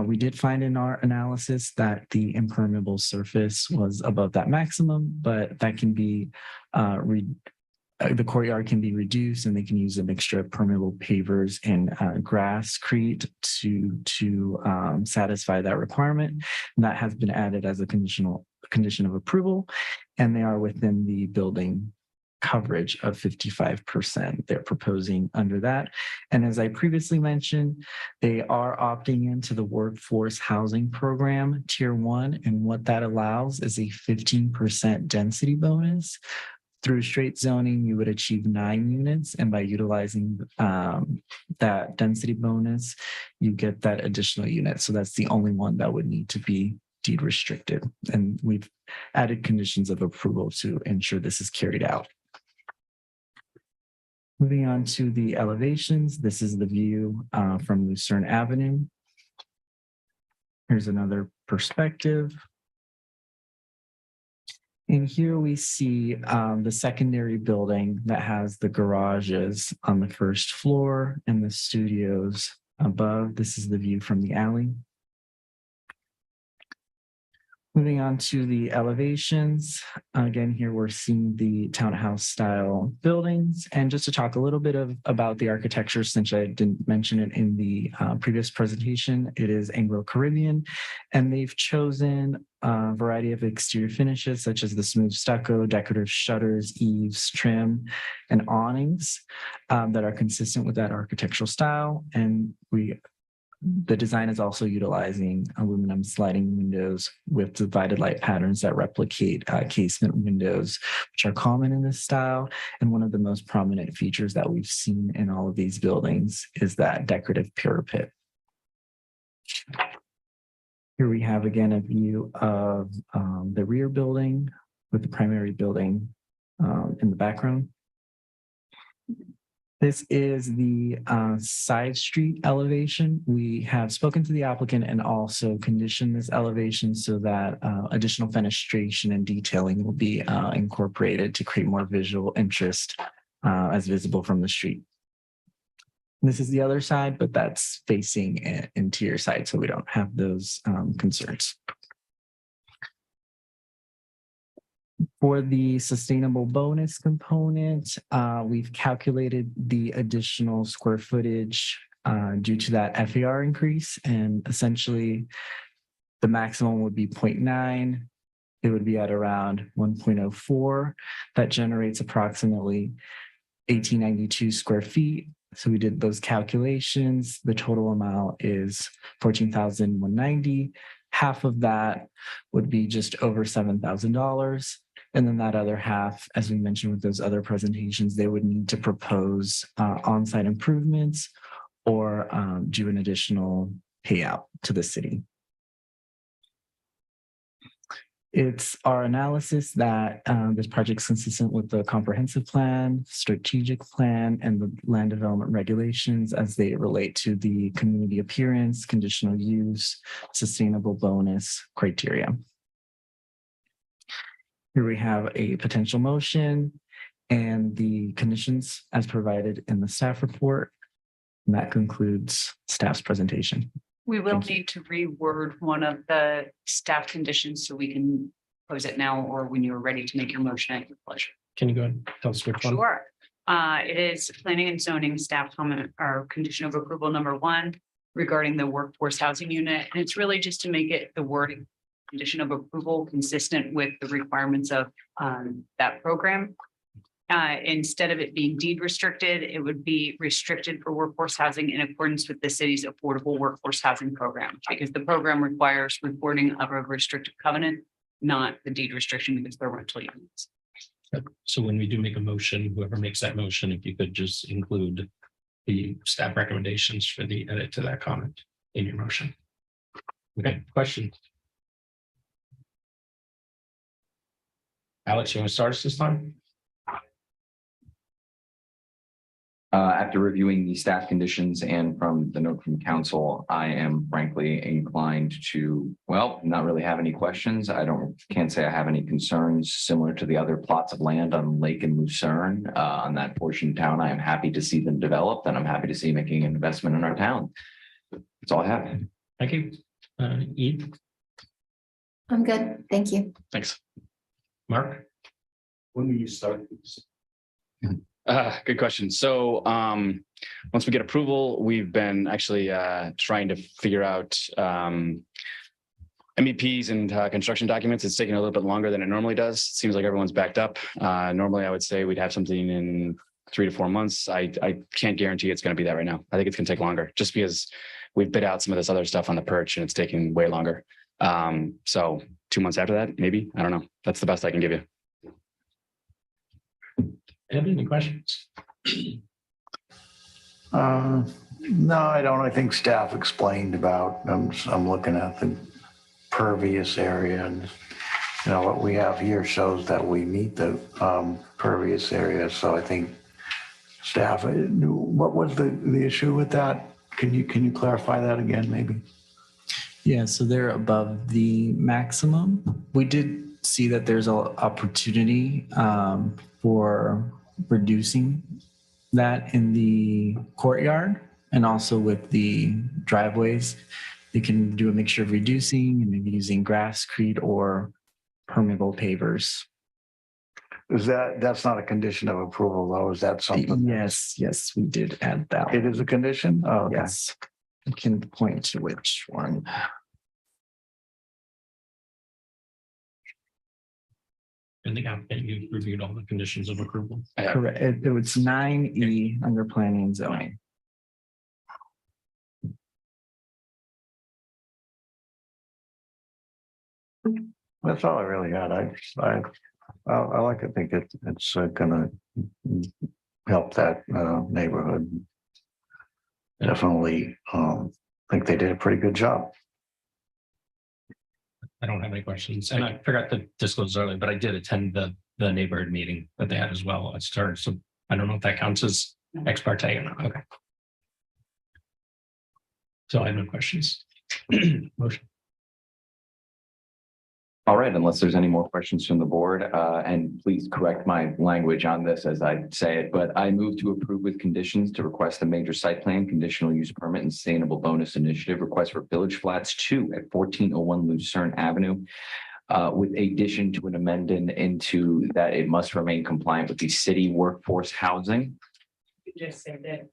We did find in our analysis that the impermeable surface was above that maximum, but that can be, the courtyard can be reduced and they can use a mixture of permeable pavers and grasscrete to satisfy that requirement. And that has been added as a condition of approval, and they are within the building coverage of 55%. They're proposing under that. And as I previously mentioned, they are opting into the workforce housing program tier 1. And what that allows is a 15% density bonus. Through straight zoning, you would achieve 9 units. And by utilizing that density bonus, you get that additional unit. So that's the only one that would need to be deed restricted. And we've added conditions of approval to ensure this is carried out. Moving on to the elevations, this is the view from Lucerne Avenue. Here's another perspective. And here we see the secondary building that has the garages on the first floor and the studios above. This is the view from the alley. Moving on to the elevations. Again, here we're seeing the townhouse style buildings. And just to talk a little bit about the architecture, since I didn't mention it in the previous presentation, it is Anglo-Caribbean, and they've chosen a variety of exterior finishes, such as the smooth stucco, decorative shutters, eaves, trim, and awnings that are consistent with that architectural style. And the design is also utilizing aluminum sliding windows with divided light patterns that replicate casement windows, which are common in this style. And one of the most prominent features that we've seen in all of these buildings is that decorative parapet. Here we have again a view of the rear building with the primary building in the background. This is the side street elevation. We have spoken to the applicant and also conditioned this elevation so that additional fenestration and detailing will be incorporated to create more visual interest as visible from the street. This is the other side, but that's facing an interior side, so we don't have those concerns. For the sustainable bonus component, we've calculated the additional square footage due to that FAR increase, and essentially the maximum would be 0.9. It would be at around 1.04. That generates approximately 1892 square feet. So we did those calculations. The total amount is 14,190. Half of that would be just over $7,000. And then that other half, as we mentioned with those other presentations, they would need to propose on-site improvements or do an additional payout to the city. It's our analysis that this project is consistent with the comprehensive plan, strategic plan, and the land development regulations as they relate to the community appearance, conditional use, sustainable bonus criteria. Here we have a potential motion and the conditions as provided in the staff report. And that concludes staff's presentation. We will Thank you. need to reword one of the staff conditions so we can close it now or when you're ready to make your motion at your pleasure. Can you go ahead and tell us which one? Sure. It is planning and zoning staff comment or condition of approval number 1 regarding the workforce housing unit. And it's really just to make it the wording condition of approval consistent with the requirements of that program. Instead of it being deed restricted, it would be restricted for workforce housing in accordance with the city's affordable workforce housing program, because the program requires reporting of a restrictive covenant, not the deed restriction because they're rental units. So when we do make a motion, whoever makes that motion, if you could just include the staff recommendations for the edit to that comment in your motion. Okay, question. Alex, you want to start us this time? After reviewing the staff conditions and from the note from council, I am frankly inclined to, well, not really have any questions. Can't say I have any concerns similar to the other plots of land on Lake and Lucerne. On that portion of town, I am happy to see them developed and I'm happy to see making an investment in our town. That's all I have. Thank you. Eve, I'm good. Thank you. thanks. Mark? When will you start this? Good question. So once we get approval, we've been actually trying to figure out MEPs and construction documents. It's taking a little bit longer than it normally does. It seems like everyone's backed up. Normally, I would say we'd have something in 3 to 4 months. I can't guarantee it's going to be that right now. I think it's going to take longer just because we've bid out some of this other stuff on the perch and it's taking way longer. So 2 months after that, maybe, I don't know. That's the best I can give you. Ed, any questions? No, I don't. I think staff explained about, I'm looking at the pervious area and what we have here shows that we meet the pervious area. So I think staff, what was the issue with that? Can you clarify that again, maybe? Yeah, so they're above the maximum. We did see that there's an opportunity for reducing that in the courtyard and also with the driveways. They can do a mixture of reducing and maybe using grasscrete or permeable pavers. That's not a condition of approval though? Is that something? Yes, we did add that. It is a condition? Oh, okay. Yes. I can point to which one. I think you reviewed all the conditions of approval. Correct. It was 9E under planning and zoning. That's all I really had. I like to think it's gonna help that neighborhood. Definitely think they did a pretty good job. I don't have any questions, and I forgot to disclose earlier, but I did attend the neighborhood meeting that they had as well. I started, so I don't know if that counts as ex parte or not. Okay. So I have no questions. Motion. All right, unless there's any more questions from the board, and please correct my language on this as I say it, but I move to approve with conditions to request a major site plan, conditional use permit and sustainable bonus initiative request for Village Flats 2 at 1401 Lucerne Avenue, with addition to an amendment into that it must remain compliant with the city workforce housing. You just said that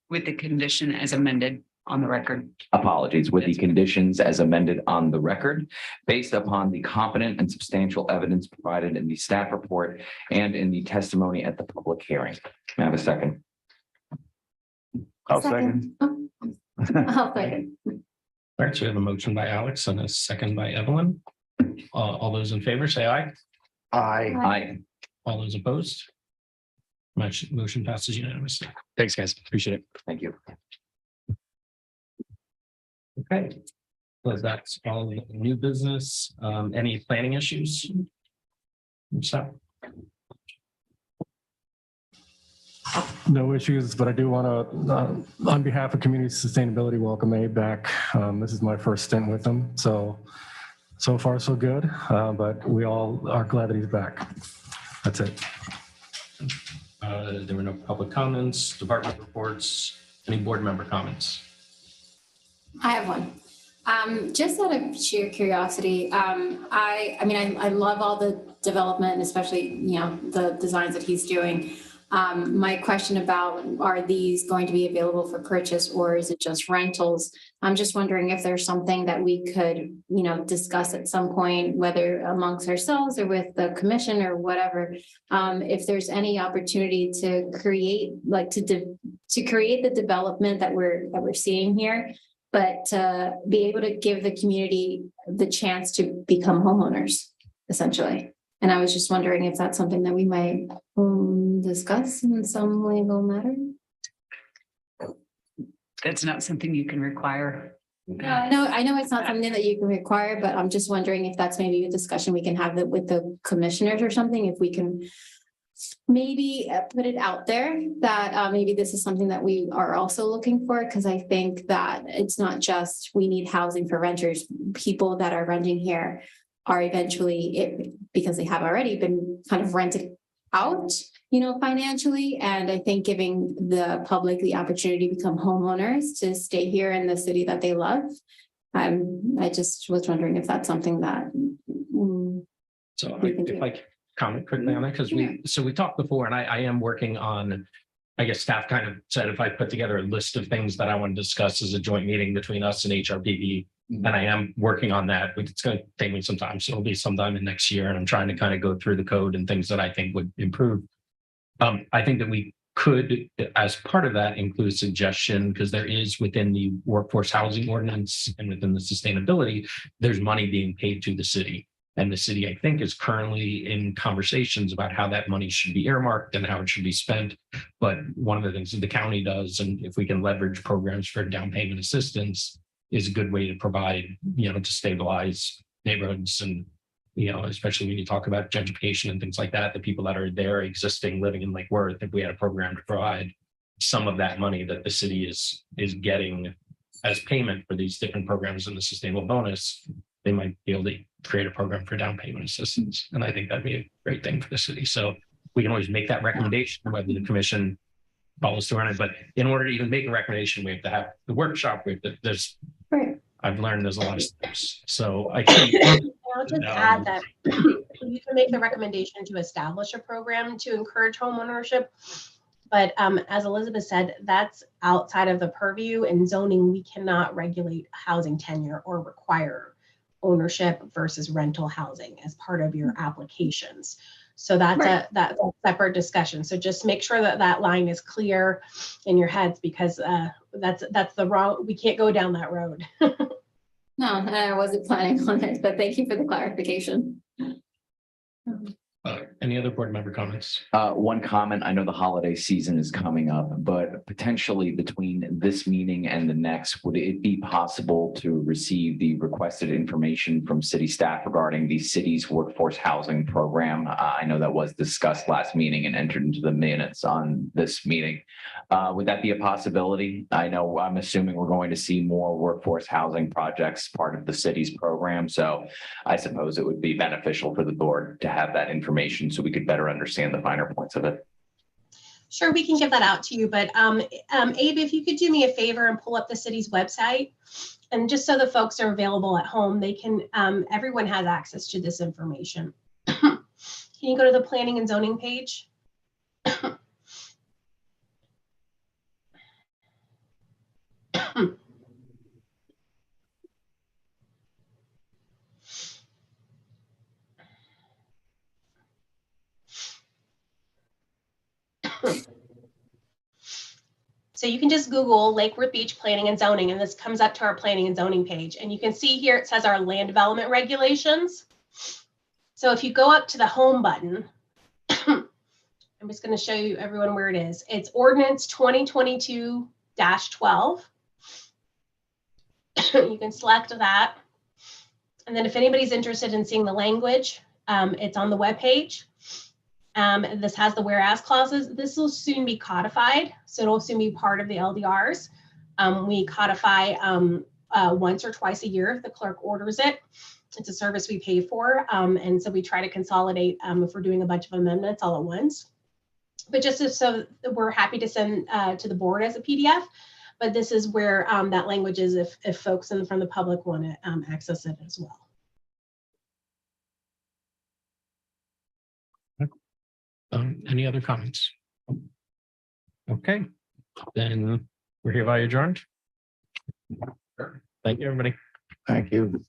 with the condition as amended on the record. Apologies, with the conditions as amended on the record, based upon the competent and substantial evidence provided in the staff report and in the testimony at the public hearing. May I have a second? I'll second. I'll second. All right, so we have a motion by Alex and a second by Evelyn. All those in favor, say aye. Aye. Aye. All those opposed? Motion passes unanimously. Thanks, guys. Appreciate it. Thank you. Okay. So that's all the new business. Any planning issues? So, No issues, but I do want to, on behalf of Community Sustainability, welcome Abe back. This is my first stint with him, so So far, so good, but we all are glad that he's back. That's it. There were no public comments, department reports, any board member comments? I have one. Just out of sheer curiosity, I mean, I love all the development, especially, you know, the designs that he's doing. My question about, are these going to be available for purchase or is it just rentals? I'm just wondering if there's something that we could, you know, discuss at some point, whether amongst ourselves or with the commission or whatever. If there's any opportunity to create, like to create the development that we're seeing here, but be able to give the community the chance to become homeowners, essentially. And I was just wondering if that's something that we might discuss in some legal matter. That's not something you can require. No, I know it's not something that you can require, but I'm just wondering if that's maybe a discussion we can have with the commissioners or something, if we can maybe put it out there that maybe this is something that we are also looking for, because I think that it's not just we need housing for renters. People that are renting here are eventually, because they have already been kind of rented out, you know, financially. And I think giving the public the opportunity to become homeowners, to stay here in the city that they love. I just was wondering if that's something that. So if I comment quickly on that, because we talked before, and I am working on, I guess staff kind of said if I put together a list of things that I want to discuss as a joint meeting between us and Hrpb, and I am working on that. It's going to take me some time, so it'll be sometime in next year, and I'm trying to kind of go through the code and things that I think would improve. I think that we could, as part of that, include a suggestion, because there is within the workforce housing ordinance and within the sustainability, there's money being paid to the city. And the city, I think, is currently in conversations about how that money should be earmarked and how it should be spent. But one of the things that the county does, and if we can leverage programs for down payment assistance, is a good way to provide, you know, to stabilize neighborhoods. And, you know, especially when you talk about gentrification and things like that, the people that are there existing, living in Lake Worth, if we had a program to provide some of that money that the city is getting as payment for these different programs in the sustainable bonus, they might be able to create a program for down payment assistance. And I think that'd be a great thing for the city. So we can always make that recommendation, whether the commission follows through on it. But in order to even make a recommendation, we have to have the workshop. There's, I've learned there's a lot of steps. So I think I'll just add that you can make the recommendation to establish a program to encourage homeownership. But as Elizabeth said, that's outside of the purview. In zoning, we cannot regulate housing tenure or require ownership versus rental housing as part of your applications. So that's that's a separate discussion. So just make sure that that line is clear in your heads, because that's the wrong, we can't go down that road. No, I wasn't planning on it, but thank you for the clarification. any other board member comments? One comment, I know the holiday season is coming up, but potentially between this meeting and the next, would it be possible to receive the requested information from city staff regarding the city's workforce housing program? I know that was discussed last meeting and entered into the minutes on this meeting. Would that be a possibility? I'm assuming we're going to see more workforce housing projects part of the city's program. So I suppose it would be beneficial for the board to have that information so we could better understand the finer points of it. Sure, we can give that out to you, but Abe, if you could do me a favor and pull up the city's website, and just so the folks are available at home, they can, everyone has access to this information. Can you go to the planning and zoning page? So you can just Google Lake Worth Beach Planning and Zoning, and this comes up to our planning and zoning page. And you can see here, it says our land development regulations. So if you go up to the home button, I'm just going to show you everyone where it is. It's ordinance 2022-12. You can select that. And then if anybody's interested in seeing the language, it's on the webpage. This has the whereas clauses. This will soon be codified, so it'll soon be part of the LDRs. We codify once or twice a year if the clerk orders it. It's a service we pay for. And so we try to consolidate if we're doing a bunch of amendments all at once. But just so we're happy to send to the board as a PDF. But this is where that language is if folks from the public want to access it as well. Any other comments? Okay, then we're hereby adjourned. Thank you, everybody. Thank you.